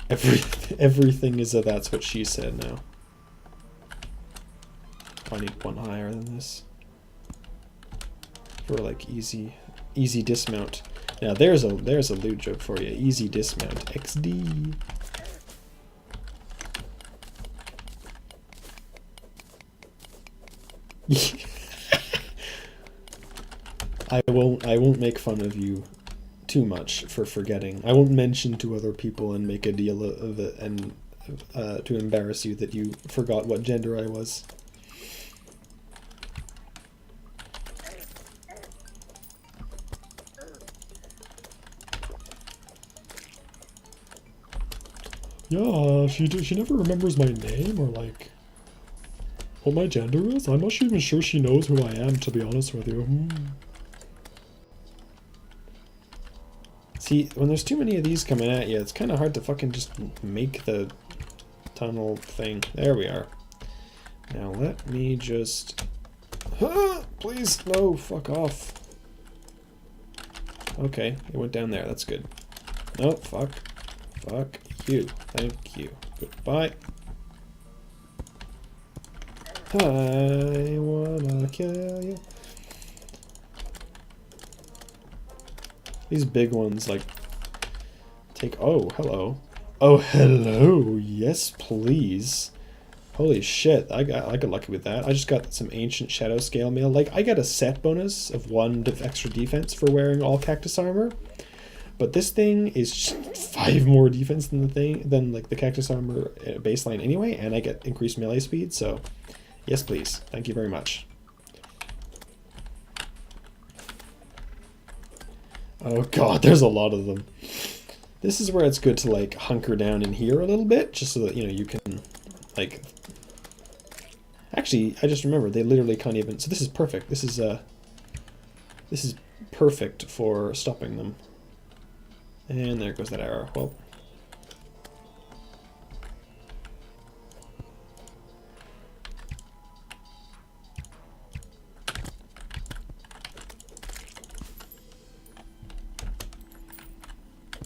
Everything is a that's what she said now. I need one higher than this. For like easy dismount. Now there's a loot joke for you. Easy dismount. XD. I won't make fun of you too much for forgetting. I won't mention to other people and make a deal of it and to embarrass you that you forgot what gender I was. Yeah, she never remembers my name or like what my gender is. I'm not even sure she knows who I am, to be honest with you. See, when there's too many of these coming at you, it's kind of hard to fucking just make the tunnel thing. There we are. Now let me just... please, no, fuck off. Okay, it went down there, that's good. No, fuck. Fuck you. Thank you. Goodbye. I wanna kill you. These big ones, like, take... Oh, hello. Oh, hello. Yes, please. Holy shit. I got lucky with that. I just got some ancient shadow scale mail. Like, I got a set bonus of 1 extra defense for wearing all cactus armor. But this thing is just 5 more defense than the cactus armor baseline anyway, and I get increased melee speed, so Yes, please. Thank you very much. Oh god, there's a lot of them. This is where it's good to, like, hunker down in here a little bit, just so that, you know, you can, like... Actually, I just remembered, they literally can't even... So this is perfect. This is perfect for stopping them. And there goes that arrow. Well...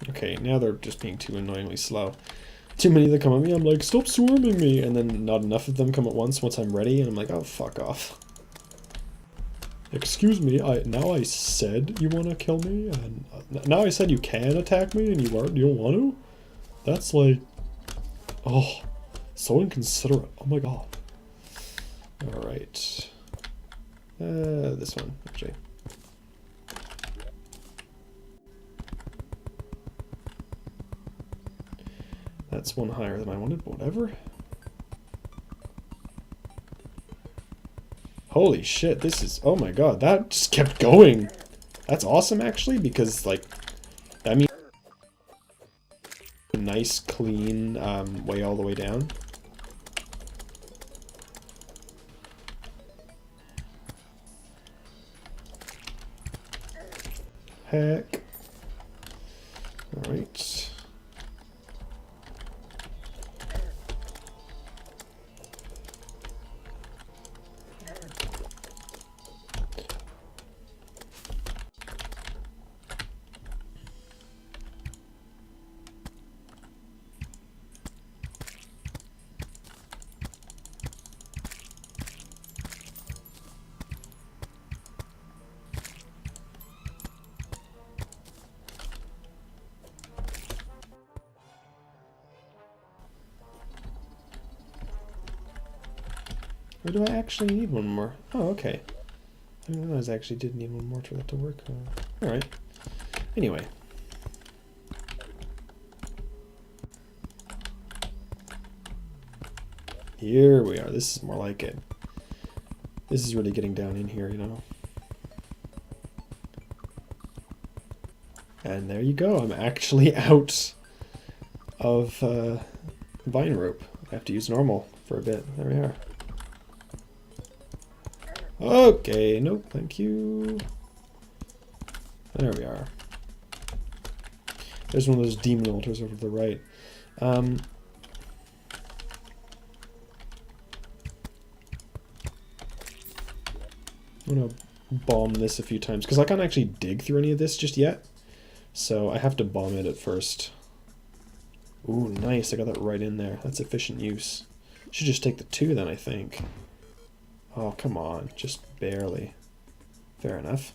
Okay, now they're just being too annoyingly slow. Too many that come at me, I'm like, stop swarming me! And then not enough of them come at once I'm ready, and I'm like, oh, fuck off. Excuse me, now I said you want to kill me, and now I said you can attack me, and you don't want to? That's like... Oh, so inconsiderate. Oh my god. Alright. This one, actually. That's one higher than I wanted, but whatever. Holy shit, this is... Oh my god, that just kept going! That's awesome, actually, because, like, that means a nice, clean way all the way down. Heck. Alright. Or do I actually need one more? Oh, okay. I didn't realize I actually did need one more for that to work. Alright. Anyway. Here we are. This is more like it. This is really getting down in here, you know. And there you go. I'm actually out of vine rope. I have to use normal for a bit. There we are. Okay, nope, thank you. There we are. There's one of those demon altars over to the right. I'm gonna bomb this a few times, because I can't actually dig through any of this just yet. So I have to bomb it at first. Ooh, nice, I got that right in there. That's efficient use. Should just take the 2 then, I think. Oh, come on, just barely. Fair enough.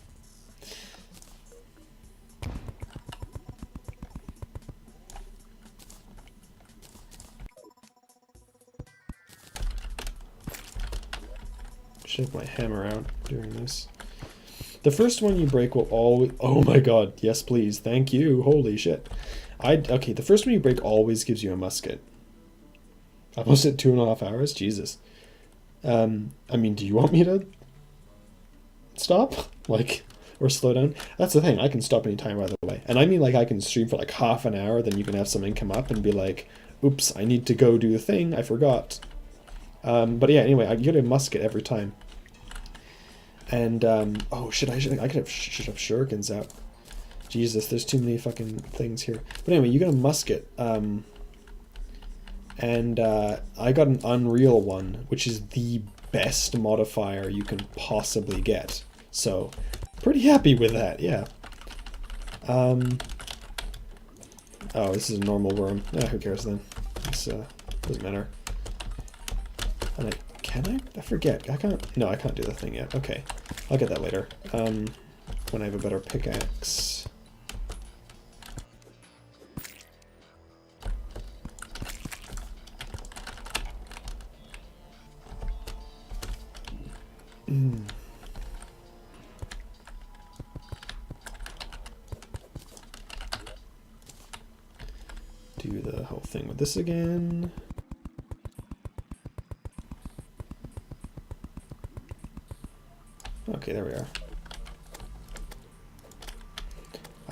Should have my hammer out doing this. The first one you break will always... Oh my god, yes please, thank you, holy shit. Okay, the first one you break always gives you a musket. Almost at 2.5 hours? Jesus. I mean, do you want me to stop? Like, or slow down? That's the thing, I can stop anytime, by the way. And I mean, like, I can stream for like half an hour, then you can have something come up and be like, oops, I need to go do the thing, I forgot. But yeah, anyway, I get a musket every time. And, oh shit, I should have shurikens out. Jesus, there's too many fucking things here. But anyway, you get a musket, and I got an Unreal one, which is the best modifier you can possibly get. So, pretty happy with that, yeah. Oh, this is a normal worm. Who cares then? This doesn't matter. And I forget. I can't... No, I can't do the thing yet. Okay. I'll get that later. When I have a better pickaxe. Do the whole thing with this again. Okay, there we are.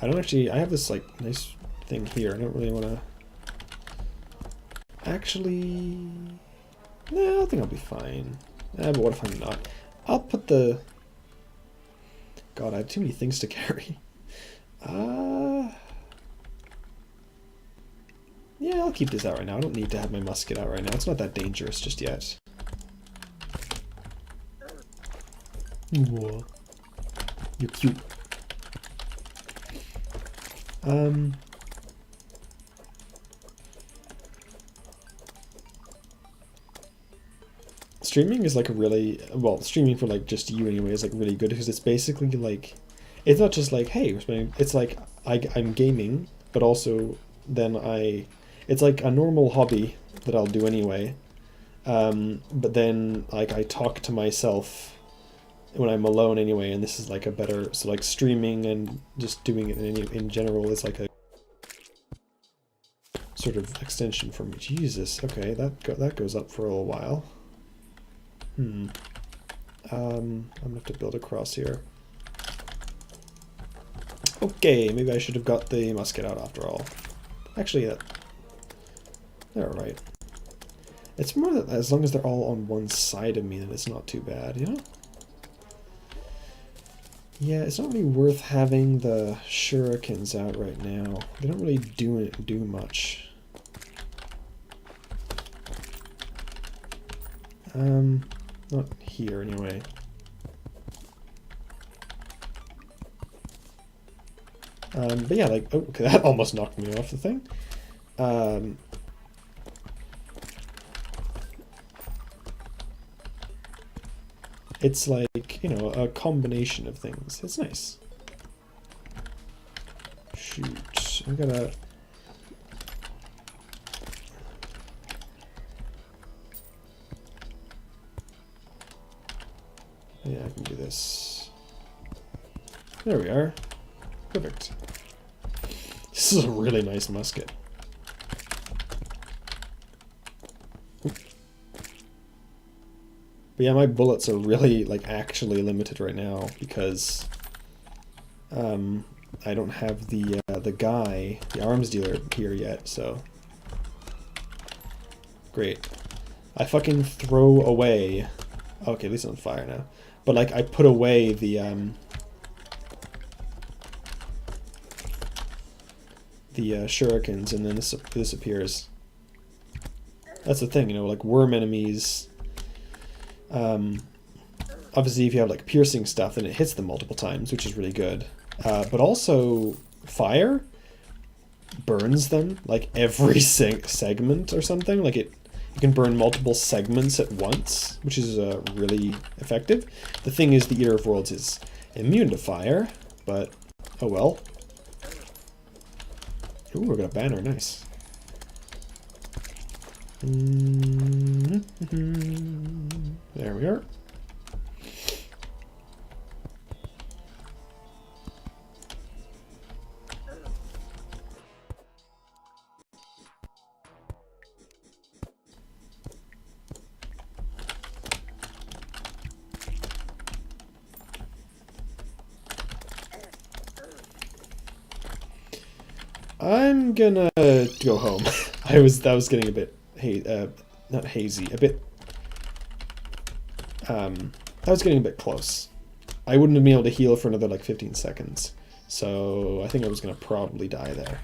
I have this like nice thing here. I don't really want to... Actually... No, I think I'll be fine. But what if I'm not? I'll put the... God, I have too many things to carry. Yeah, I'll keep this out right now. I don't need to have my musket out right now. It's not that dangerous just yet. Whoa. You're cute. Streaming is like a really, well, streaming for like just you anyway is like really good because it's basically like, it's not just like, hey, we're spending, it's like I'm gaming, but also then it's like a normal hobby that I'll do anyway. But then like I talk to myself when I'm alone anyway, and this is like a better, so like streaming and just doing it in general is like a sort of extension for me. Jesus, okay, that goes up for a little while. I'm gonna have to build across here. Okay, maybe I should have got the musket out after all. Actually, they're alright. It's more that as long as they're all on one side of me, then it's not too bad, you know? Yeah, it's not really worth having the shurikens out right now. They don't really do much. Not here anyway. But yeah, like, oh, okay, that almost knocked me off the thing. It's like, you know, a combination of things. It's nice. Shoot, I'm gonna... Yeah, I can do this. There we are. Perfect. This is a really nice musket. But yeah, my bullets are really, like, actually limited right now because I don't have the guy, the arms dealer here yet, so... Great. I fucking throw away... Okay, at least it's on fire now. But, like, I put away the shurikens, and then this appears. That's the thing, you know, like, worm enemies... obviously, if you have, like, piercing stuff, then it hits them multiple times, which is really good. But also, fire burns them, like, every segment or something. Like, you can burn multiple segments at once, which is really effective. The thing is, the Eater of Worlds is immune to fire, but oh well. Ooh, we got a banner, nice. There we are. I'm gonna go home. That was getting a bit not hazy, a bit that was getting a bit close. I wouldn't have been able to heal for another like 15 seconds. So I think I was gonna probably die there.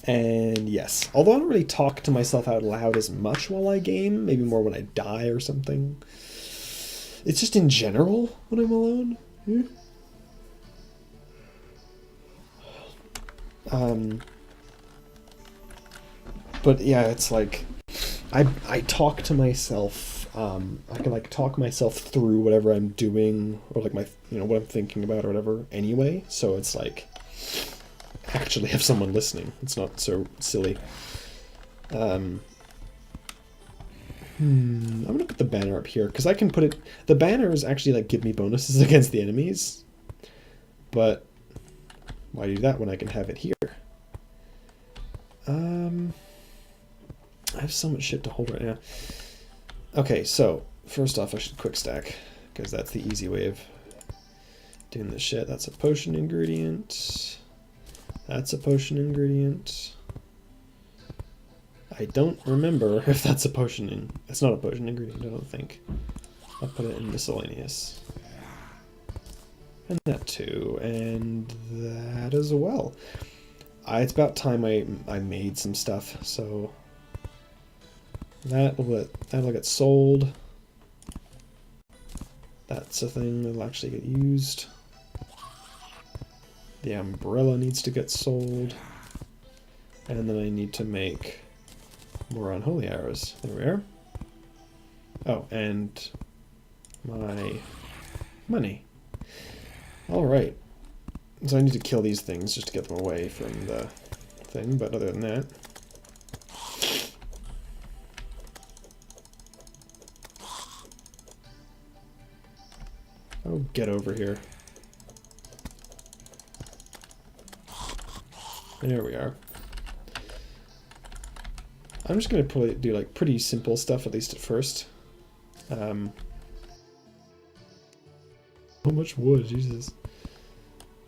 And yes, although I don't really talk to myself out loud as much while I game, maybe more when I die or something. It's just in general when I'm alone. Yeah. But yeah, it's like I talk to myself. I can like talk myself through whatever I'm doing or like my what I'm thinking about or whatever anyway. So it's like actually have someone listening. It's not so silly. I'm gonna put the banner up here because I can put it. The banners actually like give me bonuses against the enemies, but why do that when I can have it here? I have so much shit to hold right now. Okay, so first off, I should quick stack because that's the easy way of doing this shit. That's a potion ingredient. That's a potion ingredient. I don't remember if that's a potion it's not a potion ingredient, I don't think. I'll put it in miscellaneous. And that too, and that as well. It's about time I made some stuff, so that'll get sold. That's a thing that'll actually get used. The umbrella needs to get sold. And then I need to make more unholy arrows. There we are. Oh, and my money. Alright. So I need to kill these things just to get them away from the thing, but other than that... Oh, get over here. There we are. I'm just going to probably do like pretty simple stuff, at least at first. How much wood? Jesus.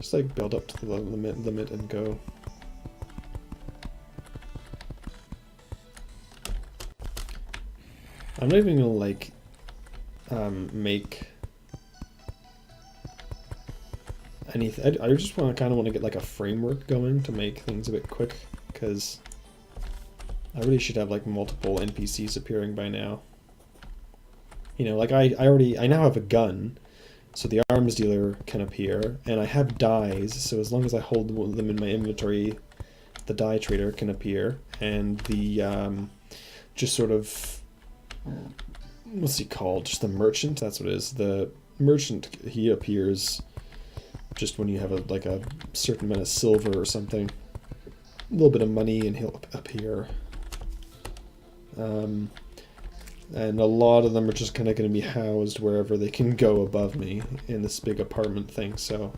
Just like build up to the limit and go. I'm not even gonna like make anything. I just kind of want to get like a framework going to make things a bit quick, because I really should have like multiple NPCs appearing by now. You know, like I now have a gun. So the arms dealer can appear, and I have dyes, so as long as I hold them in my inventory, the dye trader can appear, and the, just sort of, what's he called? Just the merchant, that's what it is. The merchant, he appears just when you have like a certain amount of silver or something. A little bit of money, and he'll appear. And a lot of them are just kind of going to be housed wherever they can go above me in this big apartment thing, so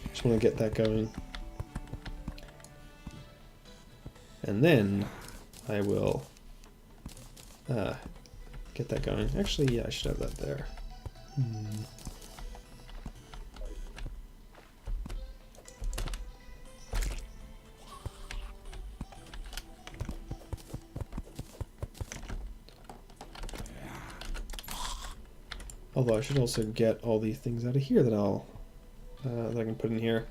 just want to get that going. And then I will get that going. Actually, yeah, I should have that there. Although I should also get all these things out of here that that I can put in here.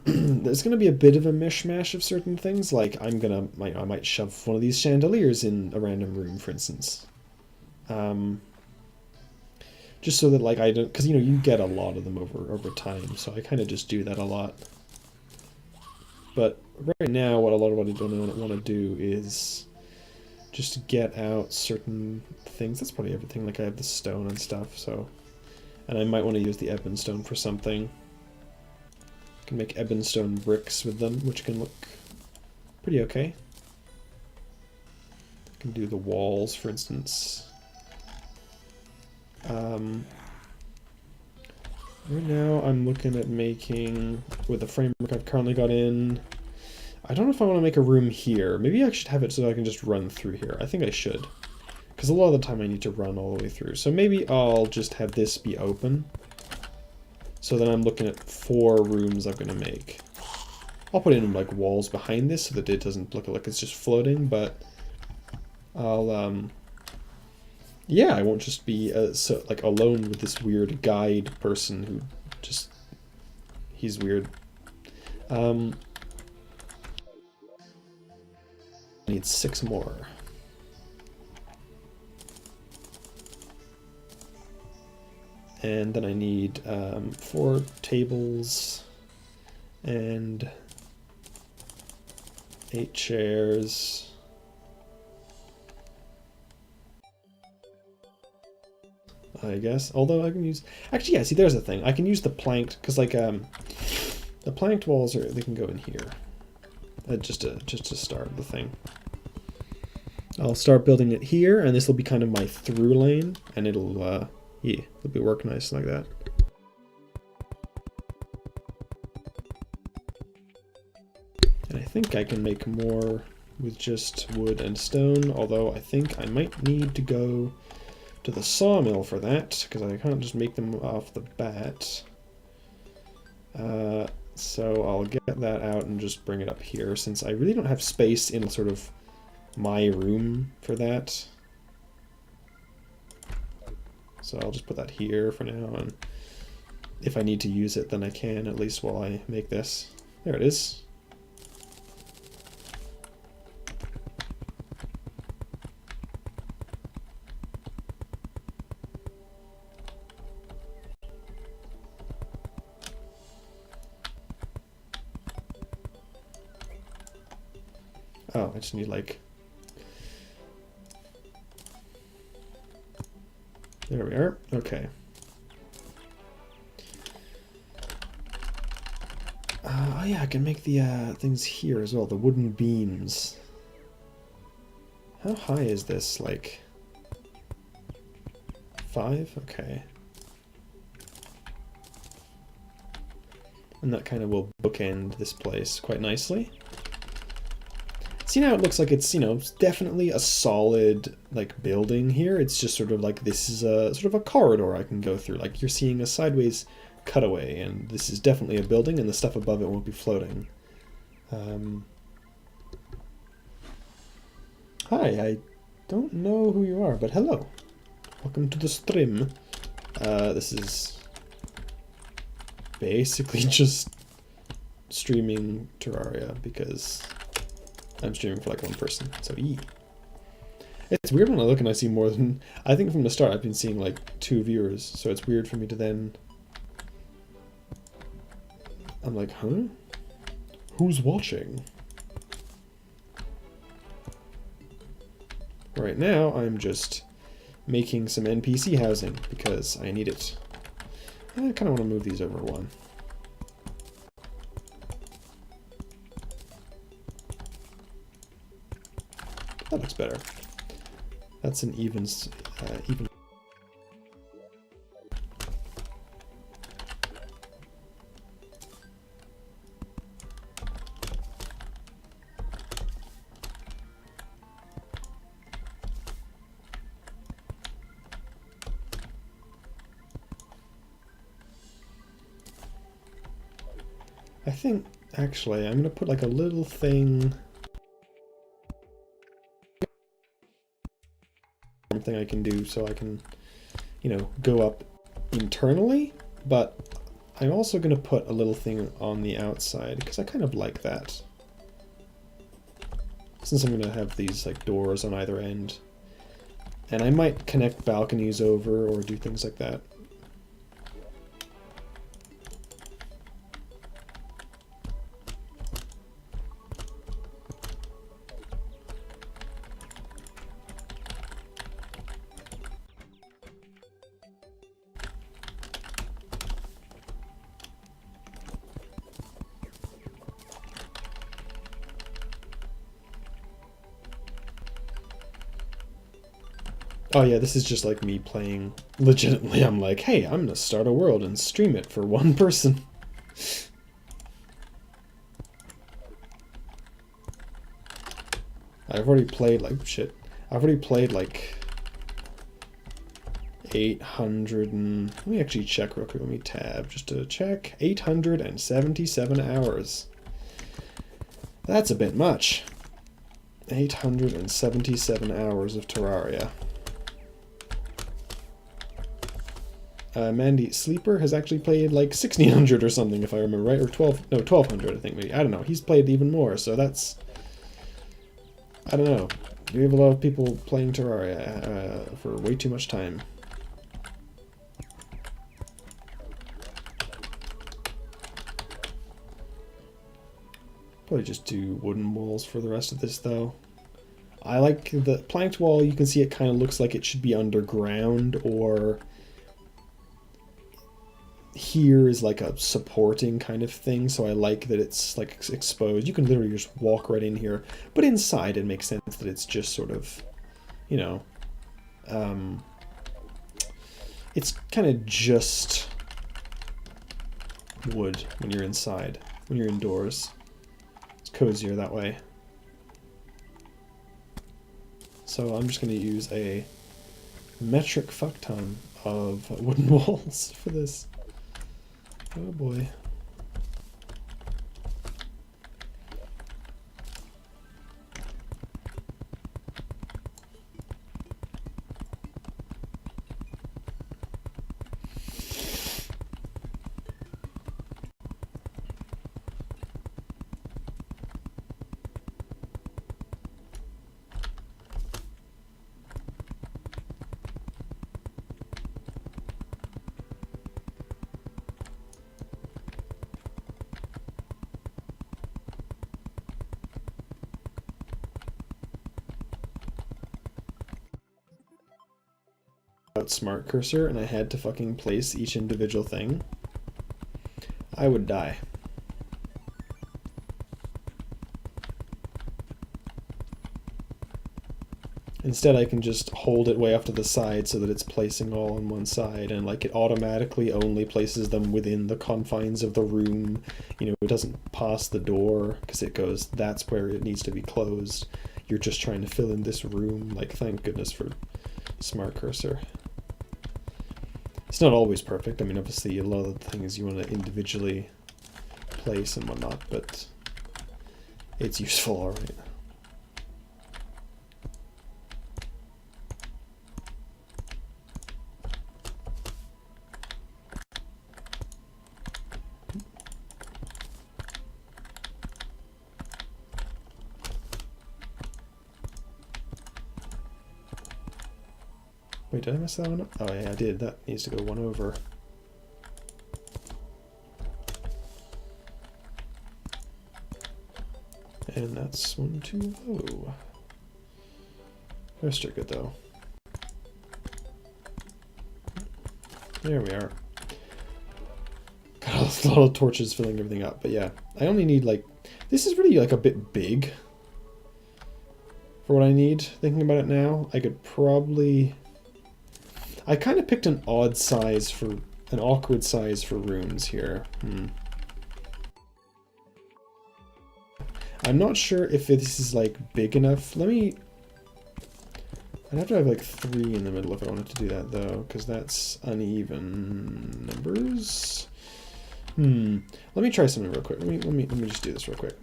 There's going to be a bit of a mishmash of certain things. Like I might shove one of these chandeliers in a random room, for instance. Just so that like I don't, because you know you get a lot of them over time, so I kind of just do that a lot. But right now, what I don't want to do is just get out certain things. That's probably everything. Like I have the stone and stuff, so... And I might want to use the ebon stone for something. I can make ebon stone bricks with them, which can look pretty okay. I can do the walls, for instance. Right now I'm looking at making, with the framework I've currently got in, I don't know if I want to make a room here. Maybe I should have it so that I can just run through here. I think I should. Because a lot of the time I need to run all the way through. So maybe I'll just have this be open. So then I'm looking at 4 rooms I'm going to make. I'll put in like walls behind this so that it doesn't look like it's just floating, but I'll, yeah, I won't just be like alone with this weird guide person who just, he's weird. I need 6 more. And then I need 4 tables and 8 chairs. I guess. Although I can use... Actually, yeah, see, there's the thing. I can use the planked, because, like, the planked walls, they can go in here. Just to start the thing. I'll start building it here, and this will be kind of my through lane, and it'll, yeah, it'll be work nice like that. And I think I can make more with just wood and stone, although I think I might need to go to the sawmill for that, because I can't just make them off the bat. So I'll get that out and just bring it up here, since I really don't have space in sort of my room for that. So I'll just put that here for now, and if I need to use it, then I can, at least while I make this. There it is. Oh, I just need like... There we are. Okay. Oh yeah, I can make the things here as well, the wooden beams. How high is this? Like 5? Okay. And that kind of will bookend this place quite nicely. See now it looks like it's, you know, definitely a solid, like, building here. It's just sort of like this is a sort of a corridor I can go through. Like, you're seeing a sideways cutaway, and this is definitely a building, and the stuff above it won't be floating. Hi, I don't know who you are, but hello. Welcome to the stream. This is basically just streaming Terraria, because I'm streaming for like one person, so It's weird when I look and I see more than... I think from the start I've been seeing like 2 viewers, so it's weird for me to then... I'm like, huh? Who's watching? Right now I'm just making some NPC housing because I need it. I kind of want to move these over one. That looks better. That's an even. I think actually I'm gonna put like a little thing. Thing I can do so I can, you know, go up internally, but I'm also going to put a little thing on the outside because I kind of like that, since I'm going to have these like doors on either end, and I might connect balconies over or do things like that. Oh yeah, this is just like me playing legitimately. I'm like, hey, I'm gonna start a world and stream it for one person. I've already played like shit. I've already played like 800 and... Let me actually check real quick. Let me tab just to check. 877 hours. That's a bit much. 877 hours of Terraria. Mandy Sleeper has actually played like 1600 or something, if I remember right, or 1200 I think maybe. I don't know. He's played even more, so that's... I don't know. We have a lot of people playing Terraria for way too much time. Probably just do wooden walls for the rest of this though. I like the planked wall. You can see it kind of looks like it should be underground, or here is like a supporting kind of thing, so I like that it's like exposed. You can literally just walk right in here, but inside it makes sense that it's just sort of, you know, it's kind of just wood when you're inside. When you're indoors, it's cozier that way. So I'm just going to use a metric fuck ton of wooden walls for this. Oh boy. Smart cursor and I had to fucking place each individual thing, I would die. Instead, I can just hold it way off to the side so that it's placing all on one side, and like it automatically only places them within the confines of the room. You know, it doesn't pass the door because it goes, that's where it needs to be closed. You're just trying to fill in this room. Like, thank goodness for smart cursor. It's not always perfect. I mean, obviously, a lot of the things you want to individually place and whatnot, but it's useful, all right. Wait, did I mess that one up? Oh yeah, I did. That needs to go one over. And that's one too low. They're still good though. There we are. Got a lot of torches filling everything up, but yeah. I only need like, this is really like a bit big for what I need. Thinking about it now, I could probably... I kind of picked an odd size for, an awkward size for rooms here. I'm not sure if this is like big enough. Let me, I'd have to have like 3 in the middle if I wanted to do that though, because that's uneven numbers. Let me try something real quick. Let me just do this real quick.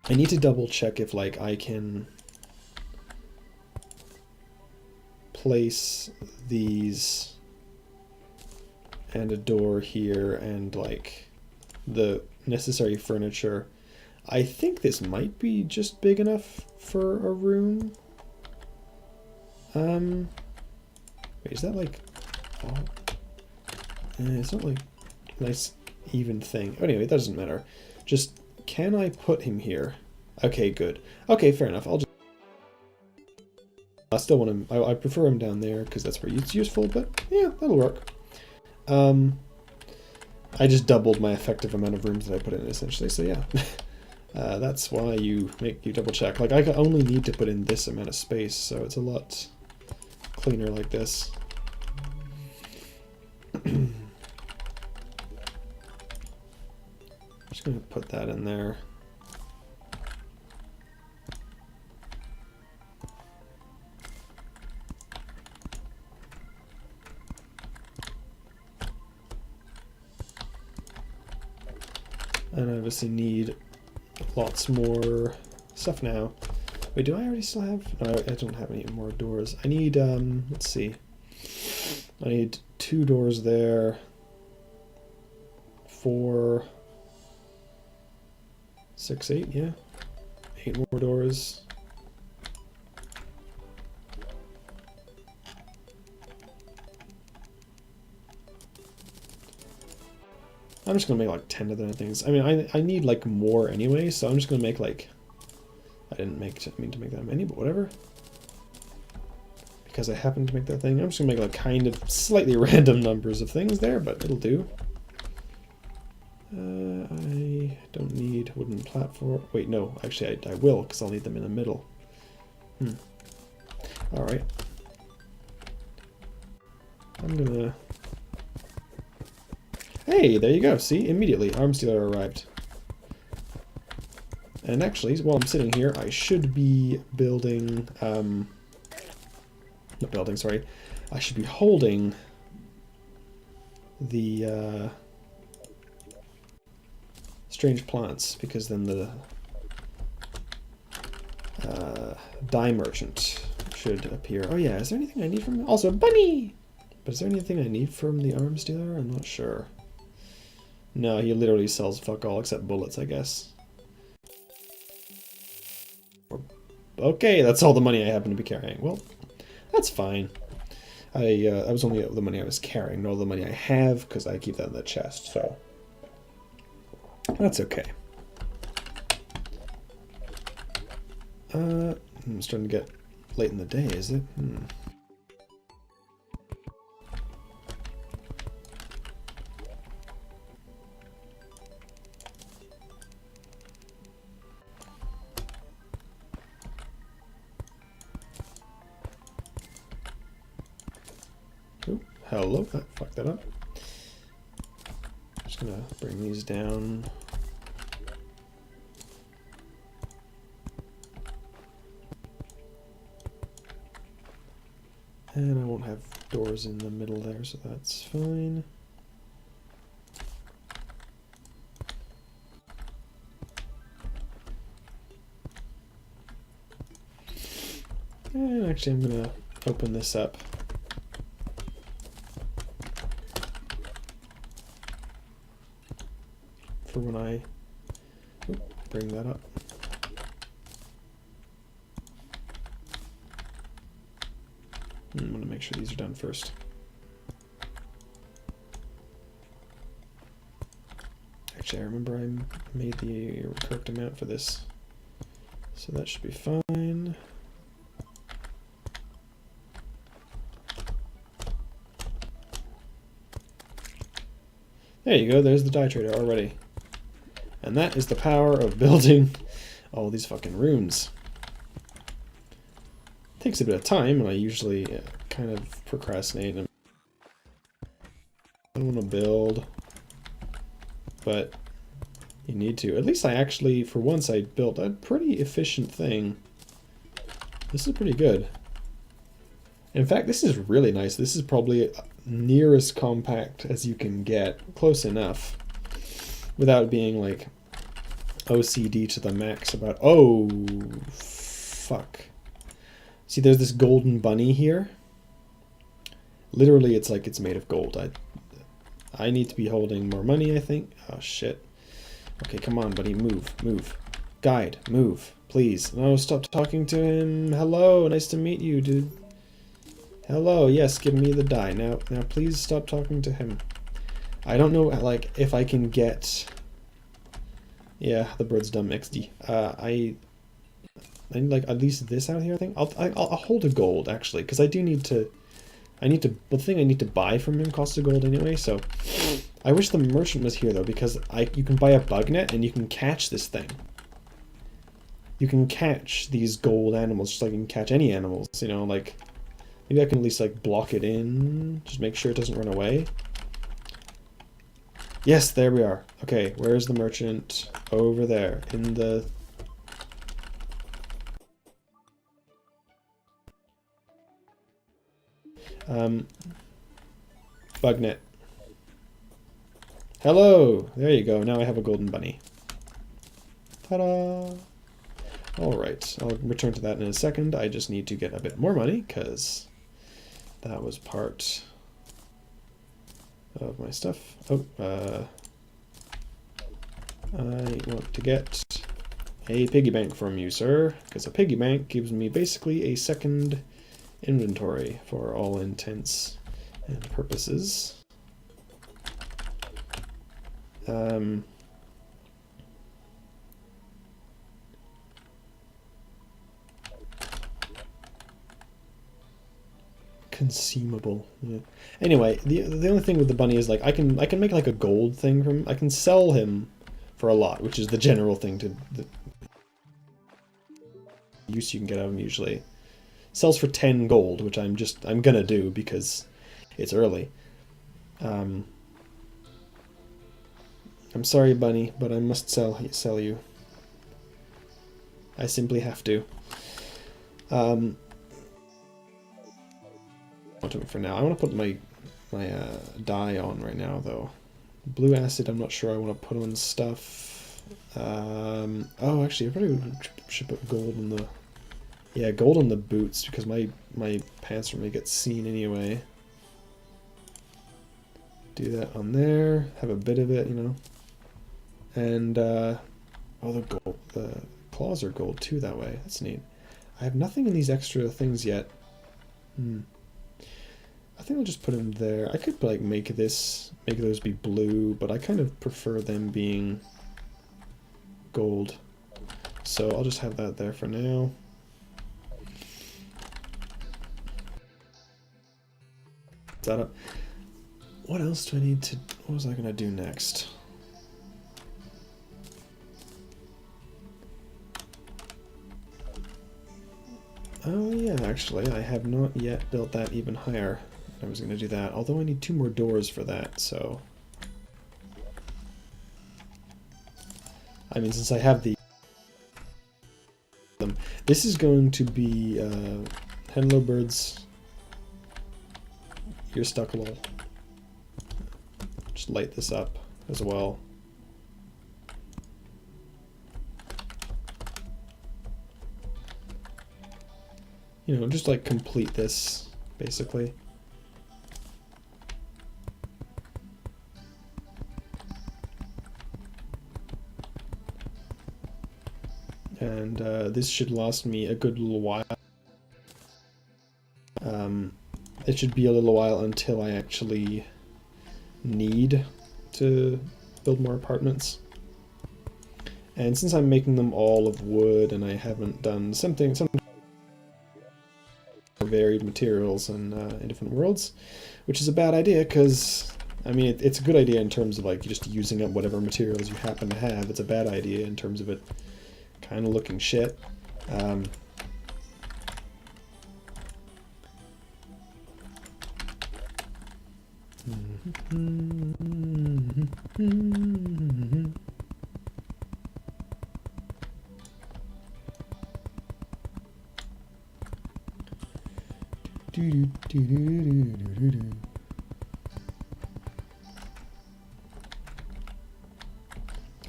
I need to double check if like I can place these and a door here and like the necessary furniture. I think this might be just big enough for a room. Wait, is that like, oh, it's not like a nice even thing. Anyway, that doesn't matter. Just, can I put him here? Okay, good. Okay, fair enough. I'll just, I still want him, I prefer him down there because that's where it's useful, but yeah, that'll work. I just doubled my effective amount of rooms that I put in essentially, so yeah. That's why you double check. Like, I only need to put in this amount of space, so it's a lot cleaner like this. I'm just gonna put that in there. And I obviously need lots more stuff now. Wait, do I already still have? No, I don't have any more doors. I need, let's see. I need 2 doors there. 4, 6, 8, yeah. 8 more doors. I'm just gonna make like 10 of the things. I mean, I need like more anyway, so I'm just gonna make like, I didn't mean to make that many, but whatever. Because I happened to make that thing, I'm just gonna make like kind of slightly random numbers of things there, but it'll do. I don't need wooden platform. Wait, no, actually I will, because I'll need them in the middle. All right. I'm gonna. Hey, there you go. See, immediately, arms dealer arrived. And actually, while I'm sitting here, I should be building, not building, sorry, I should be holding the strange plants, because then the dye merchant should appear. Oh yeah, is there anything I need from... Also, bunny! But is there anything I need from the arms dealer? I'm not sure. No, he literally sells fuck all except bullets, I guess. Okay, that's all the money I happen to be carrying. Well, that's fine. That was only the money I was carrying, not all the money I have, because I keep that in the chest, so... That's okay. It's starting to get late in the day, is it? Oh, hello. Fuck that up. Just gonna bring these down. And I won't have doors in the middle there, so that's fine. And actually I'm gonna open this up. For when I bring that up. I'm going to make sure these are done first. Actually, I remember I made the correct amount for this. So that should be fine. There you go, there's the dye trader already. And that is the power of building all these fucking rooms. Takes a bit of time, and I usually kind of procrastinate and I don't want to build, but you need to. At least I actually, for once, I built a pretty efficient thing. This is pretty good. In fact, this is really nice. This is probably near as compact as you can get, close enough, without being like OCD to the max about, oh, fuck. See, there's this golden bunny here. Literally, it's like it's made of gold. I need to be holding more money, I think. Oh, shit. Okay, come on, buddy. Move, move. Guide, move. Please. No, stop talking to him. Hello, nice to meet you, dude. Hello, yes, give me the dye. Now, please stop talking to him. I don't know, like, if I can get... Yeah, the bird's dumb XD. I need, like, at least this out here, I think. I'll hold a gold, actually, because I do need to... the thing I need to buy from him costs a gold anyway, so... I wish the merchant was here, though, because you can buy a bug net and you can catch this thing. You can catch these gold animals, just like you can catch any animals, you know, like... Maybe I can at least, like, block it in, just make sure it doesn't run away. Yes, there we are. Okay, where's the merchant? Over there, in the... Bug net. Hello! There you go, now I have a golden bunny. Ta-da! Alright, I'll return to that in a second. I just need to get a bit more money, because that was part of my stuff. Oh, I want to get a piggy bank from you, sir, because a piggy bank gives me basically a second inventory for all intents and purposes. Consumable. Yeah. Anyway, the only thing with the bunny is like I can make like a gold thing from him. I can sell him for a lot, which is the general thing to the use you can get out of him usually. Sells for 10 gold, which I'm gonna do because it's early. I'm sorry, bunny, but I must sell you. I simply have to. want to for now. I want to put my dye on right now though. Blue acid, I'm not sure I want to put on stuff. Oh, actually, I probably should put gold in the... Yeah, gold on the boots, because my pants are going to get seen anyway. Do that on there, have a bit of it, you know. And, oh, the claws are gold too that way. That's neat. I have nothing in these extra things yet. I think I'll just put them there. I could like make those be blue, but I kind of prefer them being gold. So I'll just have that there for now. That up. What else do I need to... What was I going to do next? Oh yeah, actually, I have not yet built that even higher. I was going to do that, although I need 2 more doors for that, so... I mean, since I have the... This is going to be... Hello, birds. You're stuck a little. Just light this up as well. You know, just like complete this, basically. And this should last me a good little while. It should be a little while until I actually need to build more apartments. And since I'm making them all of wood and I haven't done some varied materials in different worlds, which is a bad idea because, I mean, it's a good idea in terms of like just using up whatever materials you happen to have. It's a bad idea in terms of it kind of looking shit.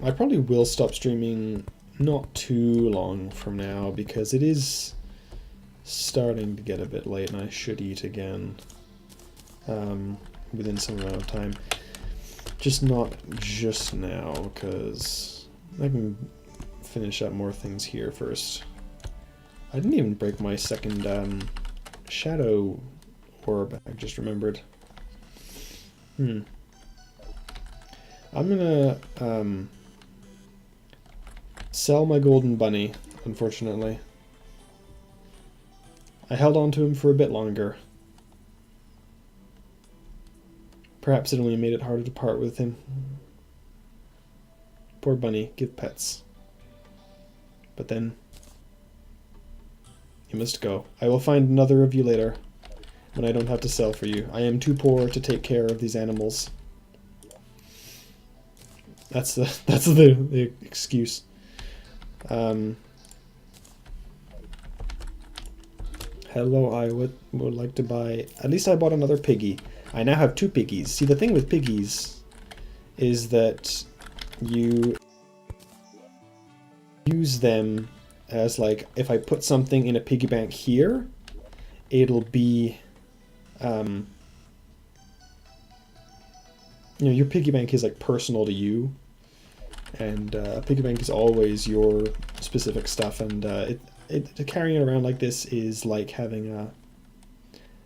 I probably will stop streaming not too long from now because it is starting to get a bit late and I should eat again within some amount of time. Just not just now because I can finish up more things here first. I didn't even break my second shadow orb, I just remembered. I'm gonna sell my golden bunny, unfortunately. I held on to him for a bit longer. Perhaps it only made it harder to part with him. Poor bunny, give pets. But then you must go. I will find another of you later, when I don't have to sell for you. I am too poor to take care of these animals. That's the excuse. Hello, I would like to buy... At least I bought another piggy. I now have 2 piggies. See, the thing with piggies is that you use them as like, if I put something in a piggy bank here, it'll be, you know, your piggy bank is like personal to you, and a piggy bank is always your specific stuff, and carrying it around like this is like having a,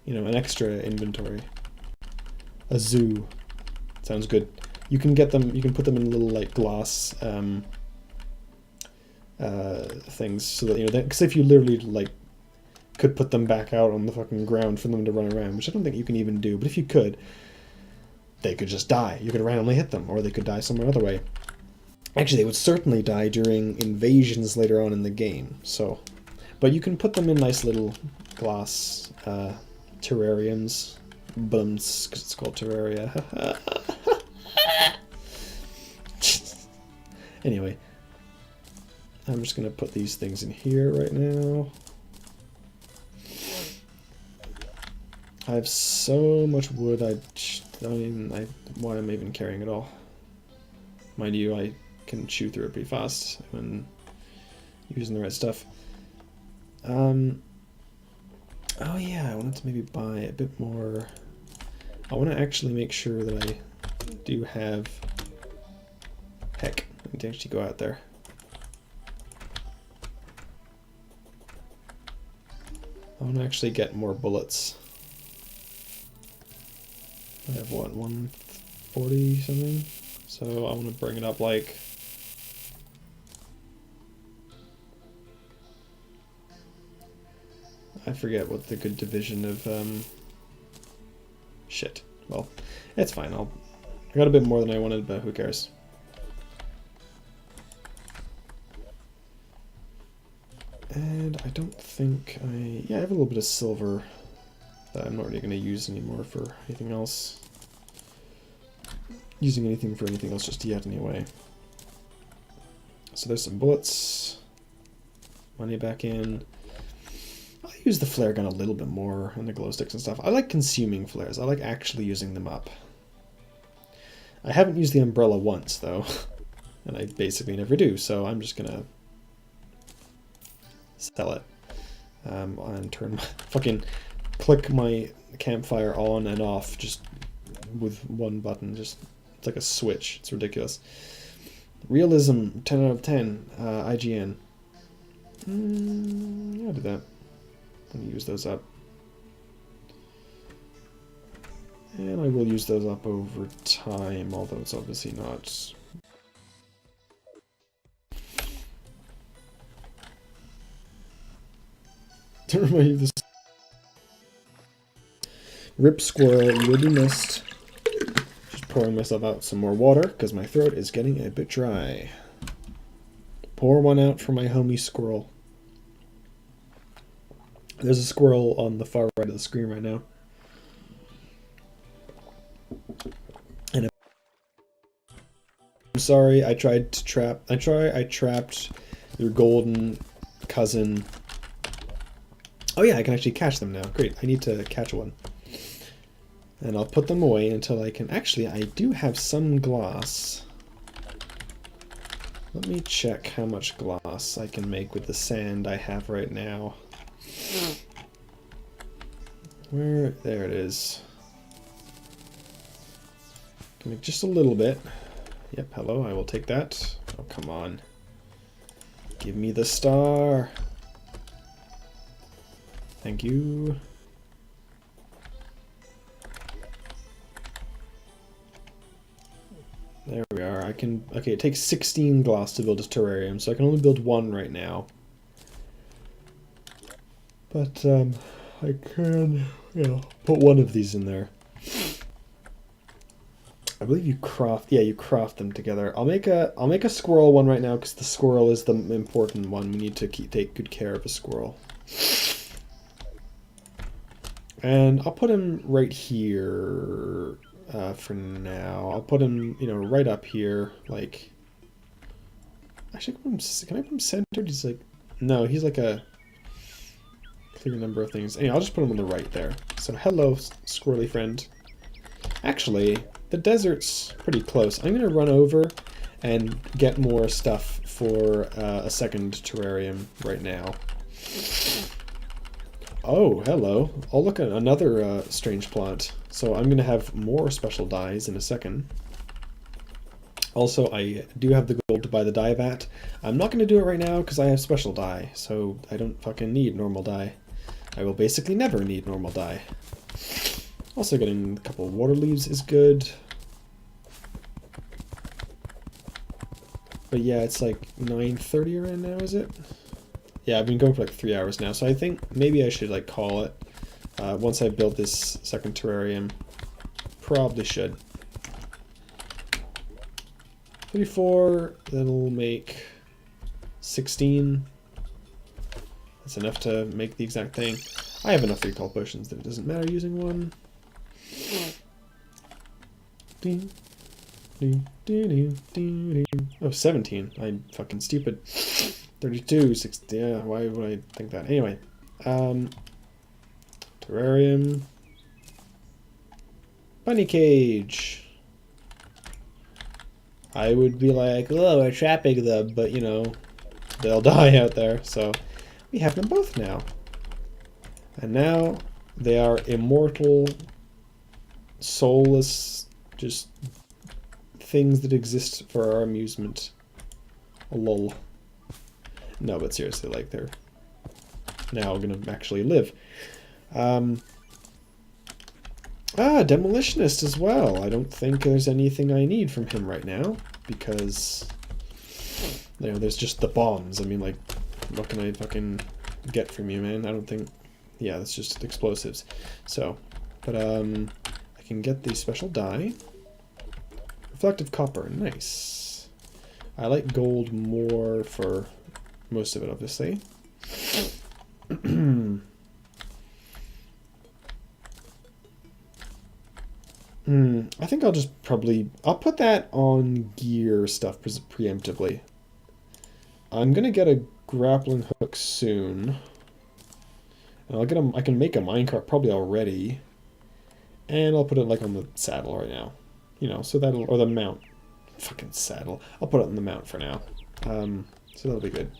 you know, an extra inventory. A zoo. Sounds good. You can get them, you can put them in little like glass things so that, you know, because if you literally like could put them back out on the fucking ground for them to run around, which I don't think you can even do, but if you could, they could just die. You could randomly hit them, or they could die some other way. Actually, they would certainly die during invasions later on in the game, so... But you can put them in nice little glass terrariums. Bums, because it's called Terraria. Anyway, I'm just going to put these things in here right now. I have so much wood, why am I even carrying it all? Mind you, I can chew through it pretty fast when using the right stuff. Oh yeah, I wanted to maybe buy a bit more. I want to actually make sure that I do have... Heck, I need to actually go out there. I want to actually get more bullets. I have what, 140 something? So I want to bring it up like... I forget what the good division of... Shit. Well, it's fine. I got a bit more than I wanted, but who cares? And I don't think yeah, I have a little bit of silver that I'm not really going to use anymore for anything else. Using anything for anything else just yet, anyway. So there's some bullets. Money back in. I'll use the flare gun a little bit more and the glow sticks and stuff. I like consuming flares. I like actually using them up. I haven't used the umbrella once, though. And I basically never do, so I'm just going to sell it. And turn my... fucking click my campfire on and off just with one button. Just, it's like a switch. It's ridiculous. Realism, 10 out of 10. IGN. Yeah, I'll do that. I'm going to use those up. And I will use those up over time, although it's obviously not... Don't remind you of this. Rip squirrel, you will be missed. Just pouring myself out some more water, because my throat is getting a bit dry. Pour one out for my homie squirrel. There's a squirrel on the far right of the screen right now. And I'm sorry, I tried to trap... I trapped your golden cousin... Oh yeah, I can actually catch them now. Great, I need to catch one. And I'll put them away until I can... Actually, I do have some glass. Let me check how much glass I can make with the sand I have right now. Where? There it is. Can make just a little bit. Yep, hello, I will take that. Oh, come on. Give me the star. Thank you. There we are. I can... Okay, it takes 16 glass to build a terrarium, so I can only build one right now. But, I can, you know, put one of these in there. I believe you craft... Yeah, you craft them together. I'll make a squirrel one right now, because the squirrel is the important one. We need to take good care of a squirrel. And I'll put him right here for now. I'll put him, you know, right up here, like... Actually, can I put him centered? He's like... No, he's like a clear number of things. Anyway, I'll just put him on the right there. So, hello, squirrely friend. Actually, the desert's pretty close. I'm going to run over and get more stuff for a second terrarium right now. Oh, hello. Oh, look at another strange plant. So I'm going to have more special dyes in a second. Also, I do have the gold to buy the dye vat. I'm not going to do it right now because I have special dye, so I don't fucking need normal dye. I will basically never need normal dye. Also, getting a couple of water leaves is good. But yeah, it's like 9:30 right now, is it? Yeah, I've been going for like 3 hours now, so I think maybe I should like call it once I build this second terrarium. Probably should. 34, that'll make 16. That's enough to make the exact thing. I have enough recall potions that it doesn't matter using one. Oh, 17. I'm fucking stupid. 32, 60, yeah, why would I think that? Anyway, terrarium, Bunny cage. I would be like, oh, we're trapping them, but you know, they'll die out there. So we have them both now. And now they are immortal, soulless, just things that exist for our amusement. Lol. No, but seriously, like, they're now gonna actually live. Demolitionist as well. I don't think there's anything I need from him right now, because, you know, there's just the bombs. I mean, like, what can I fucking get from you, man? I don't think... Yeah, that's just explosives. So, but, I can get the special dye. Reflective copper, nice. I like gold more for most of it, obviously. I think I'll just I'll put that on gear stuff preemptively. I'm gonna get a grappling hook soon. And I can make a minecart probably already. And I'll put it like on the saddle right now. You know, so that'll, or the mount. Fucking saddle. I'll put it on the mount for now. So that'll be good.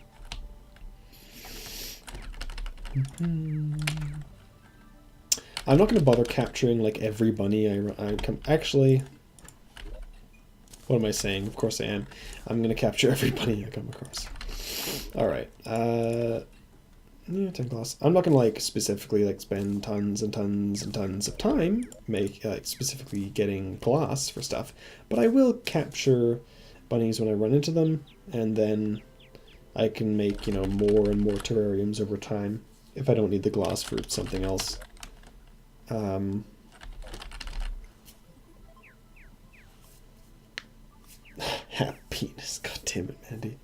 I'm not going to bother capturing like every bunny I come. Actually, what am I saying? Of course I am. I'm going to capture every bunny I come across. All right. Yeah, 10 glass. I'm not going to like specifically like spend tons and tons and tons of time like specifically getting glass for stuff, but I will capture bunnies when I run into them, and then I can make, you know, more and more terrariums over time if I don't need the glass for something else. Happiness, god damn it, Mandy.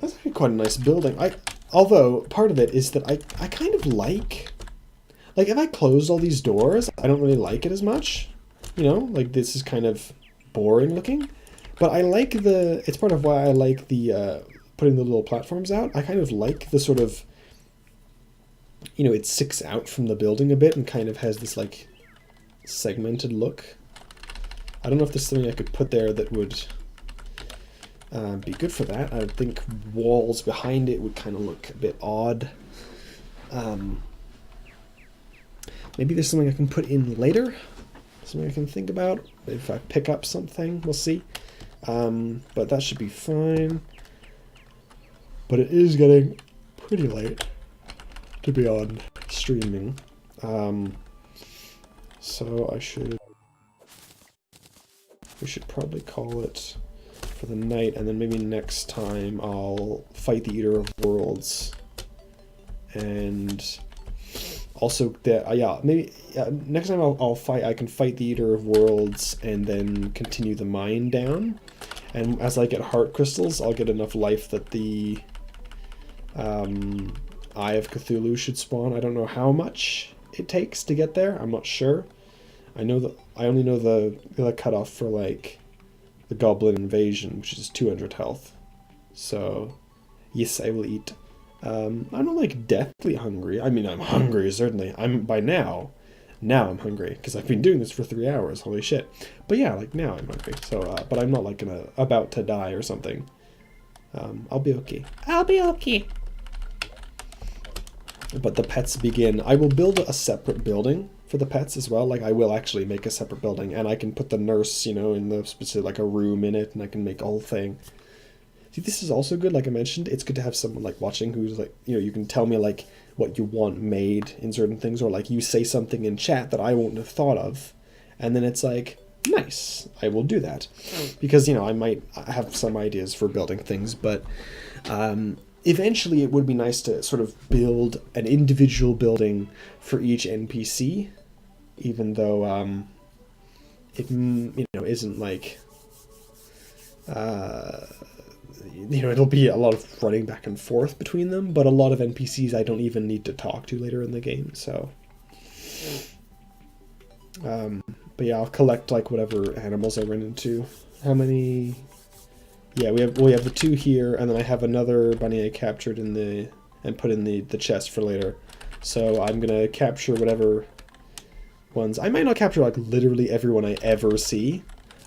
That's actually quite a nice building. Although part of it is that I kind of like if I closed all these doors, I don't really like it as much. You know, like this is kind of boring looking, but I like it's part of why I like the putting the little platforms out. I kind of like the sort of, you know, it sticks out from the building a bit and kind of has this like segmented look. I don't know if there's something I could put there that would be good for that. I would think walls behind it would kind of look a bit odd. Maybe there's something I can put in later. Something I can think about. If I pick up something, we'll see. But that should be fine. But it is getting pretty late to be on streaming. So we should probably call it for the night, and then maybe next time I'll fight the Eater of Worlds, and also next time I can fight the Eater of Worlds and then continue the mine down, and as I get heart crystals I'll get enough life that the Eye of Cthulhu should spawn. I don't know how much it takes to get there, I'm not sure. I only know the cutoff for like the Goblin Invasion, which is 200 health. So, yes, I will eat. I'm not like deathly hungry. I mean, I'm hungry, certainly. Now I'm hungry, because I've been doing this for 3 hours, holy shit. But yeah, like now I'm hungry. So, but I'm not like about to die or something. I'll be okay. I'll be okay. But the pets begin. I will build a separate building for the pets as well. Like, I will actually make a separate building, and I can put the nurse, you know, in the specific, like a room in it, and I can make a whole thing. See, this is also good. Like I mentioned, it's good to have someone like watching who's like, you know, you can tell me like what you want made in certain things, or like you say something in chat that I won't have thought of, and then it's like, nice, I will do that. Because, you know, I might have some ideas for building things, but eventually it would be nice to sort of build an individual building for each NPC, even though it, you know, isn't like you know, it'll be a lot of running back and forth between them, but a lot of NPCs I don't even need to talk to later in the game, so but yeah, I'll collect like whatever animals I run into. How many? Yeah, we have the 2 here, and then I have another bunny I captured and put in the chest for later. So I'm gonna capture whatever ones. I might not capture like literally everyone I ever see.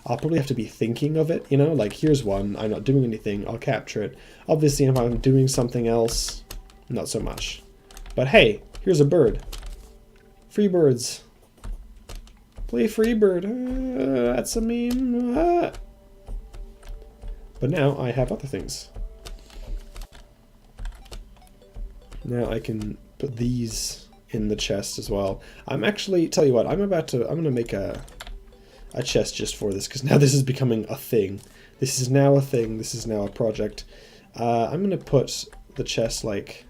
I'll probably have to be thinking of it, you know, like here's one, I'm not doing anything, I'll capture it. Obviously if I'm doing something else, not so much. But hey, here's a bird. Free birds. Play free bird. That's a meme. But now I have other things. Now I can put these in the chest as well. I'm actually, tell you what, I'm gonna make a chest just for this, because now this is becoming a thing. This is now a thing, this is now a project. I'm gonna put the chest like,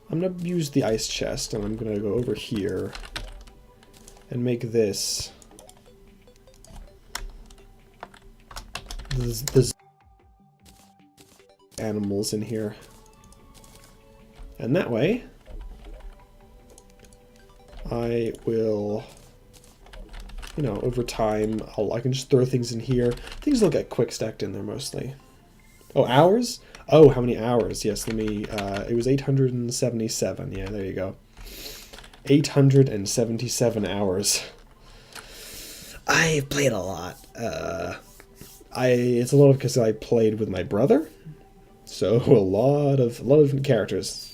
I'm gonna use the ice chest, and I'm gonna go over here and make this the animals in here. And that way, I will, you know, over time, I can just throw things in here. Things will get quick stacked in there mostly. Oh, hours? Oh, how many hours? Yes, let me, it was 877. Yeah, there you go. 877 hours. I've played a lot. It's a lot because I played with my brother. So a lot of different characters.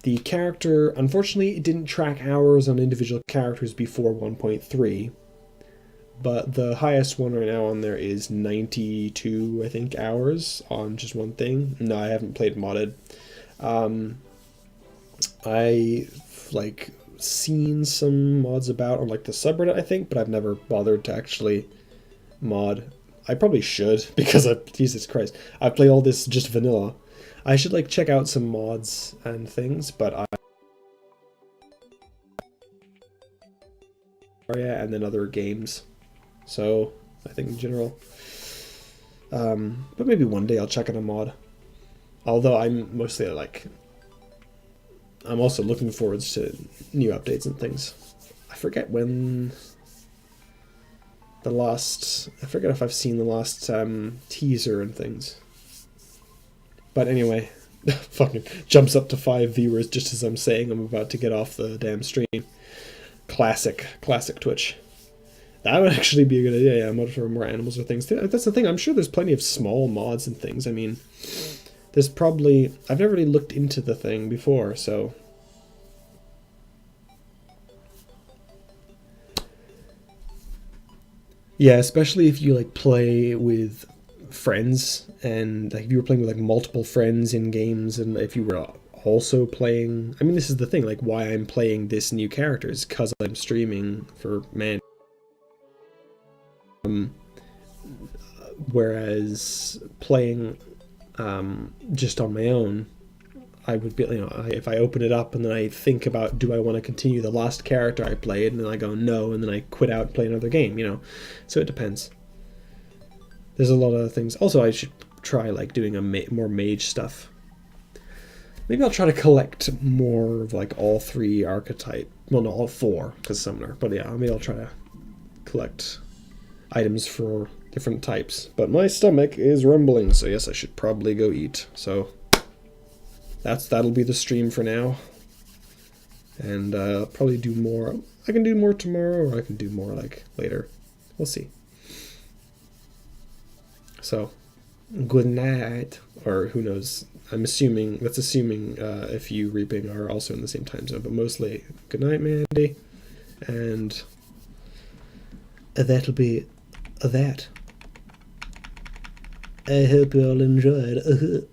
The character, unfortunately, it didn't track hours on individual characters before 1.3, but the highest one right now on there is 92, I think, hours on just one thing. No, I haven't played modded. I've, like, seen some mods about on, like, the subreddit, I think, but I've never bothered to actually mod. I probably should, because Jesus Christ, I play all this just vanilla. I should like check out some mods and things, but Terraria and then other games. So I think in general, but maybe one day I'll check out a mod. Although I'm mostly like, I'm also looking forward to new updates and things. I forget when the last, I forget if I've seen the last teaser and things. But anyway, fucking jumps up to 5 viewers just as I'm saying I'm about to get off the damn stream. Classic Twitch. That would actually be a good idea, yeah, mod for more animals or things. That's the thing, I'm sure there's plenty of small mods and things. I mean, there's probably, I've never really looked into the thing before, so. Yeah, especially if you like play with friends, and like if you were playing with like multiple friends in games, and if you were also playing, I mean, this is the thing, like why I'm playing this new character is because I'm streaming for man. Whereas playing just on my own, I would be, you know, if I open it up and then I think about, do I want to continue the last character I played, and then I go no, and then I quit out and play another game, you know, so it depends. There's a lot of things. Also, I should try like doing a more mage stuff. Maybe I'll try to collect more of like all 3 archetype. Well, no, all 4 because summoner. But yeah, maybe I'll try to collect items for different types. But my stomach is rumbling, so yes, I should probably go eat. So that'll be the stream for now. And I'll probably do more. I can do more tomorrow, or I can do more like later. We'll see. So, good night, or who knows, I'm assuming, that's assuming if you reaping are also in the same time zone, but mostly good night, Mandy, and that'll be that. I hope you all enjoyed.